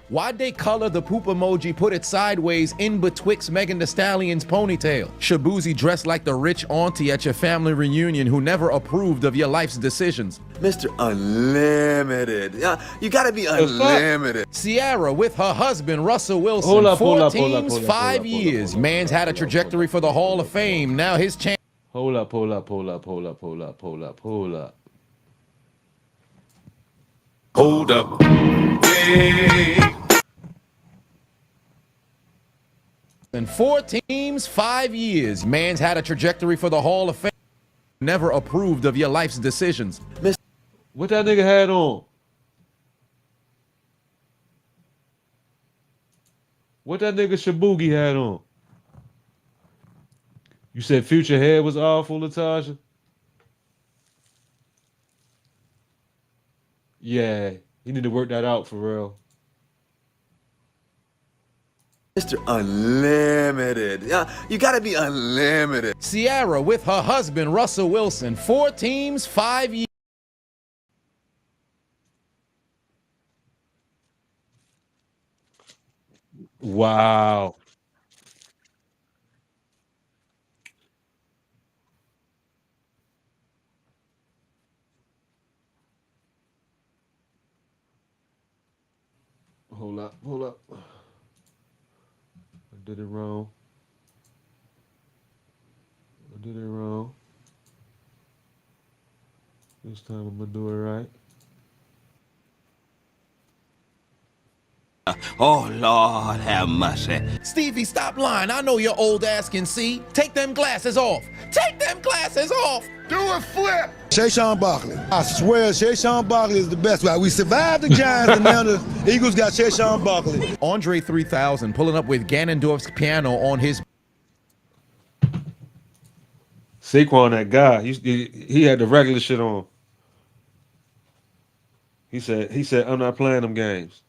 Speaker 5: Why'd they color the poop emoji, put it sideways in betwixt Megan Thee Stallion's ponytail? Shabuzi dressed like the rich auntie at your family reunion who never approved of your life's decisions.
Speaker 6: Mr. Unlimited. Yeah, you gotta be unlimited.
Speaker 5: Ciara with her husband, Russell Wilson.
Speaker 1: Hold up,
Speaker 5: 4
Speaker 1: hold up,
Speaker 5: teams,
Speaker 1: hold up, hold up,
Speaker 5: 5
Speaker 1: hold up,
Speaker 5: years.
Speaker 1: hold up.
Speaker 5: Man's had a trajectory for the Hall of Fame. Now his chance.
Speaker 1: Hold up, hold up, hold up, hold up, hold up, hold up, hold up.
Speaker 3: Hold up. Hey.
Speaker 5: In 4 teams, 5 years. Man's had a trajectory for the Hall of Fame. Never approved of your life's decisions.
Speaker 1: What that nigga had on? What that nigga Shabugi had on? You said Future hair was awful, Latasha? Yeah, you need to work that out for real.
Speaker 6: Mr. Unlimited. Yeah, you gotta be unlimited.
Speaker 5: Ciara with her husband, Russell Wilson. 4 teams, 5 years.
Speaker 1: Wow. Hold up, hold up. I did it wrong. I did it wrong. This time I'm gonna do it right.
Speaker 7: Oh, Lord, have mercy.
Speaker 5: Stevie, stop lying. I know your old ass can see. Take them glasses off. Take them glasses off.
Speaker 8: Do a flip! Shayshawn Barkley. I swear Shayshawn Barkley is the best. We survived the Giants and now the Eagles got Shayshawn Barkley.
Speaker 5: Andre 3000 pulling up with Ganondorf's piano on his.
Speaker 1: Saquon, that guy, he had the regular shit on. He said, I'm not playing them games.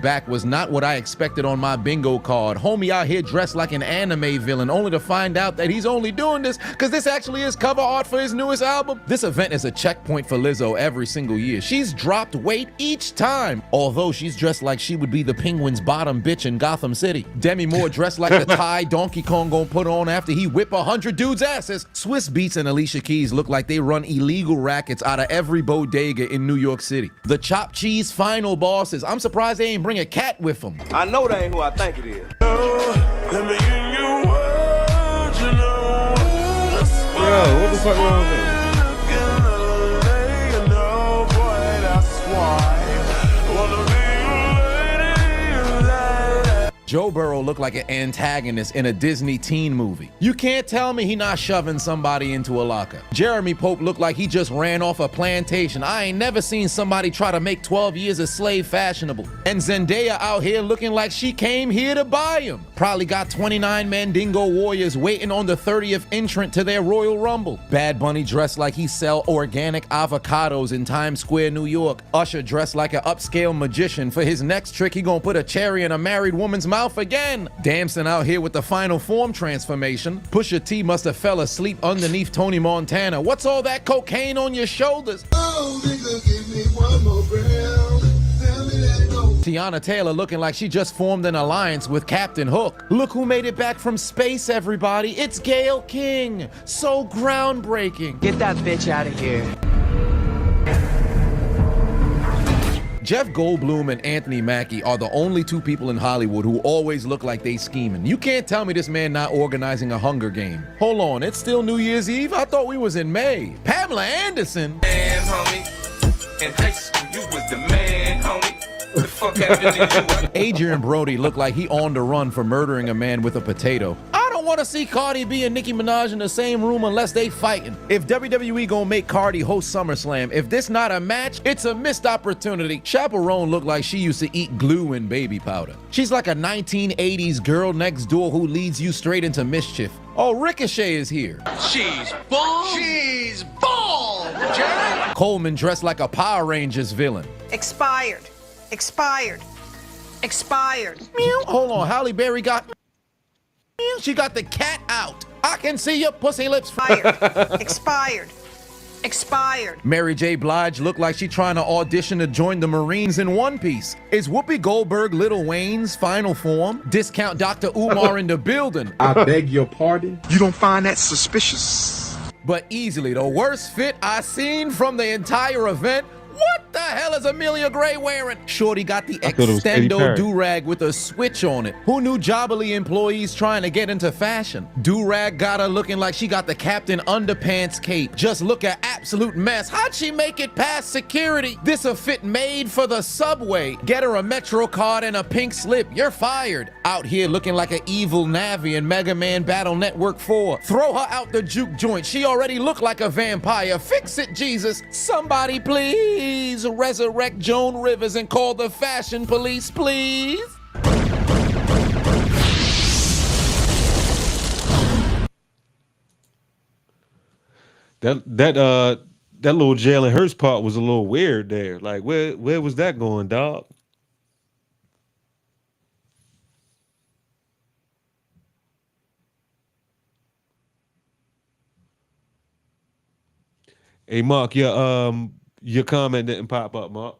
Speaker 5: Back was not what I expected on my bingo card. Homie out here dressed like an anime villain, only to find out that he's only doing this because this actually is cover art for his newest album. This event is a checkpoint for Lizzo every single year. She's dropped weight each time, although she's dressed like she would be the Penguins' bottom bitch in Gotham City. Demi Moore dressed like the tie Donkey Kong gonna put on after he whip 100 dudes' asses. Swiss Beats and Alicia Keys look like they run illegal rackets out of every bodega in New York City. The Chopped Cheese final bosses. I'm surprised they ain't bring a cat with them.
Speaker 7: I know that ain't who I think it is.
Speaker 1: Yo, what the fuck wrong with him?
Speaker 5: Joe Burrow looked like an antagonist in a Disney teen movie. You can't tell me he not shoving somebody into a locker. Jeremy Pope looked like he just ran off a plantation. I ain't never seen somebody try to make 12 years a slave fashionable. And Zendaya out here looking like she came here to buy him. Probably got 29 Mandingo warriors waiting on the 30th entrant to their Royal Rumble. Bad Bunny dressed like he sell organic avocados in Times Square, New York. Usher dressed like an upscale magician. For his next trick, he gonna put a cherry in a married woman's mouth again. Damson out here with the final form transformation. Pusha T must have fell asleep underneath Tony Montana. What's all that cocaine on your shoulders?
Speaker 8: Oh, nigga, give me one more round. Tell me that no.
Speaker 5: Tiana Taylor looking like she just formed an alliance with Captain Hook. Look who made it back from space, everybody. It's Gayle King. So groundbreaking.
Speaker 9: Get that bitch out of here.
Speaker 5: Jeff Goldblum and Anthony Mackie are the only two people in Hollywood who always look like they scheming. You can't tell me this man not organizing a Hunger Game. Hold on, it's still New Year's Eve? I thought we was in May. Pamela Anderson?
Speaker 7: Man, homie. In high school, you was the man, homie. The fuck happened to you?
Speaker 5: Adrian Brody looked like he on the run for murdering a man with a potato. I don't want to see Cardi B and Nicki Minaj in the same room unless they fighting. If WWE gonna make Cardi host SummerSlam, if this not a match, it's a missed opportunity. Chaperone looked like she used to eat glue and baby powder. She's like a 1980s girl next door who leads you straight into mischief. Oh, Ricochet is here.
Speaker 7: She's bomb. She's bomb, Jack.
Speaker 5: Coleman dressed like a Power Rangers villain.
Speaker 9: Expired. Expired. Expired.
Speaker 5: Meow. Hold on, Halle Berry got... Meow. She got the cat out. I can see your pussy lips.
Speaker 9: Expired. Expired. Expired.
Speaker 5: Mary J. Blige looked like she trying to audition to join the Marines in One Piece. Is Whoopi Goldberg Lil Wayne's final form? Discount Dr. Umar in the building.
Speaker 10: I beg your pardon?
Speaker 11: You don't find that suspicious?
Speaker 5: But easily the worst fit I seen from the entire event. What the hell is Amelia Gray wearing? Shorty got the extendo do-rag with a switch on it. Who knew Jobbly employees trying to get into fashion? Do-rag got her looking like she got the Captain Underpants cape. Just look at absolute mess. How'd she make it past security? This a fit made for the subway. Get her a Metro card and a pink slip. You're fired. Out here looking like an evil Navi in Mega Man Battle Network 4. Throw her out the juke joint. She already looked like a vampire. Fix it, Jesus. Somebody please resurrect Joan Rivers and call the fashion police, please.
Speaker 1: That little Jalen Hurts part was a little weird there. Like where was that going, dog? Hey Mark, your comment didn't pop up, Mark.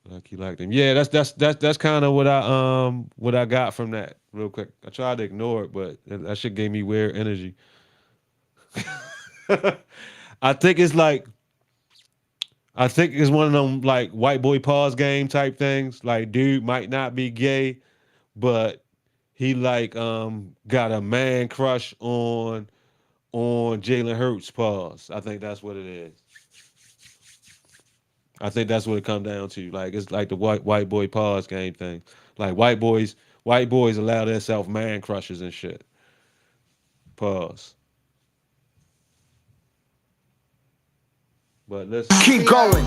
Speaker 1: Like you liked him. Yeah, that's kind of what I got from that real quick. I tried to ignore it, but that shit gave me weird energy. I think it's one of them like white boy pause game type things. Like dude might not be gay, but he like got a man crush on Jalen Hurts pause. I think that's what it is. I think that's what it comes down to. Like it's like the white boy pause game thing. Like white boys allow themselves man crushes and shit. Pause. But let's
Speaker 11: Keep going.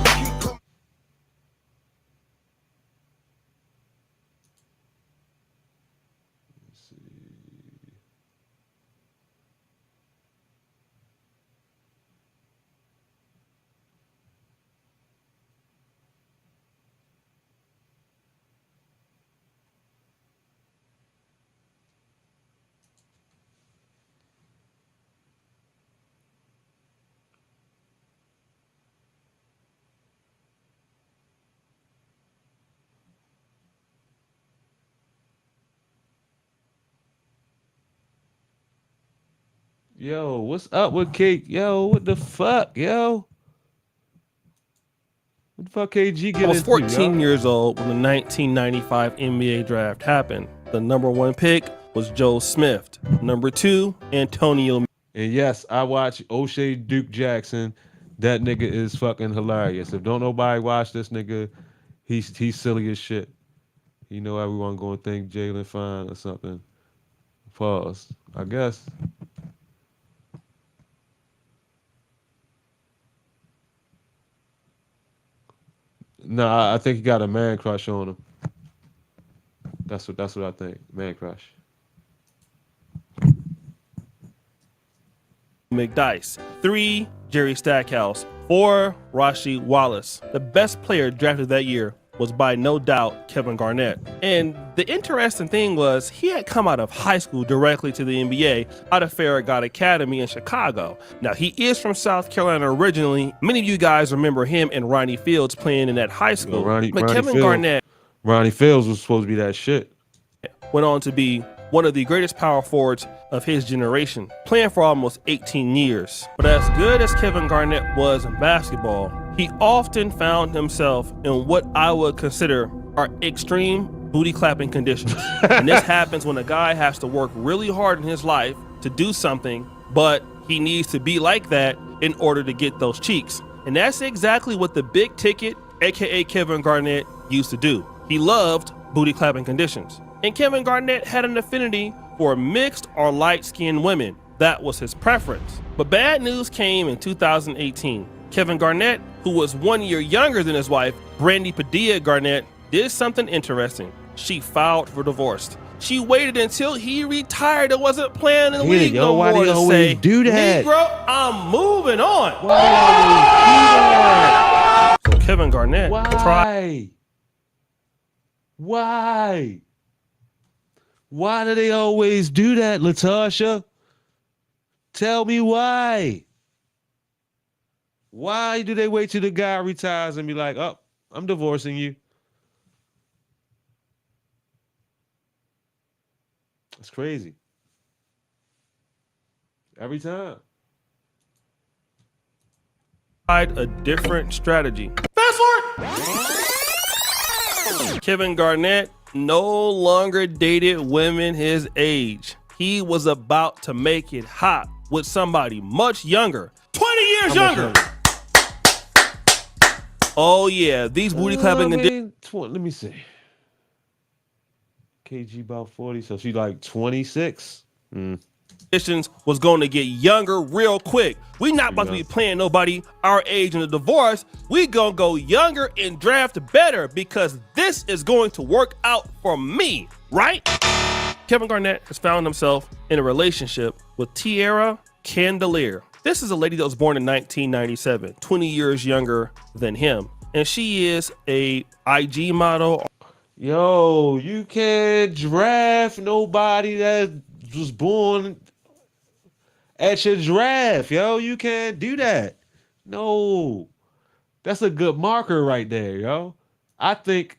Speaker 1: Yo, what's up with Cake? Yo, what the fuck, yo? What the fuck KG get
Speaker 12: I was
Speaker 1: into,
Speaker 12: 14
Speaker 1: yo?
Speaker 12: years old when the 1995 NBA draft happened. The number one pick was Joe Smith. Number two, Antonio.
Speaker 1: And yes, I watch O'Shea Duke Jackson. That nigga is fucking hilarious. If don't nobody watch this nigga, he's silly as shit. You know everyone gonna think Jalen fine or something. Pause. I guess. No, I think he got a man crush on him. That's what I think. Man crush.
Speaker 12: McDice. 3, Jerry Stackhouse, 4, Rasheed Wallace. The best player drafted that year was by no doubt Kevin Garnett. And the interesting thing was he had come out of high school directly to the NBA out of Farragut Academy in Chicago. Now he is from South Carolina originally. Many of you guys remember him and Ronnie Fields playing in that high school. Kevin Garnett,
Speaker 1: Ronnie Fields was supposed to be that shit.
Speaker 12: Went on to be one of the greatest power forwards of his generation, playing for almost 18 years. But as good as Kevin Garnett was in basketball, he often found himself in what I would consider are extreme booty clapping conditions. And this happens when a guy has to work really hard in his life to do something, but he needs to be like that in order to get those cheeks. And that's exactly what the big ticket, aka Kevin Garnett, used to do. He loved booty clapping conditions. And Kevin Garnett had an affinity for mixed or light-skinned women. That was his preference. But bad news came in 2018. Kevin Garnett, who was 1 year younger than his wife, Brandy Padilla Garnett, did something interesting. She filed for divorce. She waited until he retired and wasn't playing in the league no more to say,
Speaker 1: do that?
Speaker 12: Negro, I'm moving on.
Speaker 1: Why?
Speaker 12: So Kevin Garnett
Speaker 1: Why? Why do they always do that, Latasha? Tell me why. Why do they wait till the guy retires and be like, oh, I'm divorcing you? It's crazy. Every time.
Speaker 12: tried a different strategy. Fast forward! Kevin Garnett no longer dated women his age. He was about to make it hot with somebody much younger, 20 years younger. Oh yeah, these booty clapping
Speaker 1: let me see. KG about 40, so she's like 26.
Speaker 12: Conditions was going to get younger real quick. We not about to be playing nobody our age in a divorce. We gonna go younger and draft better because this is going to work out for me, right? Kevin Garnett has found himself in a relationship with Tiara Candelier. This is a lady that was born in 1997, 20 years younger than him. And she is a IG model.
Speaker 1: Yo, you can't draft nobody that was born at your draft, yo. You can't do that. No. That's a good marker right there, yo. I think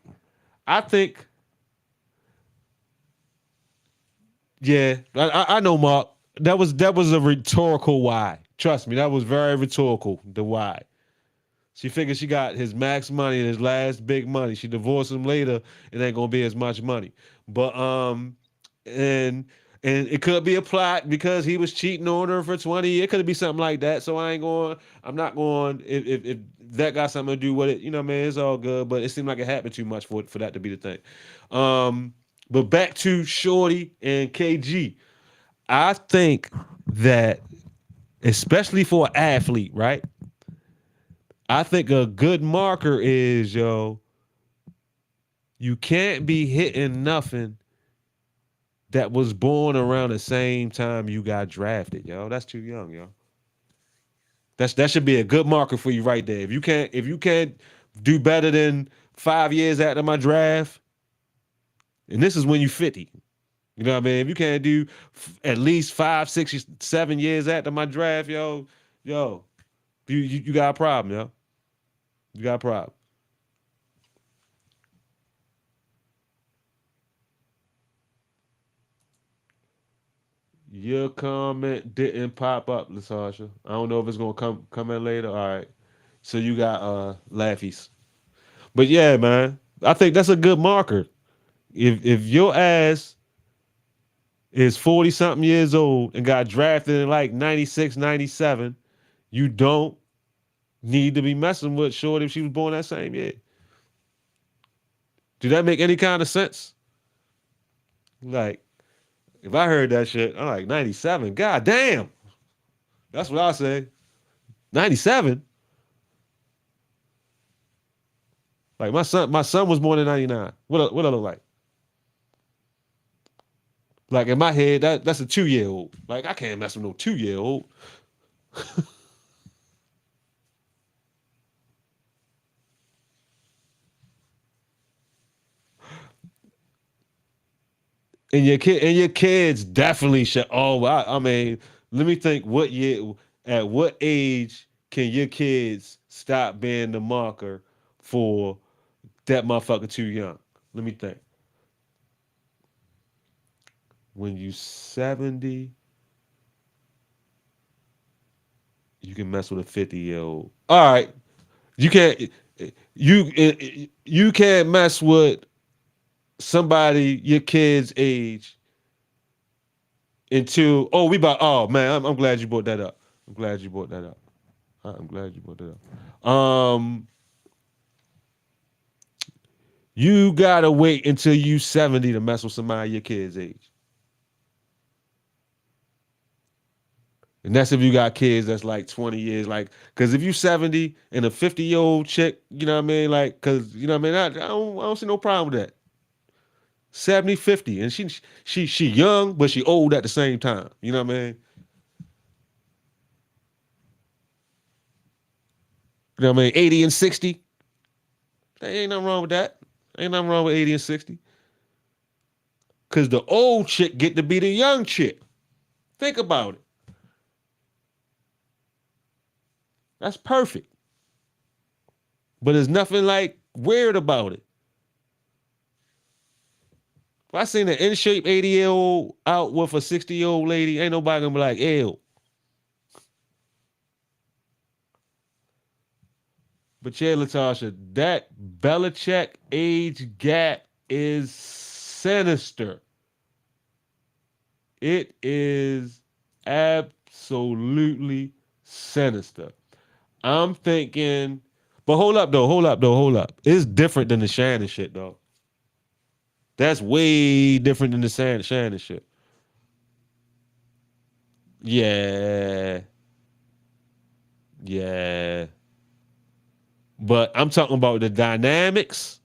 Speaker 1: yeah, I know, Mark. That was a rhetorical why. Trust me, that was very rhetorical, the why. She figured she got his max money and his last big money. She divorced him later, it ain't gonna be as much money. But and it could be a plot because he was cheating on her for 20. It could be something like that. So I'm not going if that got something to do with it, you know, man, it's all good. But it seemed like it happened too much for that to be the thing. But back to Shorty and KG. I think that especially for an athlete, right? I think a good marker is, yo, you can't be hitting nothing that was born around the same time you got drafted, yo. That's too young, yo. That should be a good marker for you right there. If you can't do better than 5 years after my draft, and this is when you 50. You know what I mean? If you can't do at least 5, 6, 7 years after my draft, yo, you got a problem, yo. You got a problem. Your comment didn't pop up, Lasasha. I don't know if it's gonna come in later. All right. So you got laughies. But yeah, man, I think that's a good marker. If your ass is 40 something years old and got drafted in like 96, 97, you don't need to be messing with Shorty if she was born that same year. Do that make any kind of sense? Like, if I heard that shit, I'm like, 97, god damn. That's what I say. 97. Like my son was born in 99. What I look like? Like in my head, that's a 2-year-old. Like I can't mess with no 2-year-old. And your kids definitely should. Oh, I mean, let me think. What year? At what age can your kids stop being the marker for that motherfucker too young? Let me think. When you 70, you can mess with a 50-year-old. All right, you can't. You can't mess with somebody your kid's age until we about. Oh man, I'm glad you brought that up. I'm glad you brought that up. I'm glad you brought that up. You gotta wait until you 70 to mess with somebody your kid's age. And that's if you got kids that's like 20 years, like, because if you 70 and a 50-year-old chick, you know what I mean? Like, because, you know what I mean? I don't see no problem with that. 70, 50. And she young, but she old at the same time. You know what I mean? You know what I mean? 80 and 60. There ain't nothing wrong with that. Ain't nothing wrong with 80 and 60. Because the old chick get to be the young chick. Think about it. That's perfect. But there's nothing like weird about it. If I seen an in shape 80-year-old out with a 60-year-old lady, ain't nobody gonna be like, ew. But yeah, Latasha, that Belichick age gap is sinister. It is absolutely sinister. I'm thinking, but hold up. It's different than the Shannon shit, though. That's way different than the Shannon shit. Yeah. Yeah. But I'm talking about the dynamics.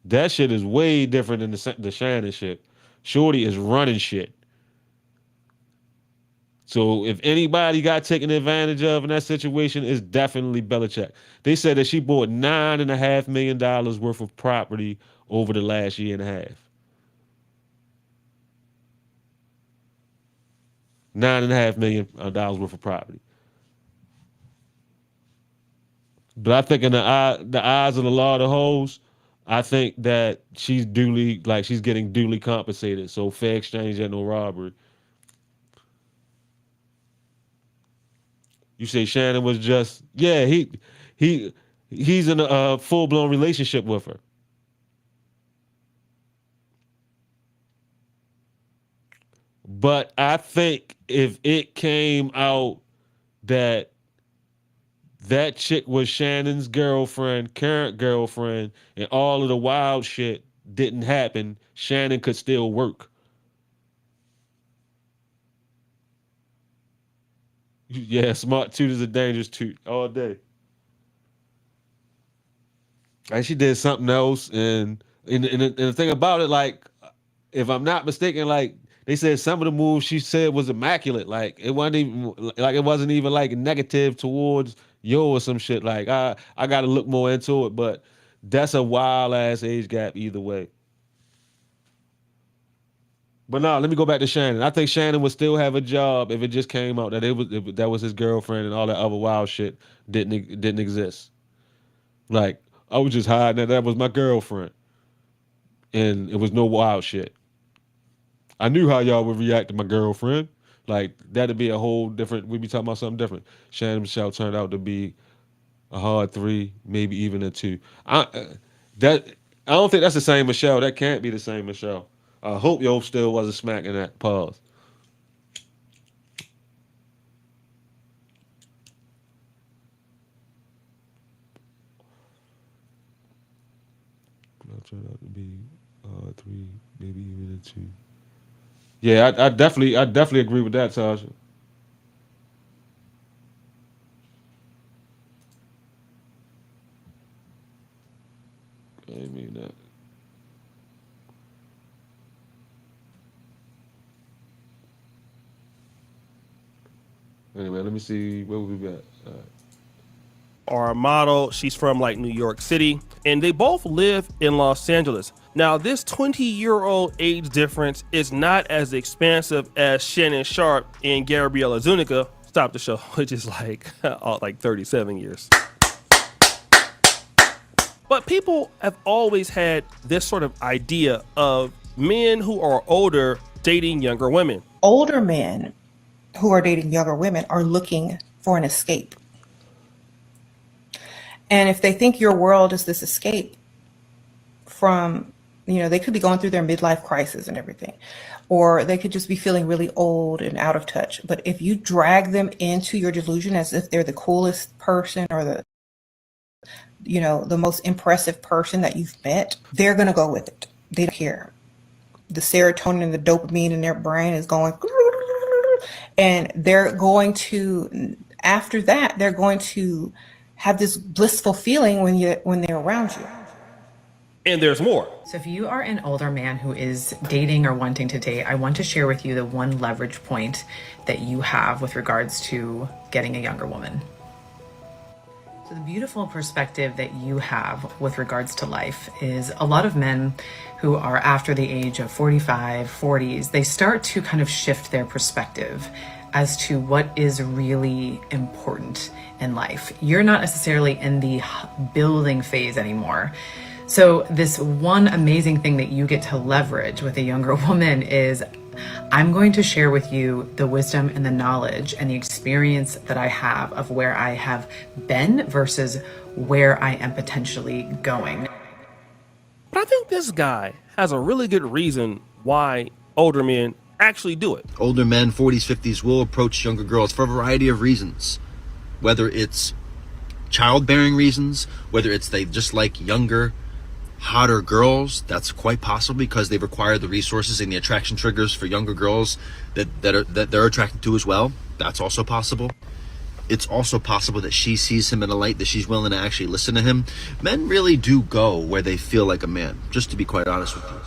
Speaker 1: That shit is way different than the Shannon shit. Shorty is running shit. So if anybody got taken advantage of in that situation, it's definitely Belichick. They said that she bought $9.5 million worth of property over the last year and a half. $9.5 million worth of property. But I think in the eyes of the law of the hoes, I think that she's getting duly compensated. So fair exchange and no robbery. You say Shannon was just he's in a full blown relationship with her. But I think if it came out that that chick was Shannon's girlfriend, current girlfriend, and all of the wild shit didn't happen, Shannon could still work. Yeah, smart toot is a dangerous toot all day. And she did something else, and the thing about it, like, if I'm not mistaken, like they said some of the moves she said was immaculate. Like it wasn't even like negative towards yo or some shit. Like I gotta look more into it, but that's a wild ass age gap either way. But no, let me go back to Shannon. I think Shannon would still have a job if it just came out that that was his girlfriend and all that other wild shit didn't exist. Like I was just hiding that was my girlfriend, and it was no wild shit. I knew how y'all would react to my girlfriend. Like that'd be a whole different. We'd be talking about something different. Shannon Michelle turned out to be a hard 3, maybe even a 2. That I don't think that's the same Michelle. That can't be the same Michelle. I hope yo still wasn't smacking that pause. Turned out to be a hard 3, maybe even a 2. Yeah, I definitely agree with that, Tasha. I mean that. Anyway, let me see what we got.
Speaker 12: Our model, she's from like New York City, and they both live in Los Angeles. Now, this 20-year-old age difference is not as expansive as Shannon Sharp and Gabriella Zuniga, Stop the Show, which is like 37 years. But people have always had this sort of idea of men who are older dating younger women.
Speaker 10: Older men who are dating younger women are looking for an escape. And if they think your world is this escape from, they could be going through their midlife crisis and everything, or they could just be feeling really old and out of touch. But if you drag them into your delusion as if they're the coolest person or the most impressive person that you've met, they're going to go with it. They don't care. The serotonin and the dopamine in their brain is going, and they're going to, after that, they're going to have this blissful feeling when they're around you.
Speaker 12: And there's more.
Speaker 13: So if you are an older man who is dating or wanting to date, I want to share with you the one leverage point that you have with regards to getting a younger woman. So the beautiful perspective that you have with regards to life is a lot of men who are after the age of 45, 40s, they start to kind of shift their perspective as to what is really important in life. You're not necessarily in the building phase anymore. So this one amazing thing that you get to leverage with a younger woman is I'm going to share with you the wisdom and the knowledge and the experience that I have of where I have been versus where I am potentially going.
Speaker 12: But I think this guy has a really good reason why older men actually do it.
Speaker 14: Older men, 40s, 50s, will approach younger girls for a variety of reasons. Whether it's childbearing reasons, whether it's they just like younger, hotter girls, that's quite possible because they require the resources and the attraction triggers for younger girls that they're attracted to as well. That's also possible. It's also possible that she sees him in a light that she's willing to actually listen to him. Men really do go where they feel like a man, just to be quite honest with you.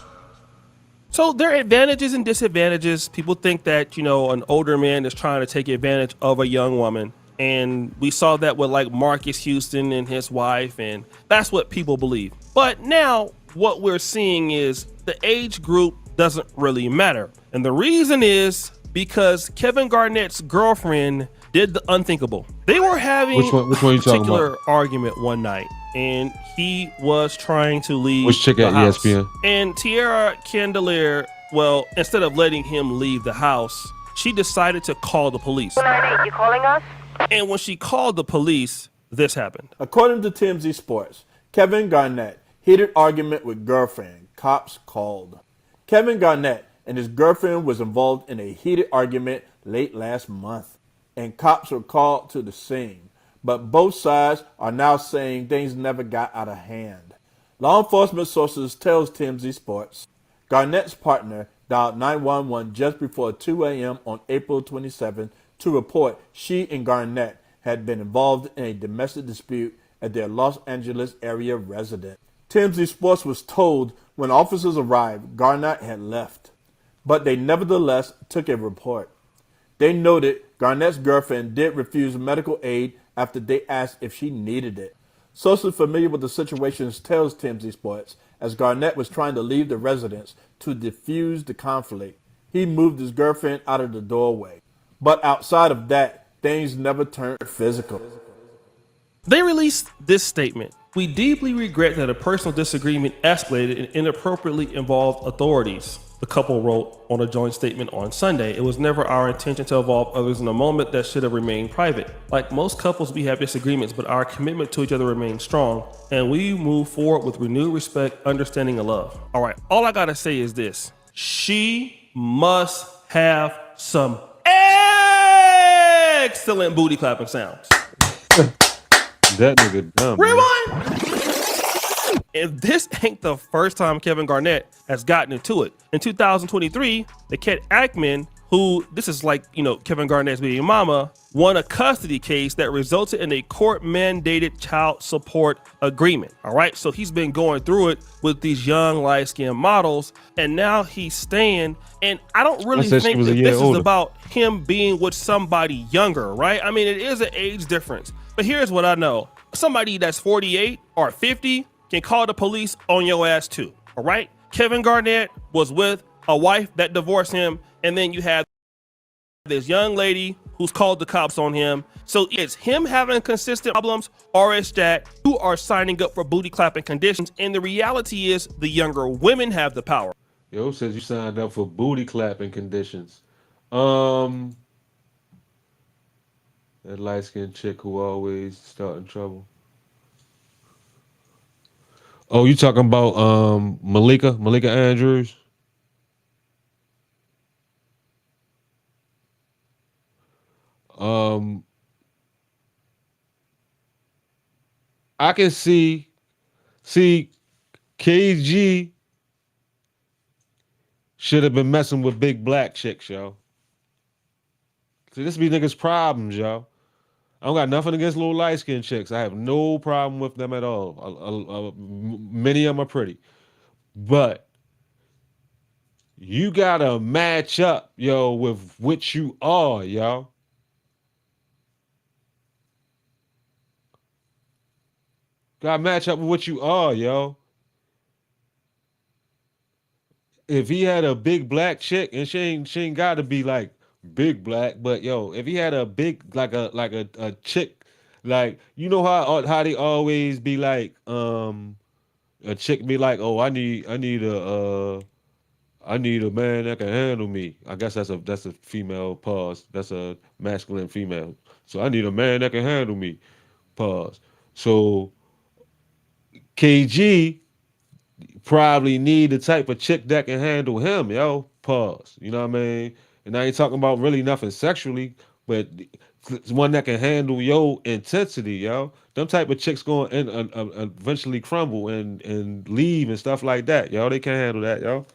Speaker 12: So there are advantages and disadvantages. People think that, an older man is trying to take advantage of a young woman. And we saw that with like Marcus Houston and his wife, and that's what people believe. But now what we're seeing is the age group doesn't really matter. And the reason is because Kevin Garnett's girlfriend did the unthinkable. They were having
Speaker 1: Which one
Speaker 12: a
Speaker 1: you talking
Speaker 12: particular
Speaker 1: about?
Speaker 12: argument one night, and he was trying to leave
Speaker 1: Which chick
Speaker 12: the
Speaker 1: at
Speaker 12: house.
Speaker 1: ESPN?
Speaker 12: And Tiara Candelier, well, instead of letting him leave the house, she decided to call the police.
Speaker 15: 198, you calling us?
Speaker 12: And when she called the police, this happened.
Speaker 16: According to TMZ Sports, Kevin Garnett, heated argument with girlfriend, cops called. Kevin Garnett and his girlfriend was involved in a heated argument late last month, and cops were called to the scene. But both sides are now saying things never got out of hand. Law enforcement sources tells TMZ Sports, Garnett's partner dialed 911 just before 2 a.m. on April 27 to report she and Garnett had been involved in a domestic dispute at their Los Angeles area residence. TMZ Sports was told when officers arrived, Garnett had left, but they nevertheless took a report. They noted Garnett's girlfriend did refuse medical aid after they asked if she needed it. Sources familiar with the situation tells TMZ Sports as Garnett was trying to leave the residence to defuse the conflict, he moved his girlfriend out of the doorway. But outside of that, things never turned physical.
Speaker 12: They released this statement. We deeply regret that a personal disagreement escalated and inappropriately involved authorities. The couple wrote on a joint statement on Sunday. It was never our intention to involve others in a moment that should have remained private. Like most couples, we have disagreements, but our commitment to each other remains strong, and we move forward with renewed respect, understanding, and love. All right, all I gotta say is this. She must have some excellent booty clapping sounds.
Speaker 1: That nigga dumb.
Speaker 12: Rewind! And this ain't the first time Kevin Garnett has gotten into it. In 2023, the Kat Ackman, who this is like, Kevin Garnett's baby mama, won a custody case that resulted in a court-mandated child support agreement. All right, so he's been going through it with these young light-skinned models, and now he's staying. And I don't really think that this is about him being with somebody younger, right? I mean, it is an age difference. But here's what I know. Somebody that's 48 or 50 can call the police on your ass too, all right? Kevin Garnett was with a wife that divorced him, and then you had this young lady who's called the cops on him. So it's him having consistent problems, or it's that you are signing up for booty clapping conditions. And the reality is the younger women have the power.
Speaker 1: Yo says you signed up for booty clapping conditions. Um, that light skinned chick who always starting trouble. Oh, you talking about Malika Andrews? Um, I can see KG should have been messing with big black chicks, yo. See, this be niggas' problems, yo. I don't got nothing against little light skinned chicks. I have no problem with them at all. Many of them are pretty, but you gotta match up, yo, with what you are, yo. Gotta match up with what you are, yo. If he had a big black chick, and she ain't gotta be like big black, but yo, if he had a big like a chick, like you know how they always be like, a chick be like, oh, I need a man that can handle me. I guess that's a female pause. That's a masculine female. So I need a man that can handle me. Pause. So KG probably need the type of chick that can handle him, yo. Pause. You know what I mean? And I ain't talking about really nothing sexually, but one that can handle your intensity, yo. Them type of chicks going and eventually crumble and leave and stuff like that, yo. They can't handle that, yo.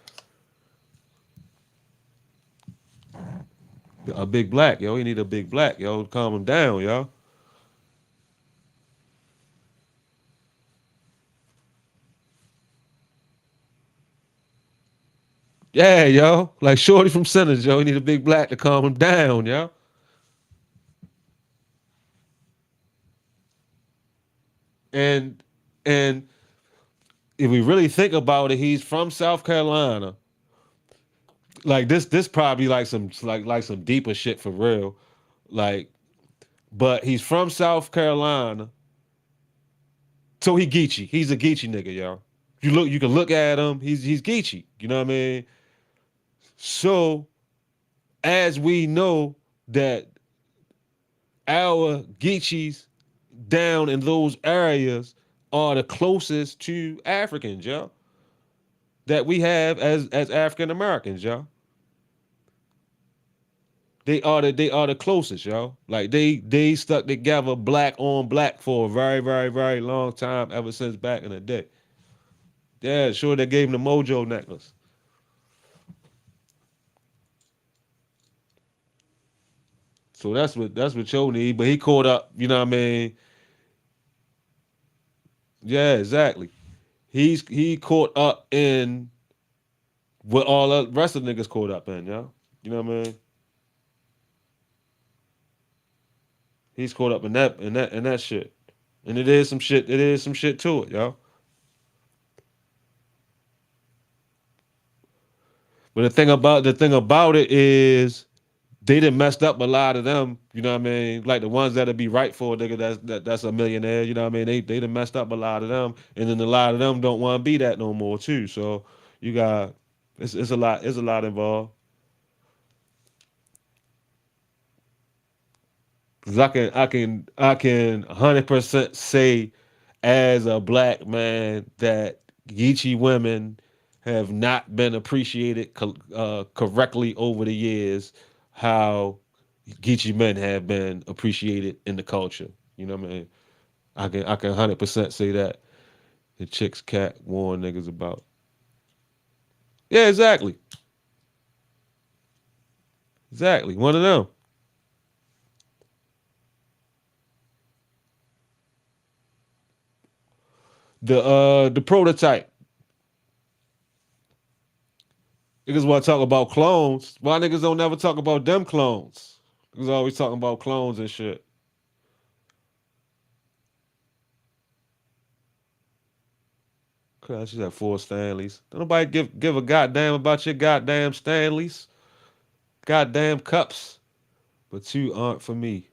Speaker 1: A big black, yo. He need a big black, yo. Calm him down, yo. Yeah, yo. Like Shorty from Sinners, yo. He need a big black to calm him down, yo. And and if we really think about it, he's from South Carolina. Like this probably like some deeper shit for real. Like, but he's from South Carolina. So he Geechee. He's a Geechee nigga, yo. You can look at him, he's Geechee. You know what I mean? So as we know that our Geechees down in those areas are the closest to Africans, yo. That we have as African Americans, yo. They are the closest, yo. Like they stuck together black on black for a very, very, very long time, ever since back in the day. Yeah, sure they gave him the mojo necklace. So that's what Cho need, but he caught up, you know what I mean? Yeah, exactly. He caught up in what all the rest of the niggas caught up in, yo. You know what I mean? He's caught up in that shit. And it is some shit to it, yo. But the thing about it is they done messed up a lot of them, you know what I mean? Like the ones that'll be right for a nigga that's a millionaire, you know what I mean? They done messed up a lot of them, and then a lot of them don't want to be that no more too. So you got it's a lot involved. 'Cause I can 100% say as a black man that Geechee women have not been appreciated correctly over the years, how Geechee men have been appreciated in the culture. You know what I mean? I can 100% say that. The chicks cat warn niggas about. Yeah, exactly. Exactly. One of them. The prototype. Niggas want to talk about clones. Why niggas don't never talk about them clones? Niggas always talking about clones and shit. She had 4 Stanleys. Don't nobody give a goddamn about your goddamn Stanleys, goddamn cups. But 2 aren't for me.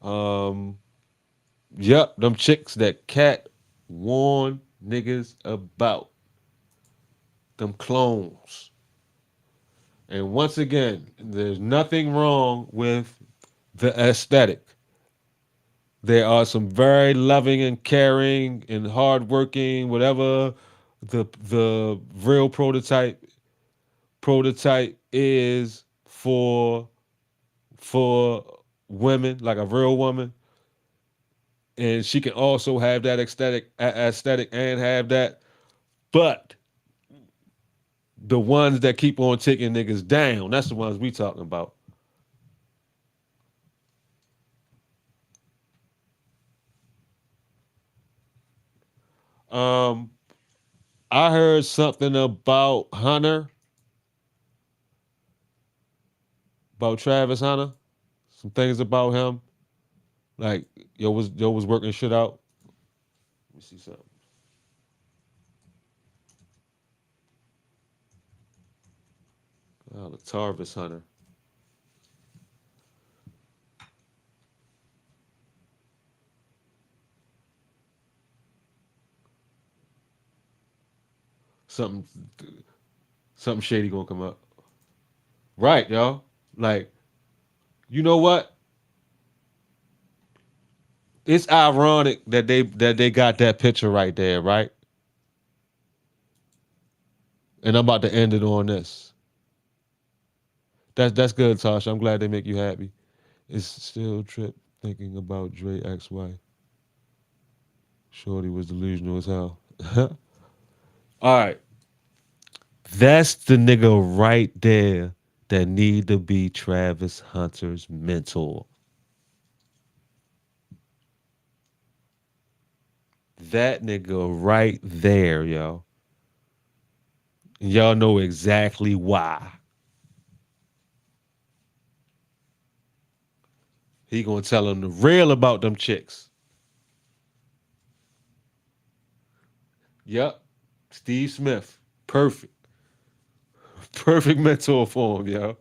Speaker 1: Um, yep, them chicks that Cat warned niggas about. Them clones. And once again, there's nothing wrong with the aesthetic. There are some very loving and caring and hardworking, whatever the real prototype is for women, like a real woman. And she can also have that aesthetic and have that. But the ones that keep on taking niggas down, that's the ones we talking about. Um, I heard something about Hunter, about Travis Hunter. Some things about him. Like yo was working shit out. Let me see something. Oh, the Tarvis Hunter. Something something shady gonna come up. Right, y'all. Like, you know what? It's ironic that they got that picture right there, right? And I'm about to end it on this. That's good, Tasha. I'm glad they make you happy. It's still trip thinking about Dre ex-wife. Shorty was delusional as hell. All right. That's the nigga right there that need to be Travis Hunter's mentor. That nigga right there, yo. And y'all know exactly why. He gonna tell him the real about them chicks. Yep. Steve Smith. Perfect. Perfect mentor for him, yo.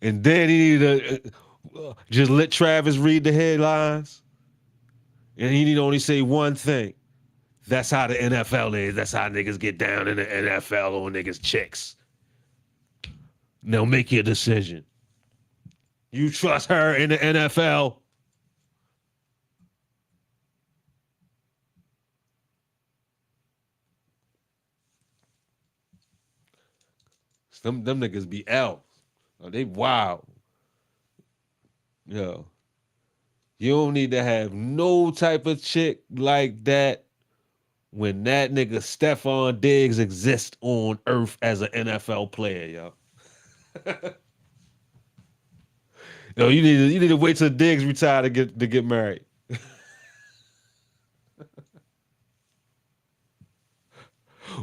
Speaker 1: And then he needed to just let Travis read the headlines. And he need to only say one thing. That's how the NFL is. That's how niggas get down in the NFL on niggas' chicks. Now make your decision. You trust her in the NFL? Them niggas be out. Oh, they wild. Yo. You don't need to have no type of chick like that when that nigga Stephon Diggs exists on earth as an NFL player, yo. Yo, you need to wait till Diggs retire to get married.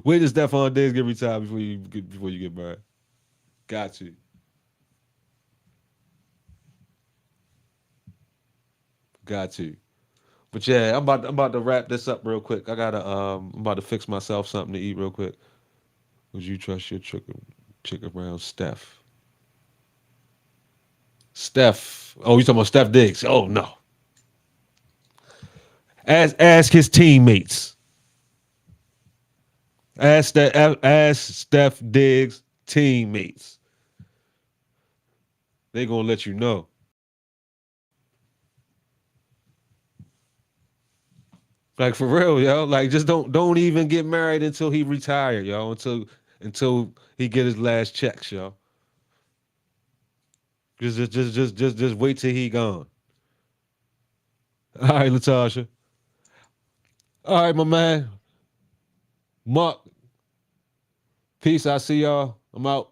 Speaker 1: Wait till Stephon Diggs get retired before you get married. Got to. Got to. But yeah, I'm about to wrap this up real quick. I'm about to fix myself something to eat real quick. Would you trust your chick around Steph? Steph. Oh, you talking about Steph Diggs? Oh no. Ask his teammates. Ask Steph Diggs teammates. They gonna let you know. Like for real, yo. Like just don't even get married until he retired, yo. Until he get his last checks, yo. Just wait till he gone. All right, Latasha. All right, my man. Mark. Peace. I see y'all. I'm out.